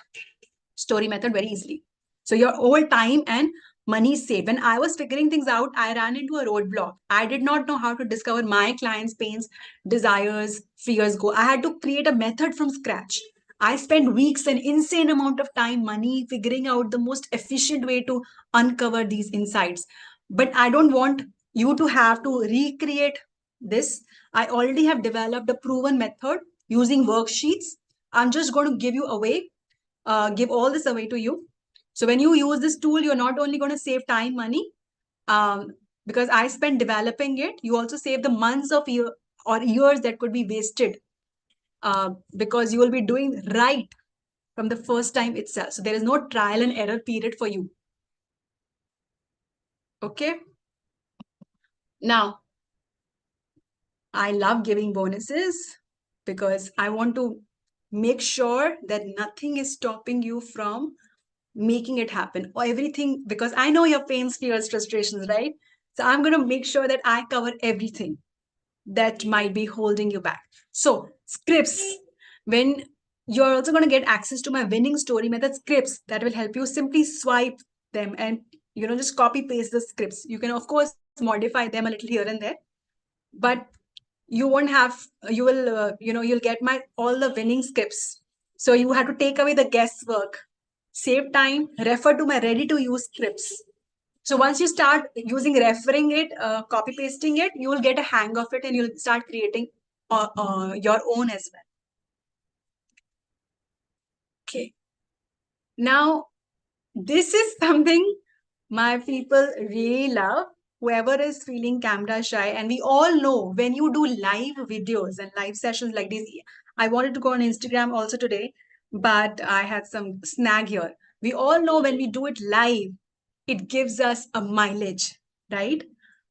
story method very easily. So your whole time and money is saved. When I was figuring things out, I ran into a roadblock. I did not know how to discover my clients' pains, desires, fears, I had to create a method from scratch. I spent weeks, an insane amount of time, money, figuring out the most efficient way to uncover these insights. But I don't want you to have to recreate this. I already have developed a proven method using worksheets. I'm just going to give all this away to you. So when you use this tool, you're not only going to save time, money, because I spent developing it. You also save the months of years that could be wasted, because you will be doing right from the first time itself. So there is no trial and error period for you. Okay. Now, I love giving bonuses because I want to make sure that nothing is stopping you from making it happen or everything, because I know your pains, fears, frustrations, right? So I'm going to make sure that I cover everything that might be holding you back. So scripts, when you're also going to get access to my winning story method scripts that will help you simply swipe them and just copy paste the scripts. You can of course modify them a little here and there, but you won't have you will you'll get my all the winning scripts. So you have to take away the guesswork, save time, refer to my ready to use scripts. So once you start using referring it, copy pasting it, you will get a hang of it and you'll start creating your own as well. Okay. Now, this is something my people really love. Whoever is feeling camera shy, and we all know when you do live videos and live sessions like this, I wanted to go on Instagram also today, but I had some snag here. We all know when we do it live, it gives us a mileage, right?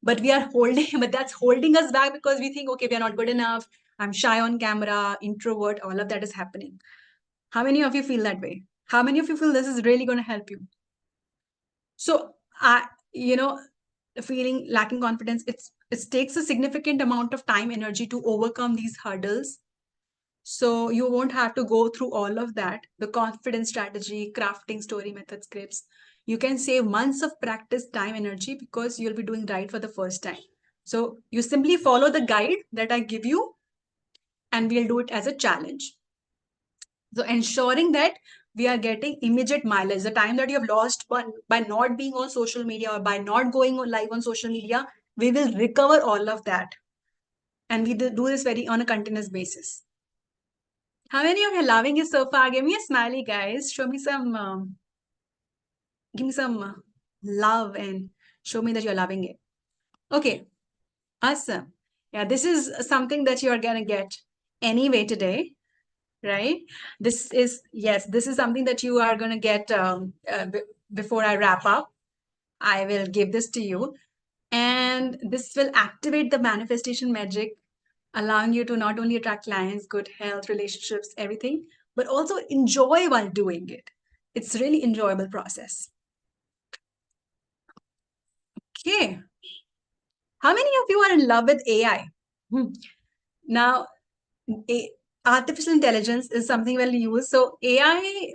But we are holding, but that's holding us back because we think, okay, we are not good enough. I'm shy on camera, introvert, all of that is happening. How many of you feel that way? How many of you feel this is really going to help you? So, feeling lacking confidence, it takes a significant amount of time, energy to overcome these hurdles. So you won't have to go through all of that. The confidence strategy, crafting story method scripts. You can save months of practice, time, energy because you'll be doing right for the first time. So you simply follow the guide that I give you and we'll do it as a challenge. So ensuring that we are getting immediate mileage, the time that you have lost by not being on social media or by not going live on social media, we will recover all of that. And we do this on a continuous basis. How many of you are loving it so far? Give me a smiley, guys. Show me some, give me some love and show me that you're loving it. Okay, awesome. Yeah, this is something that you are gonna get anyway today, right? This is something that you are gonna get before I wrap up. I will give this to you, and this will activate the manifestation magic, allowing you to not only attract clients, good health, relationships, everything, but also enjoy while doing it. It's really enjoyable process. Okay. How many of you are in love with AI? Now, artificial intelligence is something well used. So AI,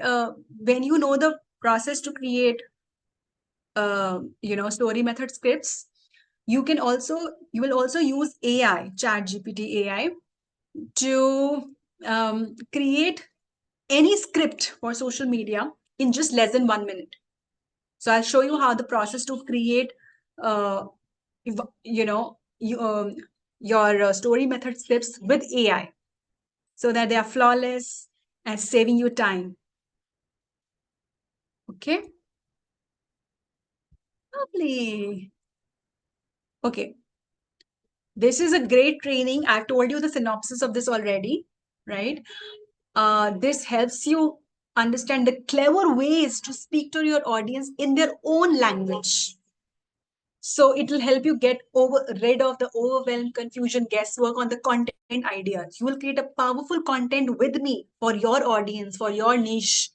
when you know the process to create, story method scripts, you will also use AI, ChatGPT AI, to create any script for social media in just less than 1 minute. So I'll show you how the process to create, your story method scripts with AI so that they are flawless and saving you time. Okay. Lovely. Okay. This is a great training. I've told you the synopsis of this already, right? This helps you understand the clever ways to speak to your audience in their own language. So it will help you get rid of the overwhelm, confusion, guesswork on the content ideas. You will create a powerful content with me for your audience, for your niche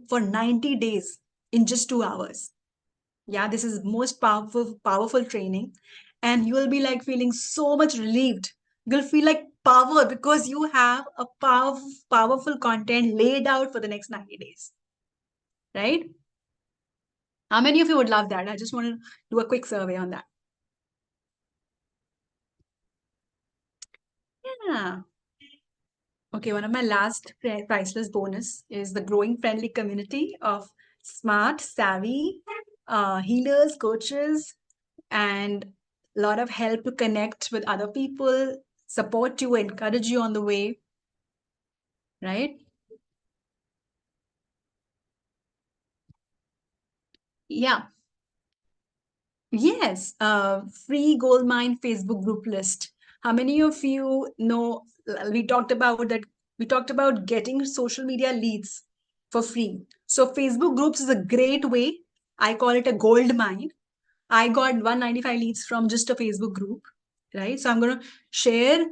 for 90 days in just 2 hours. Yeah, this is most powerful training. And you will be like feeling so much relieved. You'll feel like power because you have a powerful content laid out for the next 90 days. Right? How many of you would love that? I just want to do a quick survey on that. Yeah. Okay, one of my last priceless bonus is the growing friendly community of smart, savvy healers, coaches, and a lot of help to connect with other people, support you, encourage you on the way, right? Yeah. Yes, free Goldmine Facebook group list. How many of you know, we talked about that, we talked about getting social media leads for free. So Facebook groups is a great way. I call it a gold mine. I got 195 leads from just a Facebook group, right? So I'm going to share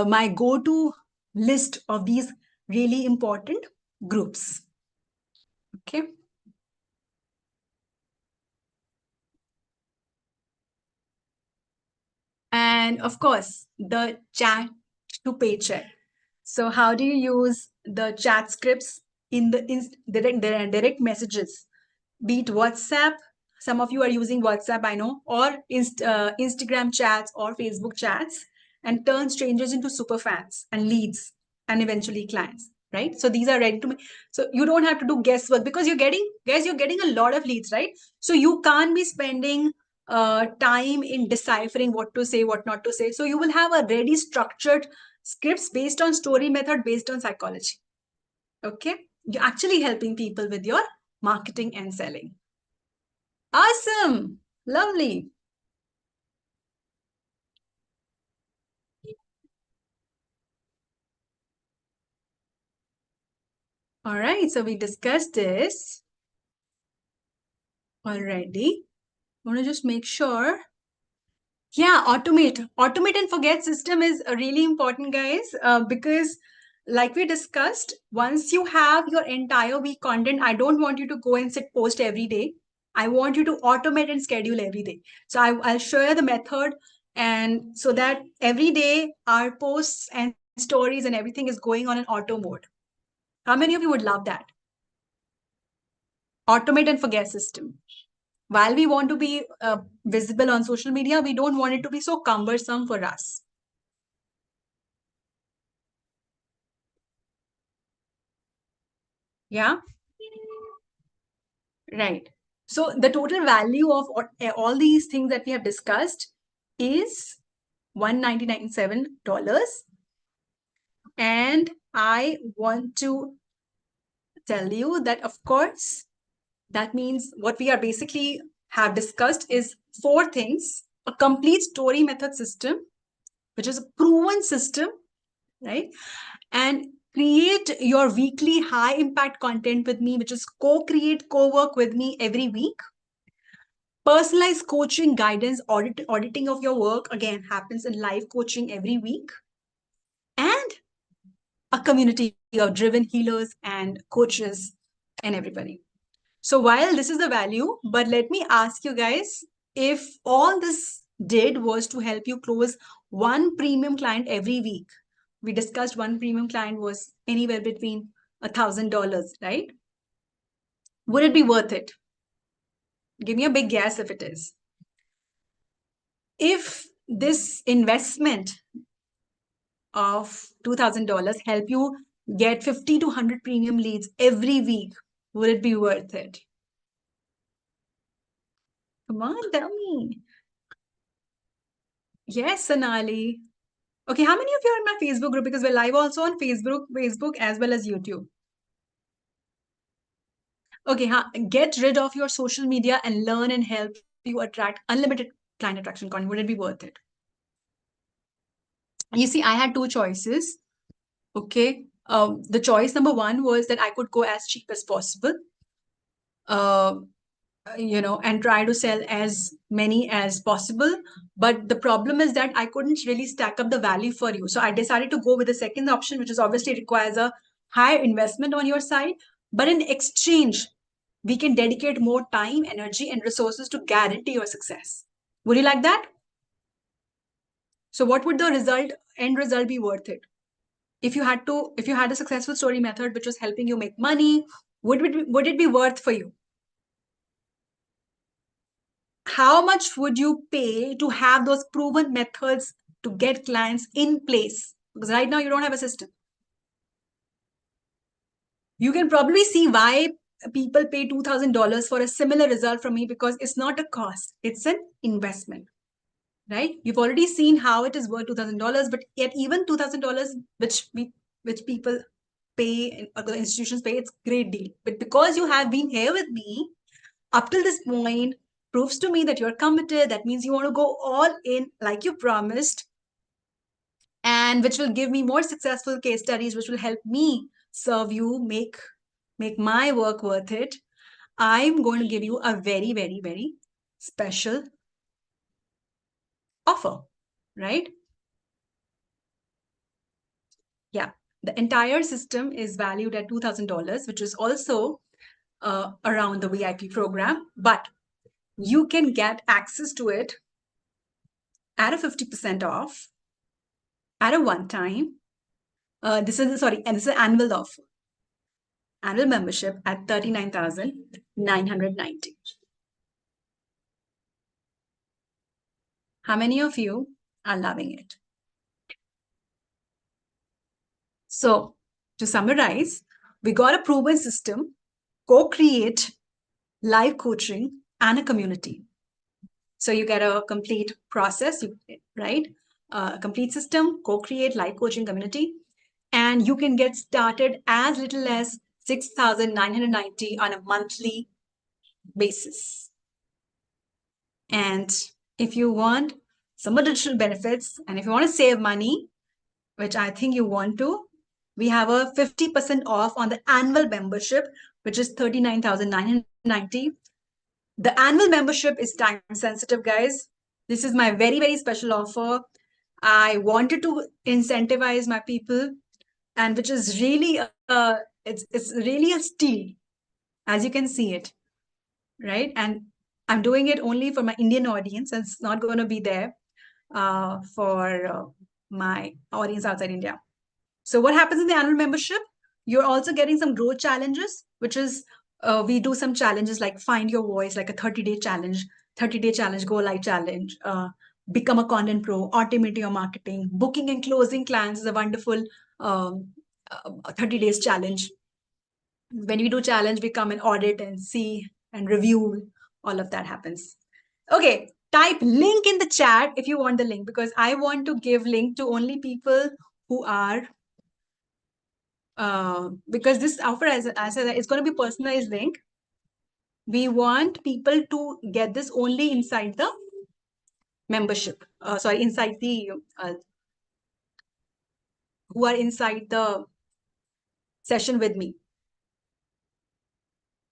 my go-to list of these really important groups. Okay. And of course, the chat to paycheck. So how do you use the chat scripts in the direct messages? Be it WhatsApp, some of you are using WhatsApp, I know, or Instagram chats or Facebook chats, and turn strangers into super fans and leads and eventually clients, right? So these are ready to so you don't have to do guesswork because you're getting a lot of leads, right? So you can't be spending time in deciphering what to say, what not to say. So you will have a ready structured scripts based on story method, based on psychology. Okay, you're actually helping people with your marketing and selling. Awesome, lovely. All right, so we discussed this already. I want to just make sure. Yeah, automate and forget system is really important, guys, because like we discussed, once you have your entire week content, I don't want you to go and sit post every day. I want you to automate and schedule every day. So I'll show you the method, and so that every day our posts and stories and everything is going on an auto mode. How many of you would love that? Automate and forget system. While we want to be visible on social media, we don't want it to be so cumbersome for us. Yeah. Right. So the total value of all these things that we have discussed is $199.7. And I want to tell you that, of course, that means what we are basically have discussed is 4 things: a complete story method system, which is a proven system, right? And create your weekly high impact content with me, which is co-create, co-work with me every week. Personalized coaching, guidance, auditing of your work, again, happens in live coaching every week. And a community of driven healers and coaches and everybody. So while this is the value, but let me ask you guys, if all this did was to help you close one premium client every week, we discussed one premium client was anywhere between $1,000, right? Would it be worth it? Give me a big guess if it is. If this investment of $2,000 help you get 50 to 100 premium leads every week, would it be worth it? Come on, tell me. Yes, Sonali. Okay, how many of you are in my Facebook group? Because we're live also on Facebook as well as YouTube. Okay, get rid of your social media and learn and help you attract unlimited client attraction content. Would it be worth it? You see, I had 2 choices. Okay. The choice number 1 was that I could go as cheap as possible. And try to sell as many as possible. But the problem is that I couldn't really stack up the value for you. So I decided to go with the second option, which is obviously requires a higher investment on your side. But in exchange, we can dedicate more time, energy, and resources to guarantee your success. Would you like that? So what would the end result be worth it? If you had a successful story method which was helping you make money, would it be worth for you? How much would you pay to have those proven methods to get clients in place? Because right now you don't have a system. You can probably see why people pay $2,000 for a similar result from me, because it's not a cost, it's an investment, right? You've already seen how it is worth $2,000, but yet even $2,000, which people pay, or the institutions pay, it's a great deal. But because you have been here with me up till this point, proves to me that you're committed. That means you want to go all in like you promised, and which will give me more successful case studies, which will help me serve you, make my work worth it. I'm going to give you a very, very, very special offer, right? Yeah. The entire system is valued at $2,000, which is also around the VIP program, but you can get access to it at a 50% off at a one time. This is an annual offer. Annual membership at 39,990. How many of you are loving it? So, to summarize, we got a proven system, co-create live coaching and a community. So you get a complete process, right? A complete system, co-create live coaching community, and you can get started as little as 6,990 on a monthly basis. And if you want some additional benefits, and if you want to save money, which I think you want to, we have a 50% off on the annual membership, which is 39,990. The annual membership is time sensitive, guys. This is my very, very special offer. I wanted to incentivize my people, and which is really it's really a steal, as you can see it, right? And I'm doing it only for my Indian audience, and it's not going to be there for my audience outside India. So what happens in the annual membership? You're also getting some growth challenges, which is we do some challenges like find your voice, like a 30-day challenge, go live challenge, become a content pro, automate your marketing, booking and closing clients is a wonderful 30 days challenge. When we do challenge, we come and audit and see and review. All of that happens. Okay, type link in the chat if you want the link, because I want to give link to only people who are because this offer, as I said, it's going to be personalized link. We want people to get this only inside the membership. Inside the who are inside the session with me.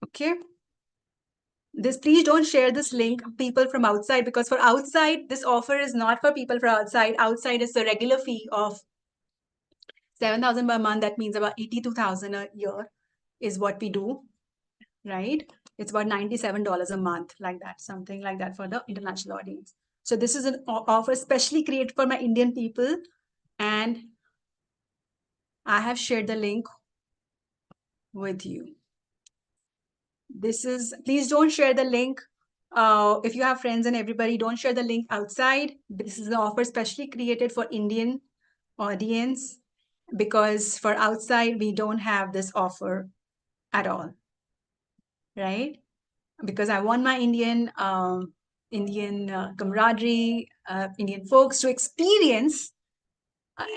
Okay. Please don't share this link, people from outside, because for outside, this offer is not for people from outside. Outside is the regular fee of 7,000 per month. That means about 82,000 a year is what we do, right? It's about $97 a month, like that, something like that for the international audience. So this is an offer specially created for my Indian people, and I have shared the link with you. Please don't share the link. If you have friends and everybody, don't share the link outside. This is an offer specially created for Indian audience, because for outside, we don't have this offer at all, right? Because I want my Indian camaraderie, Indian folks to experience,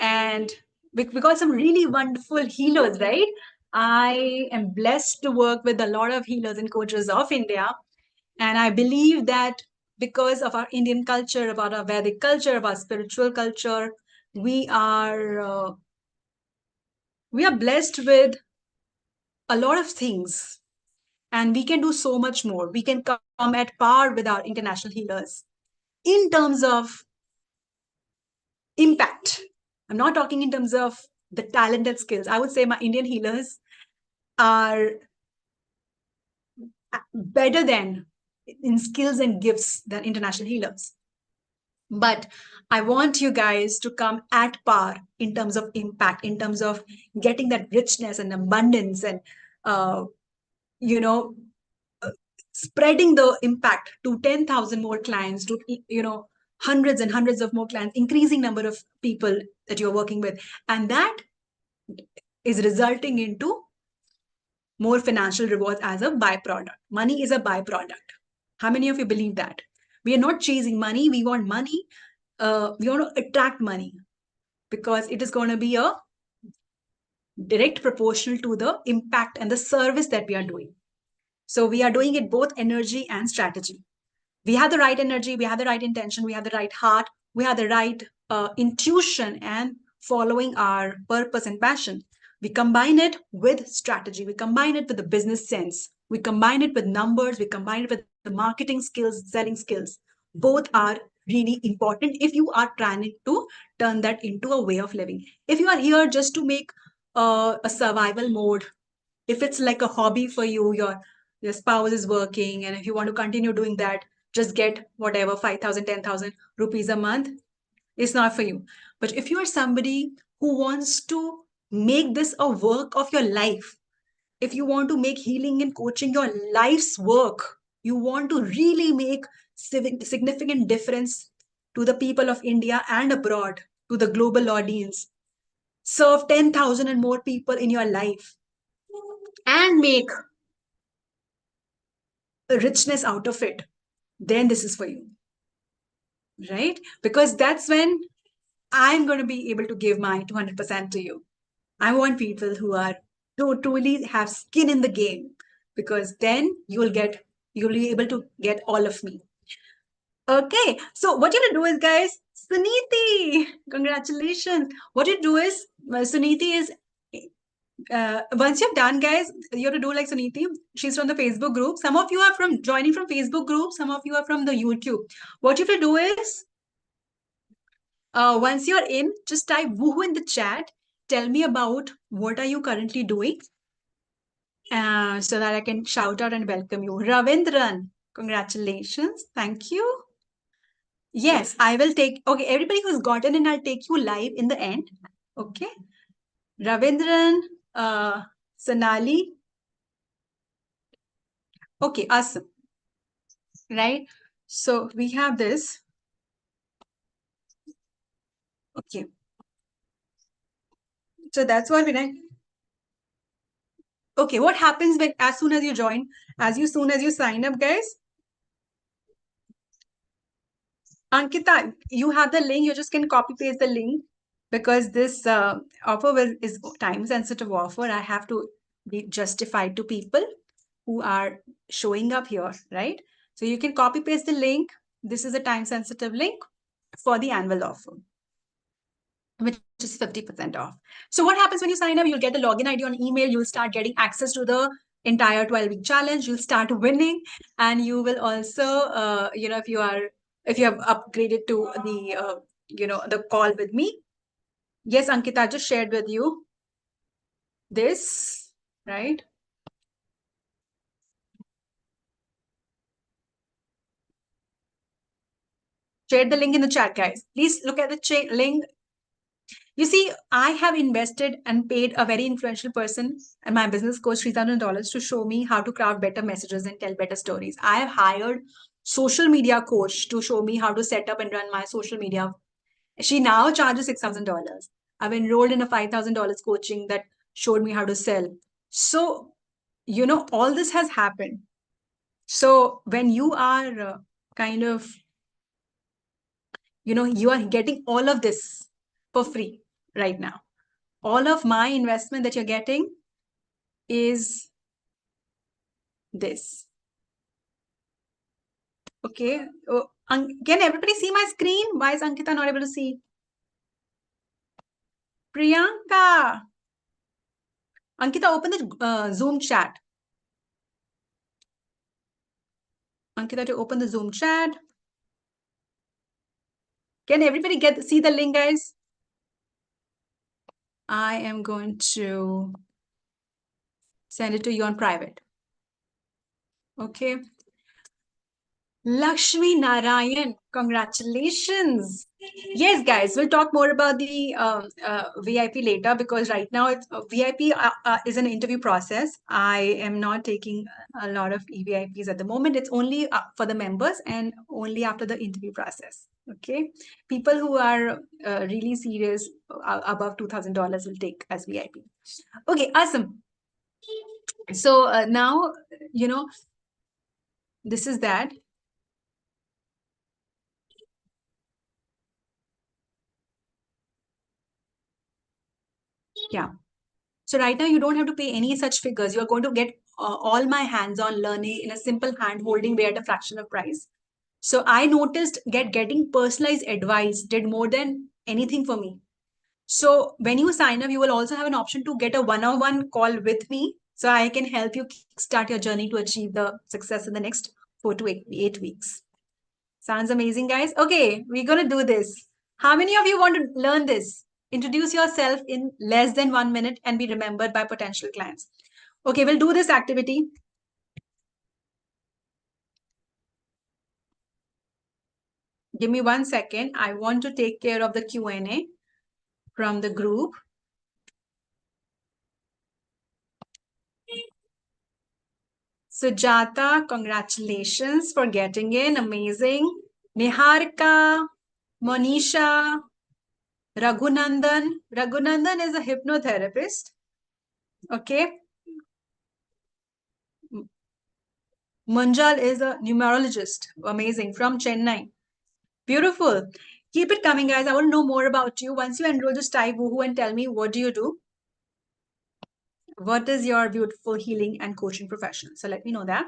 and we got some really wonderful healers, right? I am blessed to work with a lot of healers and coaches of India. And I believe that because of our Indian culture, about our Vedic culture, about spiritual culture, we are blessed with a lot of things. And we can do so much more. We can come at par with our international healers in terms of impact. I'm not talking in terms of the talented skills. I would say my Indian healers are better than in skills and gifts than international healers. But I want you guys to come at par in terms of impact, in terms of getting that richness and abundance, and spreading the impact to 10,000 more clients, to hundreds and hundreds of more clients, increasing number of people that you're working with, and that is resulting into more financial rewards as a byproduct. Money is a byproduct. How many of you believe that? We are not chasing money. We want money. We want to attract money, because it is going to be a direct proportional to the impact and the service that we are doing. So we are doing it both energy and strategy. We have the right energy, we have the right intention, we have the right heart, we have the right intuition and following our purpose and passion. We combine it with strategy. We combine it with the business sense. We combine it with numbers. We combine it with the marketing skills, selling skills. Both are really important if you are trying to turn that into a way of living. If you are here just to make a survival mode, if it's like a hobby for you, your spouse is working, and if you want to continue doing that, just get whatever 5,000, 10,000 rupees a month, it's not for you. But if you are somebody who wants to make this a work of your life, if you want to make healing and coaching your life's work, you want to really make significant difference to the people of India and abroad, to the global audience, serve 10,000 and more people in your life, and make a richness out of it, then this is for you, right? Because that's when I'm going to be able to give my 200% to you. I want people who are truly have skin in the game, because then you'll be able to get all of me. Okay, so what you have to do is, guys, Suniti, congratulations. What you do is, Suniti is, once you've done, guys, you have to do like Suniti. She's from the Facebook group. Some of you are from joining from Facebook group. Some of you are from the YouTube. What you have to do is, once you're in, just type woohoo in the chat. Tell me about what are you currently doing, so that I can shout out and welcome you. Ravindran, congratulations. Thank you. Yes, I will take, okay, everybody who's gotten in, I'll take you live in the end. Okay. Ravindran, Sonali. Okay, awesome. Right. So we have this. Okay. So that's what okay, what happens when, as soon as you join, soon as you sign up, guys? Ankita, you have the link, you just can copy paste the link, because this offer is time sensitive offer. I have to be justified to people who are showing up here, right? So you can copy paste the link. This is a time sensitive link for the annual offer, which is 50% off. So what happens when you sign up? You'll get a login ID on email. You'll start getting access to the entire 12-week challenge. You'll start winning, and you will also, if you have upgraded to the, the call with me. Yes, Ankita, just shared with you this, right? Share the link in the chat, guys. Please look at the link. You see, I have invested and paid a very influential person and my business coach $3,000 to show me how to craft better messages and tell better stories. I have hired social media coach to show me how to set up and run my social media. She now charges $6,000. I've enrolled in a $5,000 coaching that showed me how to sell. So, all this has happened. So when you are you are getting all of this for free right now. All of my investment that you're getting is this. Okay. Oh, can everybody see my screen? Why is Ankita not able to see? Priyanka. Ankita, open the Zoom chat. Ankita, to open the Zoom chat. Can everybody see the link, guys? I am going to send it to you on private. Okay. Lakshmi Narayan, congratulations. Yes, guys, we'll talk more about the VIP later, because right now it's VIP is an interview process. I am not taking a lot of EVIPs at the moment. It's only for the members and only after the interview process. Okay. People who are really serious above $2,000 will take as VIP. Okay, awesome. So now, this is that. Yeah. So right now you don't have to pay any such figures. You're going to get all my hands-on learning in a simple hand-holding way at a fraction of price. So I noticed getting personalized advice did more than anything for me. So when you sign up, you will also have an option to get a one-on-one call with me, so I can help you start your journey to achieve the success in the next 4 to 8 weeks. Sounds amazing, guys. Okay, we're going to do this. How many of you want to learn this Introduce yourself in less than 1 minute and be remembered by potential clients. Okay, we'll do this activity. Give me 1 second. I want to take care of the Q&A from the group. Sujata, congratulations for getting in. Amazing. Niharika, Monisha, Raghunandan. Raghunandan is a hypnotherapist. Okay. Manjal is a numerologist. Amazing. From Chennai. Beautiful. Keep it coming, guys. I want to know more about you. Once you enroll, just type woohoo and tell me, what do you do? What is your beautiful healing and coaching profession? So let me know that.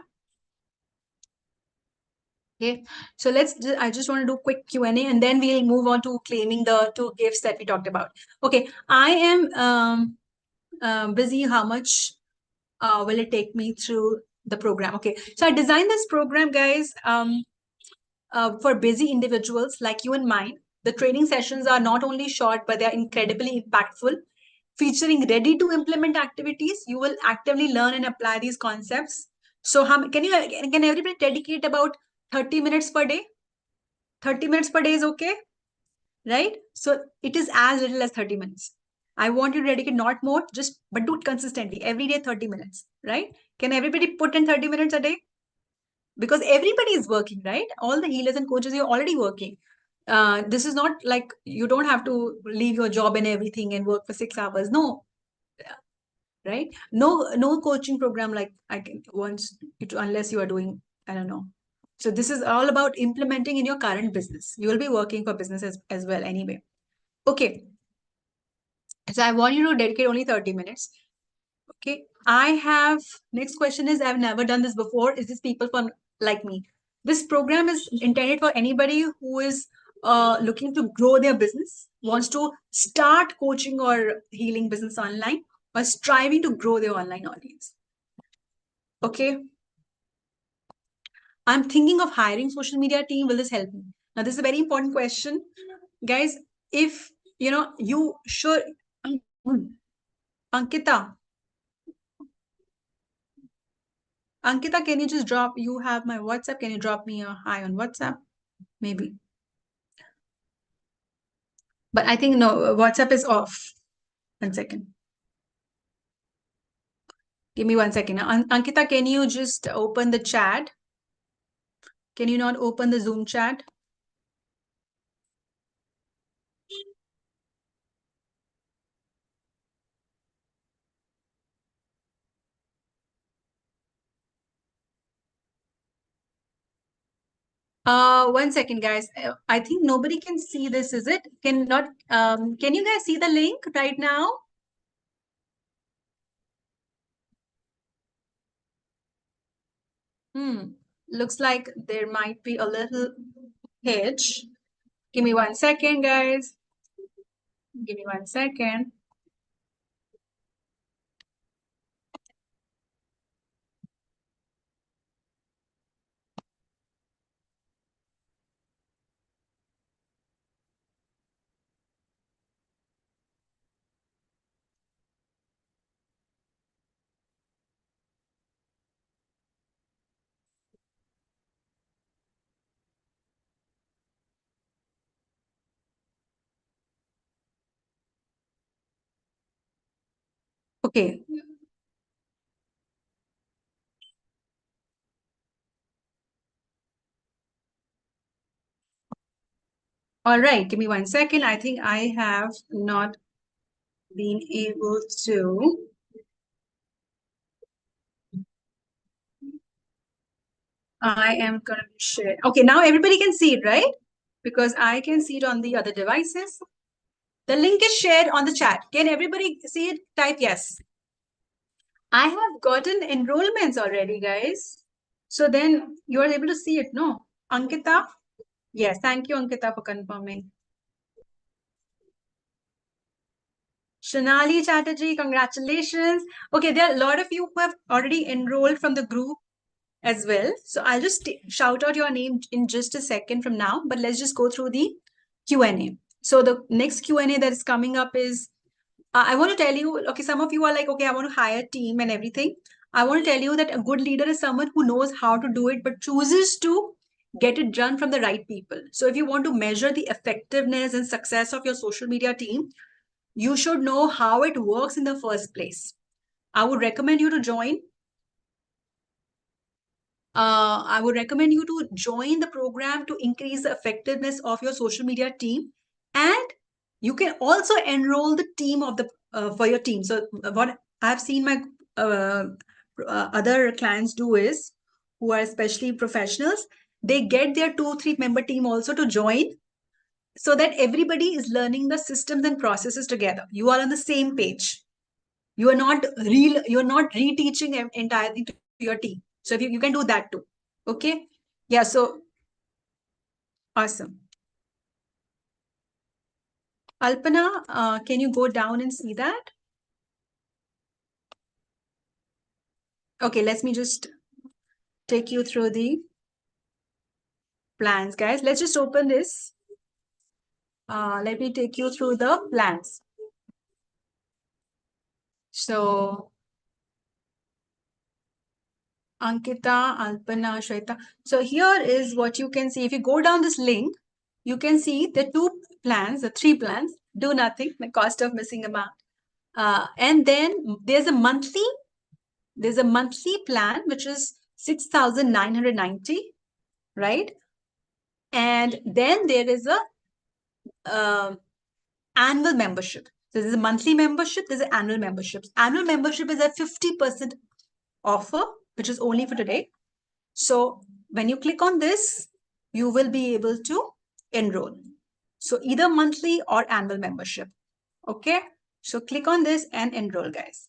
Okay, so I just want to do quick Q&A and then we'll move on to claiming the 2 gifts that we talked about. Okay, I am busy. How much will it take me through the program? Okay, so I designed this program, guys, for busy individuals like you and mine. The training sessions are not only short, but they're incredibly impactful, featuring ready to implement activities. You will actively learn and apply these concepts. So can everybody dedicate about 30 minutes per day? 30 minutes per day is okay, right? So it is as little as 30 minutes. I want you to dedicate not more, but do it consistently. Every day, 30 minutes, right? Can everybody put in 30 minutes a day? Because everybody is working, right? All the healers and coaches, you're already working. This is not like you don't have to leave your job and everything and work for 6 hours. No, right? No coaching program like I can once unless you are doing, I don't know. So this is all about implementing in your current business. You will be working for business as well anyway. Okay. So I want you to dedicate only 30 minutes. Okay. Next question is, I've never done this before. Is this people like me? This program is intended for anybody who is looking to grow their business, wants to start coaching or healing business online, or striving to grow their online audience. Okay. I'm thinking of hiring social media team. Will this help me? Now, this is a very important question. Guys, if you should, Ankita, can you just you have my WhatsApp. Can you drop me a hi on WhatsApp? Maybe. But I think no, WhatsApp is off. 1 second. Give me 1 second. Ankita, can you just open the chat? Can you not open the Zoom chat? One second, guys. I think nobody can see this, is it? Can you guys see the link right now? Looks like there might be a little hitch. Give me 1 second, guys. Give me 1 second. Okay. All right, give me 1 second. I think I have not been able to. I am going to share. Okay, now everybody can see it, right? Because I can see it on the other devices. The link is shared on the chat. Can everybody see it? Type yes. I have gotten enrollments already, guys. So then you are able to see it, no? Ankita? Yes, thank you, Ankita, for confirming. Shanali Chatterjee, congratulations. Okay, there are a lot of you who have already enrolled from the group as well. So I'll just shout out your name in just a second from now, but let's just go through the Q&A. So the next Q&A that is coming up is, I want to tell you, okay, some of you are like, okay, I want to hire a team and everything. I want to tell you that a good leader is someone who knows how to do it, but chooses to get it done from the right people. So if you want to measure the effectiveness and success of your social media team, you should know how it works in the first place. I would recommend you to join. I would recommend you to join the program to increase the effectiveness of your social media team, and you can also enroll the team of the for your team. So what I've seen my other clients do is, who are especially professionals, they get their 2-3 member team also to join, so that everybody is learning the systems and processes together. You are on the same page. You're not reteaching entire thing to your team. So if you can do that too. Okay. Yeah. So awesome. Alpana, can you go down and see that? Okay, let me just take you through the plans, guys. Let's just open this. Let me take you through the plans. So Ankita, Alpana, Shweta. So here is what you can see. If you go down this link, you can see the 2 plans, the 3 plans, do nothing, the cost of missing amount. And then there's a monthly plan, which is 6,990, right? And then there is a annual membership. So there's a monthly membership, there's an annual membership. Annual membership is a 50% offer, which is only for today. So when you click on this, you will be able to enroll. So either monthly or annual membership. Okay. So click on this and enroll, guys.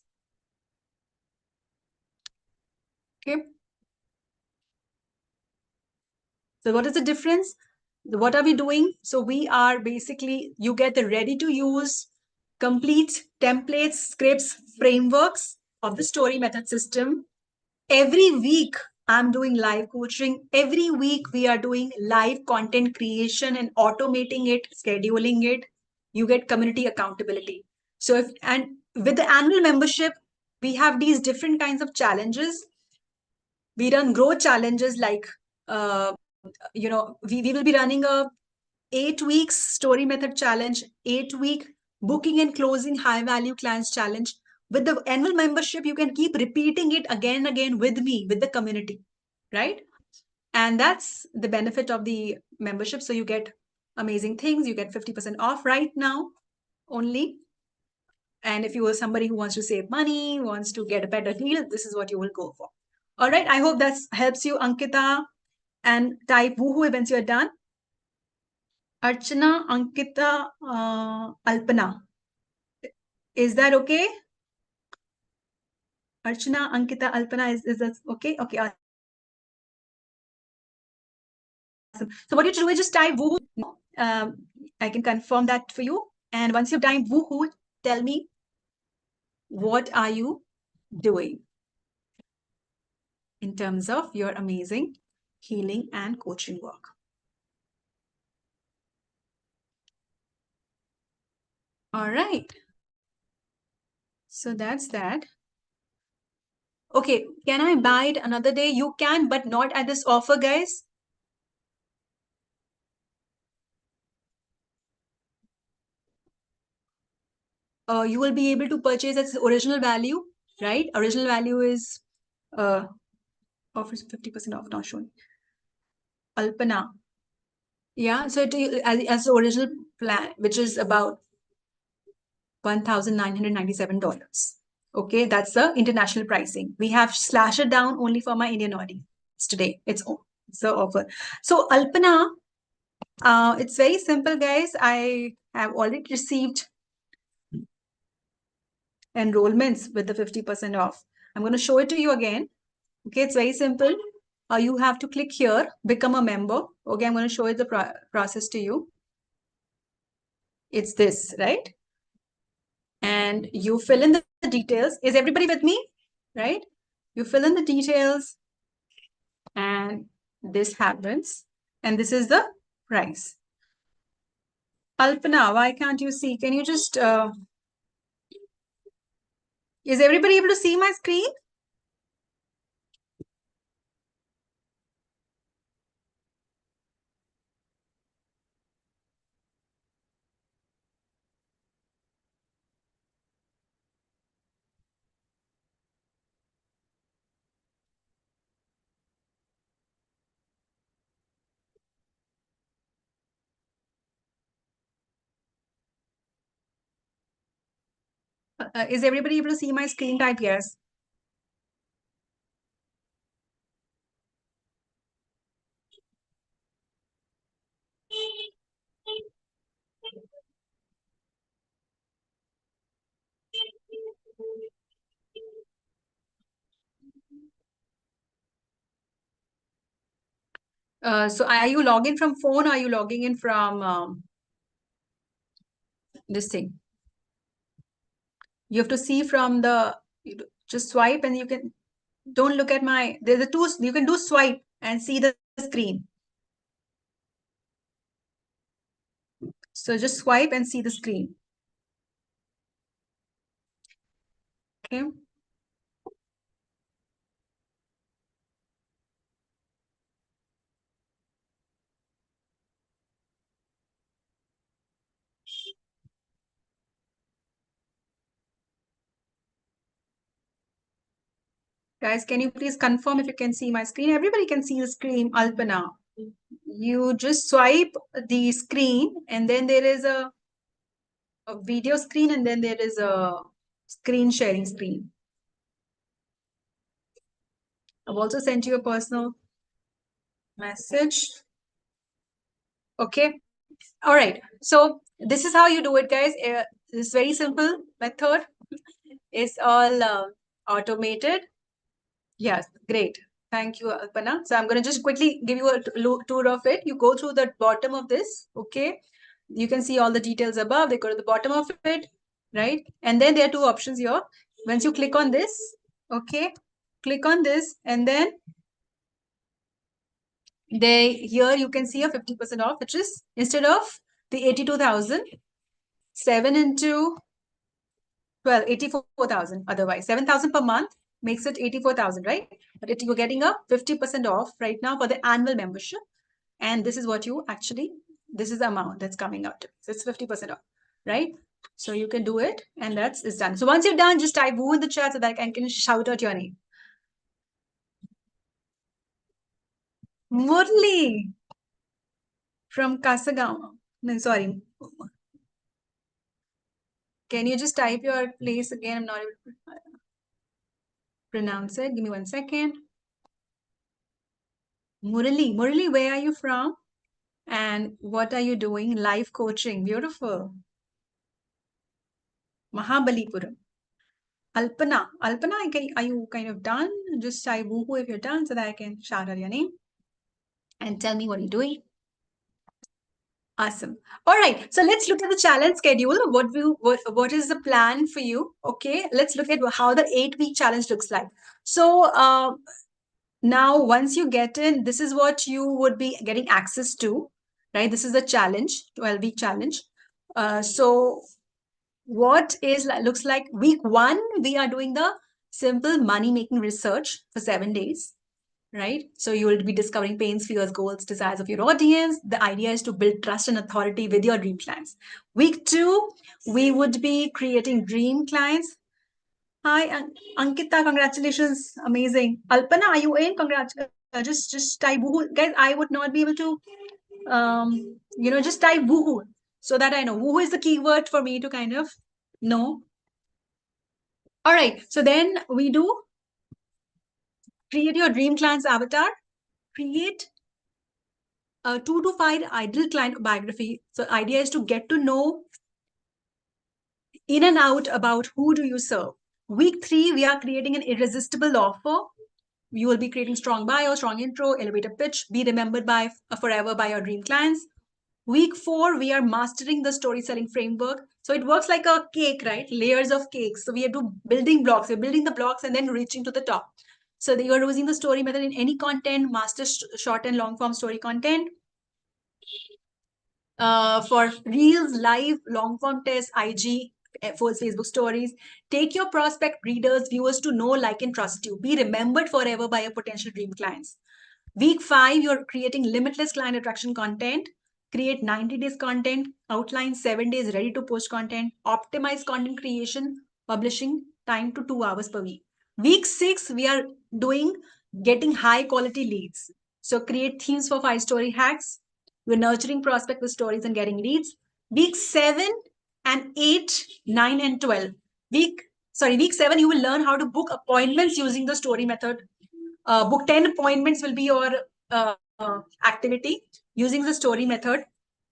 Okay. So what is the difference? What are we doing? So we are basically, you get the ready to use, complete templates, scripts, frameworks of the story method system. Every week, I'm doing live coaching. Every week, we are doing live content creation and automating it, scheduling it. You get community accountability. So and with the annual membership, we have these different kinds of challenges. We run growth challenges like, we will be running a 8 weeks story method challenge, 8-week booking and closing high value clients challenge. With the annual membership, you can keep repeating it again and again with me, with the community, right? And that's the benefit of the membership. So you get amazing things. You get 50% off right now only. And if you are somebody who wants to save money, wants to get a better deal, this is what you will go for. All right. I hope that helps you, Ankita. And type woohoo once you're done. Archana, Ankita, Alpana. Is that okay? Archana, Ankita, Alpana, is that okay? Okay. Awesome. So what you do is just type woohoo. I can confirm that for you. And once you've typed woohoo, tell me, what are you doing in terms of your amazing healing and coaching work? All right. So that's that. Okay, can I buy it another day? You can, but not at this offer, guys. You will be able to purchase its original value, right? Original value is offers 50% off, not shown. Alpana. Yeah, so as the original plan, which is about $1,997. Okay, that's the international pricing. We have slashed it down only for my Indian audience today. It's the offer. So Alpana, it's very simple, guys. I have already received enrollments with the 50% off. I'm going to show it to you again. Okay, it's very simple. You have to click here, become a member. Okay, I'm going to show you the process to you. It's this, right? And you fill in the details. Is everybody with me? Right? You fill in the details and this happens. And this is the price. Alpana, why can't you see? Can you just, is everybody able to see my screen? Is everybody able to see my screen? Type yes. So are you logging from phone or are you logging in from this thing? You have to see from the, just swipe and you can, don't look at my, there's a two, you can do swipe and see the screen. So just swipe and see the screen. Okay. Guys, can you please confirm if you can see my screen? Everybody can see the screen, Alpana. You just swipe the screen and then there is a video screen and then there is a screen sharing screen. I've also sent you a personal message. Okay. All right. So this is how you do it, guys. This very simple method. It's all automated. Yes, great. Thank you, Alpana. So I'm going to just quickly give you a tour of it. You go through the bottom of this, okay? You can see all the details above. They go to the bottom of it, right? And then there are two options here. Once you click on this, okay? Click on this and then here you can see a 50% off, which is instead of the 82,000, 7 into 12, 84,000 otherwise. 7,000 per month makes it 84,000, right? But you're getting a 50% off right now for the annual membership. And this is what you actually, this is the amount that's coming out. So it's 50% off, right? So you can do it and that's done. So once you're done, just type woo in the chat so that I can shout out your name. Murli from Kasagaon. No, sorry. Can you just type your place again? I'm not able to pronounce it. Give me 1 second. Murali. Murali, where are you from? And what are you doing? Life coaching. Beautiful. Mahabalipuram. Alpana. Alpana, are you kind of done? Just type woohoo if you're done so that I can shout out your name. And tell me what you're doing. Awesome. All right. So let's look at the challenge schedule. What is the plan for you? Okay. Let's look at how the 8-week challenge looks like. So now once you get in, this is what you would be getting access to, right? This is the challenge, 12-week challenge. So what looks like week 1, we are doing the simple money making research for 7 days. Right? So you will be discovering pains, fears, goals, desires of your audience. The idea is to build trust and authority with your dream clients. Week 2, we would be creating dream clients. Hi, Ankita, congratulations. Amazing. Alpana, are you in? Congratulations. Just type woohoo. Guys, I would not be able to, just type woohoo so that I know. Woohoo is the keyword for me to kind of know. All right. So then we do create your dream client's avatar, create a 2 to 5 ideal client biography. So idea is to get to know in and out about who do you serve. Week 3, we are creating an irresistible offer. You will be creating strong bio, strong intro, elevator pitch, be remembered by forever by your dream clients. Week 4, we are mastering the storytelling framework. So it works like a cake, right? Layers of cakes. So we have to building blocks. We're building the blocks and then reaching to the top. So you are using the story method in any content, master short and long form story content. for Reels, Live, long form tests, IG, Facebook stories. Take your prospect readers, viewers to know, like, and trust you. Be remembered forever by your potential dream clients. Week 5, you're creating limitless client attraction content. Create 90 days content, outline 7 days ready to post content, optimize content creation, publishing time to 2 hours per week. Week 6, we are doing getting high quality leads. So create themes for 5 story hacks. We're nurturing prospect with stories and getting leads. Week 7 and 8, 9 and 12. Week 7, you will learn how to book appointments using the story method. Book 10 appointments will be your activity using the story method.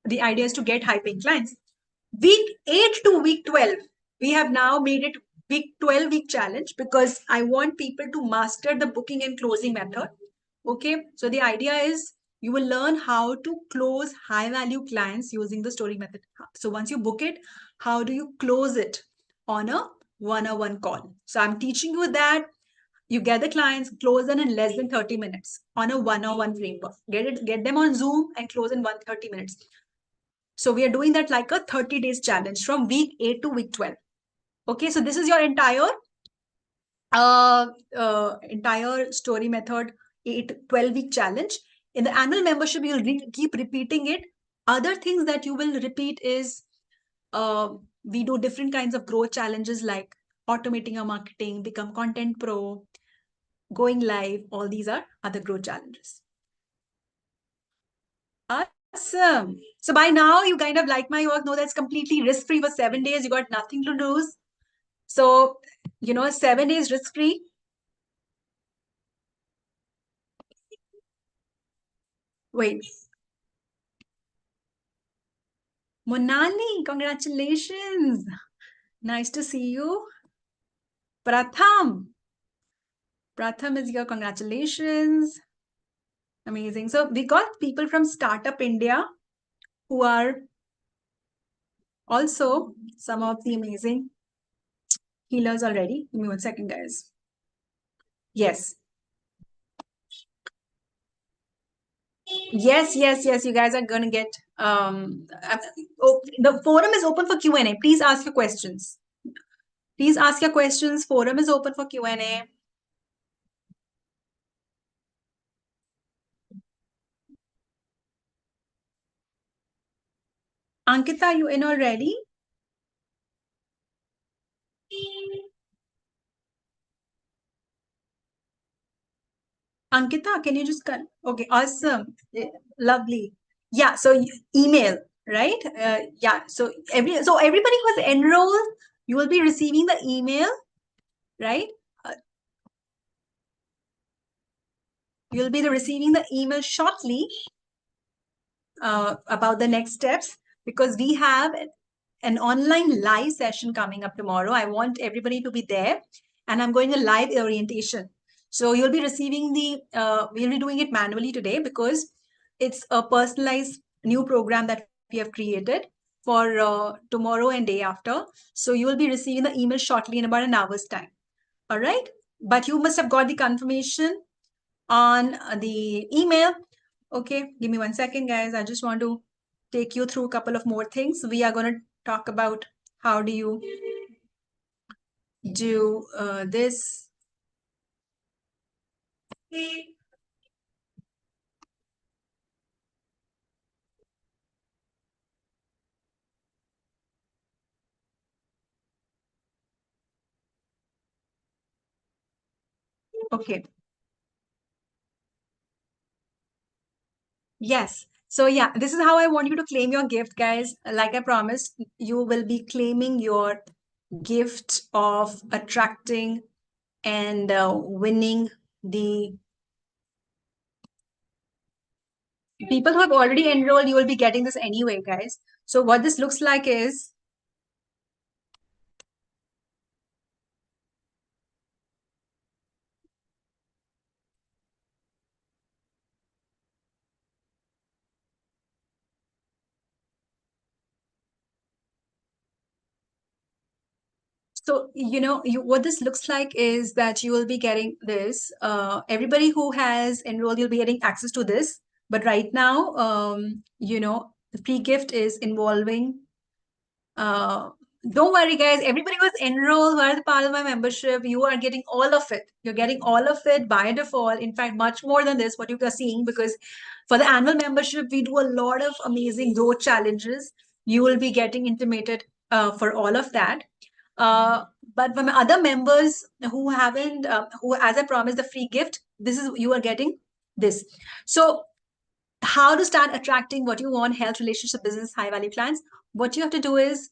The idea is to get high paying clients. Week 8 to week 12, we have now made it week 12 week challenge because I want people to master the booking and closing method. Okay, so the idea is you will learn how to close high value clients using the story method. So once you book it, how do you close it on a one-on-one call? So I'm teaching you that you get the clients, close them in less than 30 minutes on a one-on-one framework. Get them on Zoom and close in 130 minutes. So we are doing that like a 30 days challenge from week 8 to week 12. Okay, so this is your entire story method 12 week challenge. In the annual membership, you'll keep repeating it. Other things that you will repeat is we do different kinds of growth challenges like automating your marketing, become content pro, going live. All these are other growth challenges. Awesome. So by now you kind of like my work, know that's completely risk-free for 7 days. You got nothing to lose. So, 7 days risk-free. Wait. Monali, congratulations. Nice to see you. Pratham. Pratham is here. Congratulations. Amazing. So we got people from Startup India who are also some of the amazing healers already. Give me 1 second, guys. Yes. Yes. You guys are going to get, the forum is open for Q&A. Please ask your questions. Forum is open for Q&A. Ankita, are you in already? Ankita, can you just okay, awesome. Lovely. Yeah, so email, right? Yeah, so everybody who has enrolled, you will be receiving the email, right? You'll be receiving the email shortly about the next steps because we have an online live session coming up tomorrow. I want everybody to be there and I'm going a live orientation. So you'll be receiving we'll be doing it manually today because it's a personalized new program that we have created for tomorrow and day after. So you will be receiving the email shortly in about an hour's time. All right. But you must have got the confirmation on the email. Okay, give me 1 second, guys. I just want to take you through a couple of more things. We are going to talk about how do you do this. Okay. Yes. So yeah, this is how I want you to claim your gift, guys. Like I promised, you will be claiming your gift of attracting and winning the people who have already enrolled. You will be getting this anyway, guys. So what this looks like is so, what this looks like is that you will be getting this. Everybody who has enrolled, you'll be getting access to this. But right now, The free gift is involving. Don't worry, guys. Everybody was enrolled who are the part of my membership. You are getting all of it. You're getting all of it by default. In fact, much more than this, what you are seeing, because for the annual membership, we do a lot of amazing growth challenges. You will be getting intimated for all of that. But for my other members who haven't, who, as I promised, the free gift, this is, you are getting this. So how to start attracting what you want, health, relationship, business, high value clients. What you have to do is,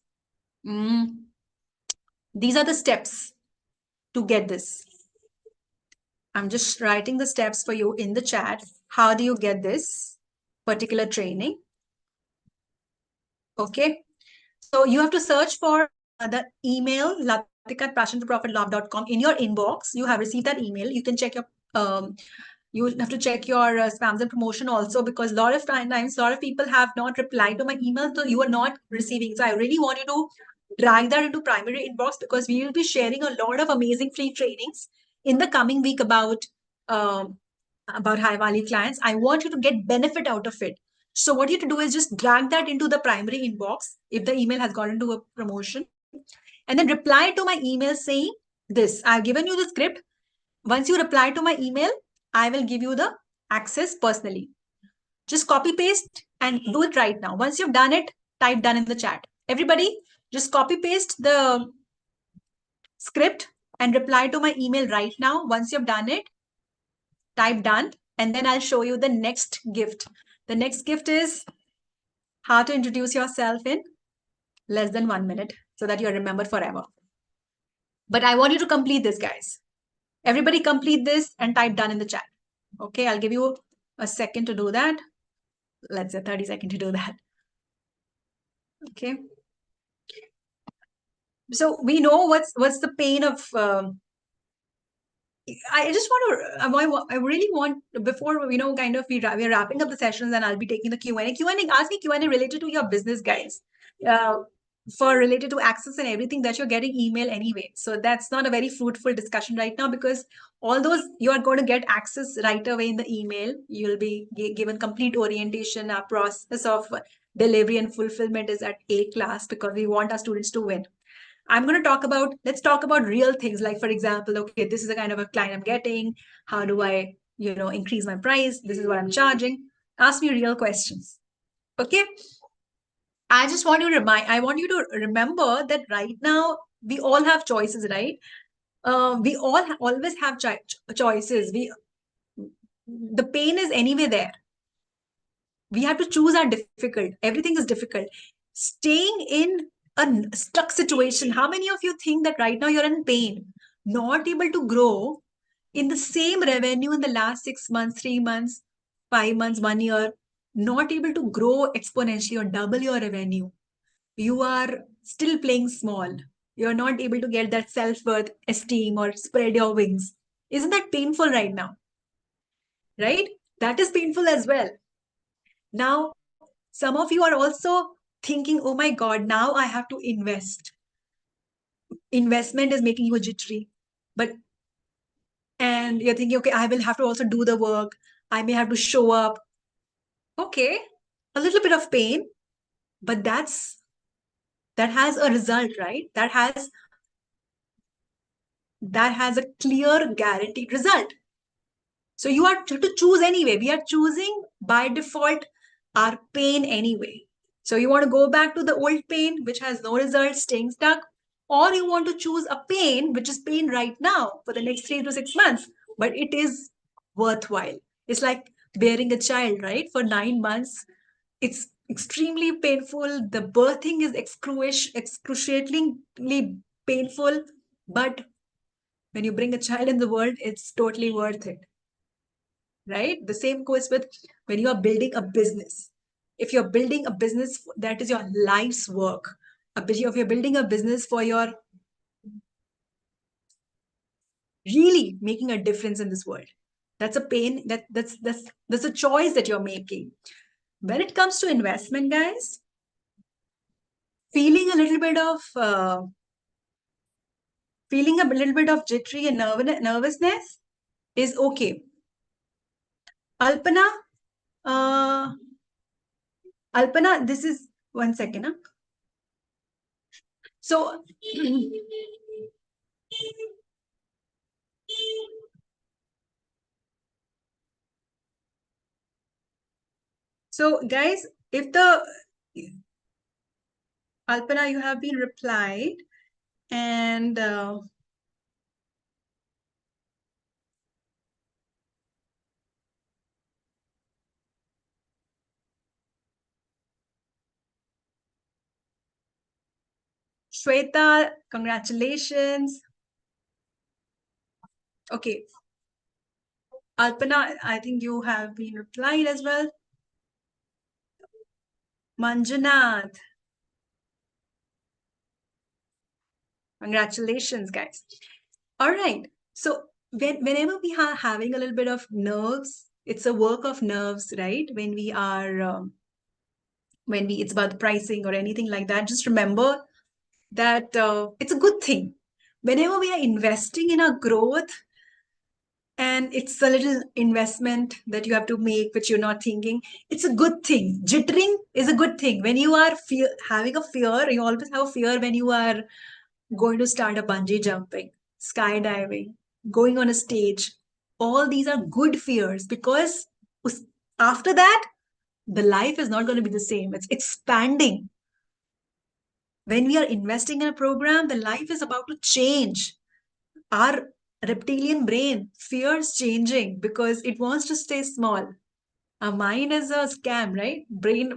these are the steps to get this. I'm just writing the steps for you in the chat. How do you get this particular training? Okay. So you have to search for the email, latika@passiontoprofitlaw.com in your inbox. You have received that email. You can check your, you have to check your spams and promotion also, because a lot of times, a lot of people have not replied to my email, so you are not receiving. So I really want you to drag that into primary inbox, because we will be sharing a lot of amazing free trainings in the coming week about high value clients. I want you to get benefit out of it. So what you have to do is just drag that into the primary inbox if the email has gone into a promotion, and then reply to my email saying this. I've given you the script. Once you reply to my email, I will give you the access personally. Just copy paste and do it right now. Once you've done it, type done in the chat. Everybody, just copy paste the script and reply to my email right now. Once you've done it, type done, and then I'll show you the next gift. The next gift is how to introduce yourself in less than 1 minute so that you're remembered forever. But I want you to complete this, guys. Everybody complete this and type done in the chat. Okay, I'll give you a second to do that. Let's say 30 seconds to do that. Okay. So we know what's the pain of. I just want to. I really want, before kind of we're wrapping up the sessions, and I'll be taking the Q&A. Ask me Q&A related to your business, guys. For related to access and everything that you're getting email anyway. So that's not a very fruitful discussion right now, because all those you are going to get access right away in the email. You'll be given complete orientation. Our process of delivery and fulfillment is at A class, because we want our students to win. I'm going to talk about, let's talk about real things. Like, for example, okay, this is the kind of a client I'm getting. How do I, increase my price? This is what I'm charging. Ask me real questions. Okay. I just want you to I want you to remember that right now we all have choices, right? We all always have choices. The pain is anyway there. We have to choose our difficult. Everything is difficult. Staying in a stuck situation. How many of you think that right now you're in pain, not able to grow in the same revenue in the last 6 months, 3 months, 5 months, 1 year? Not able to grow exponentially or double your revenue. You are still playing small. You're not able to get that self-worth, esteem, or spread your wings. Isn't that painful right now? Right? That is painful as well. Now, some of you are also thinking, oh my God, now I have to invest. Investment is making you jittery. And you're thinking, okay, I will have to also do the work. I may have to show up. Okay, a little bit of pain, but that has a result, right? That has a clear guaranteed result. So you are to choose anyway. We are choosing by default our pain anyway. So you want to go back to the old pain, which has no result, staying stuck, or you want to choose a pain, which is pain right now for the next 3 to 6 months, but it is worthwhile. It's like bearing a child, right? For 9 months, it's extremely painful. The birthing is excruciatingly painful, but when you bring a child in the world, it's totally worth it, right? The same goes with when you are building a business. If you're building a business that is your life's work, if you're building a business for your really making a difference in this world, that's a pain, that's a choice that you're making. When it comes to investment, guys, feeling a little bit of jittery and nervousness is okay. Alpana, Alpana, this is 1 second. Huh? So, so guys, if the Alpana, you have been replied, and Shweta, congratulations. Okay. Alpana, I think you have been replied as well. Manjunath. Congratulations, guys. All right. So whenever we are having a little bit of nerves, it's a work of nerves, right? When we are, it's about the pricing or anything like that, just remember that it's a good thing. Whenever we are investing in our growth, and it's a little investment that you have to make, which you're not thinking, it's a good thing. Jittering is a good thing. When you are having a fear, you always have a fear when you are going to start a bungee jumping, skydiving, going on a stage. All these are good fears because after that, the life is not going to be the same. It's expanding. When we are investing in a program, the life is about to change. Our reptilian brain fears changing because it wants to stay small. Our mind is a scam, right? Brain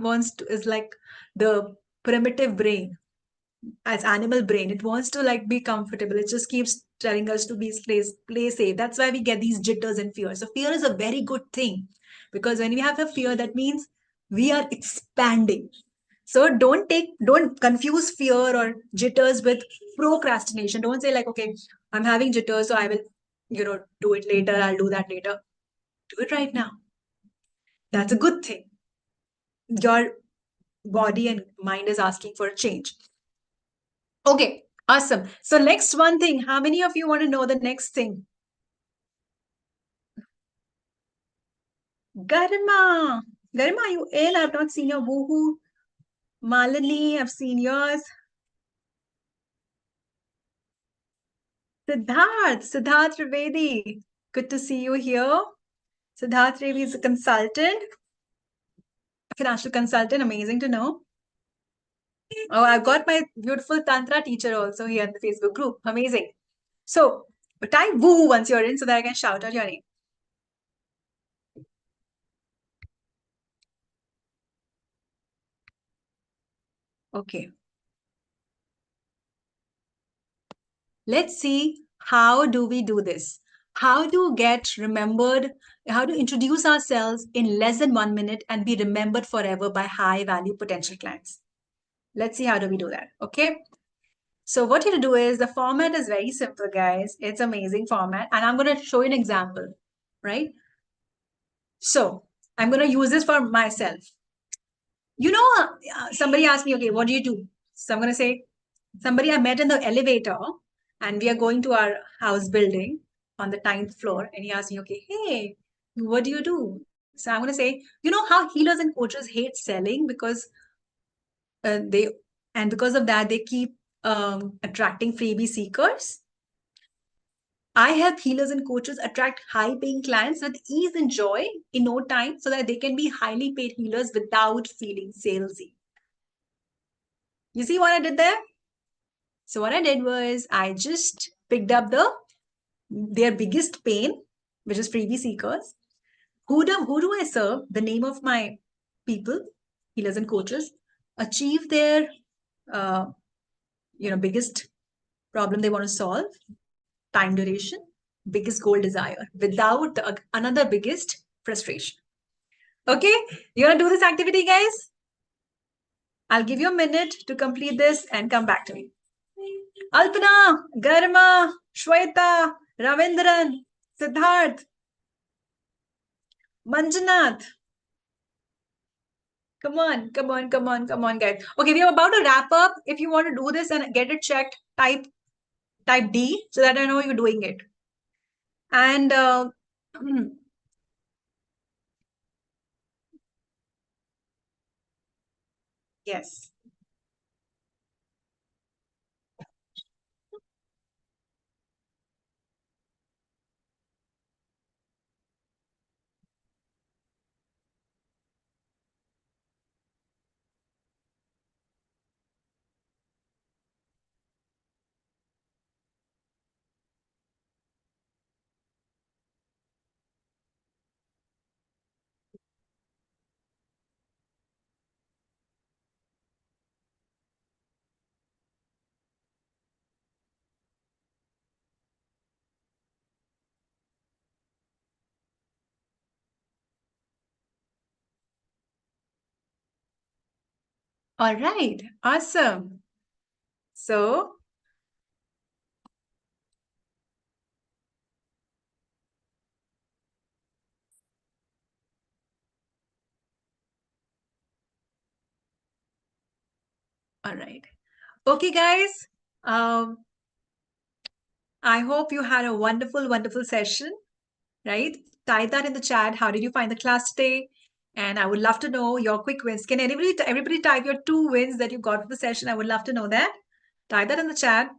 is like the primitive brain, as animal brain. It wants to like be comfortable. It just keeps telling us to play safe. That's why we get these jitters and fears. So fear is a very good thing because when we have a fear, that means we are expanding. So don't confuse fear or jitters with procrastination. Don't say like, okay, I'm having jitters, so I will, do it later. I'll do that later. Do it right now. That's a good thing. Your body and mind is asking for a change. Okay, awesome. So next one thing, how many of you want to know the next thing? Garima, you in? I've not seen your woohoo. Malini, I've seen yours. Siddharth Trivedi, good to see you here. Siddharth Trivedi is a consultant, a financial consultant, amazing to know. Oh, I've got my beautiful Tantra teacher also here in the Facebook group, amazing. So, type woo once you're in so that I can shout out your name. Okay. Let's see how do we do this. How to get remembered, how to introduce ourselves in less than 1 minute and be remembered forever by high value potential clients. Let's see how do we do that. Okay. So what you have to do is the format is very simple, guys. It's amazing format. And I'm going to show you an example, right? So I'm going to use this for myself. Somebody asked me, okay, what do you do? So I'm going to say, somebody I met in the elevator and we are going to our house building on the 9th floor. And he asked me, okay, hey, what do you do? So I'm going to say, you know how healers and coaches hate selling because because of that, they keep attracting freebie seekers. I help healers and coaches attract high paying clients with ease and joy in no time so that they can be highly paid healers without feeling salesy. You see what I did there? So what I did was I just picked up their biggest pain, which is freebie seekers. Who do I serve? The name of my people, healers and coaches, achieve their biggest problem they want to solve, time duration, biggest goal desire, without another biggest frustration. Okay, you want to do this activity, guys? I'll give you a minute to complete this and come back to me. Alpana, Garima, Shweta, Ravindran, Siddharth, Manjunath. Come on, guys. Okay, we are about to wrap up. If you want to do this and get it checked, type D so that I know you're doing it. And Yes. All right. Awesome. So, all right. Okay, guys. I hope you had a wonderful, wonderful session, right? Type that in the chat. How did you find the class today? And I would love to know your quick wins. Can everybody type your 2 wins that you got for the session? I would love to know that. Type that in the chat.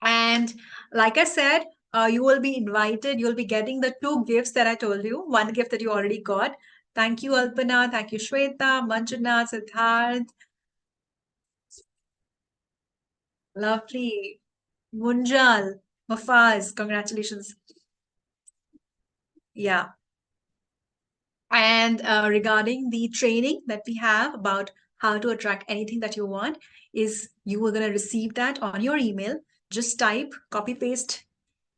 And like I said, you will be invited. You'll be getting the 2 gifts that I told you. One gift that you already got. Thank you, Alpana. Thank you, Shweta, Manjuna, Siddharth. Lovely. Munjal, Mafaz, congratulations. Yeah. And regarding the training that we have about how to attract anything that you want, is you are going to receive that on your email. Just type, copy, paste,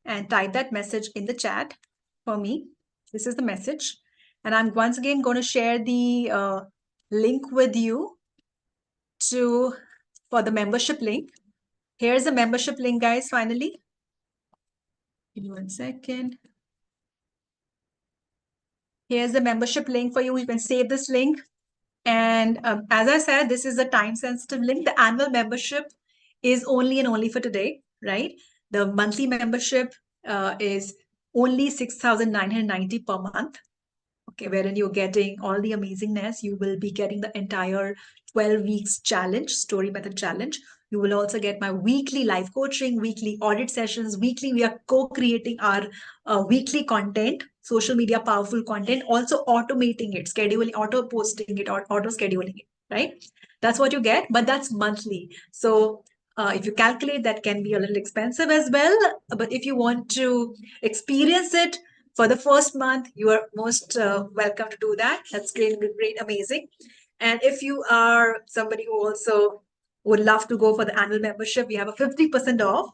and type that message in the chat for me. This is the message. And I'm once again going to share the link with you for the membership link. Here's the membership link, guys, finally. Give me 1 second. Here's the membership link for you. You can save this link. And as I said, this is a time sensitive link. The annual membership is only and only for today, right? The monthly membership is only 6,990 per month. Okay, wherein you're getting all the amazingness. You will be getting the entire 12 weeks challenge, story method challenge. You will also get my weekly live coaching, weekly audit sessions. Weekly, we are co-creating our weekly content, social media powerful content, also automating it, scheduling, auto posting it, or auto scheduling it, right? That's what you get, but that's monthly. So if you calculate, that can be a little expensive as well. But if you want to experience it for the first month, you are most welcome to do that. That's great, great, amazing. And if you are somebody who also would love to go for the annual membership, we have a 50% off.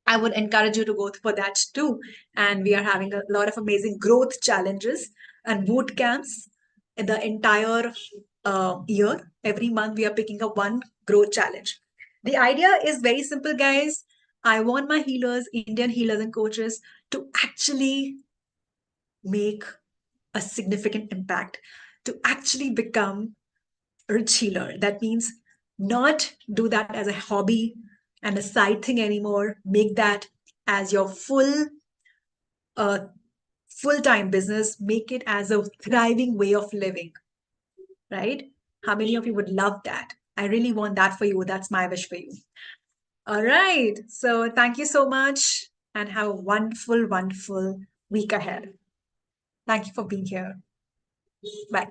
I would encourage you to go for that too. And we are having a lot of amazing growth challenges and boot camps in the entire year. Every month, we are picking up one growth challenge. The idea is very simple, guys. I want my healers, Indian healers and coaches, to actually make a significant impact, to actually become a rich healer. That means not do that as a hobby and a side thing anymore. Make that as your full-time business. Make it as a thriving way of living, right? How many of you would love that? I really want that for you. That's my wish for you. All right. So thank you so much and have a wonderful, wonderful week ahead. Thank you for being here. Bye.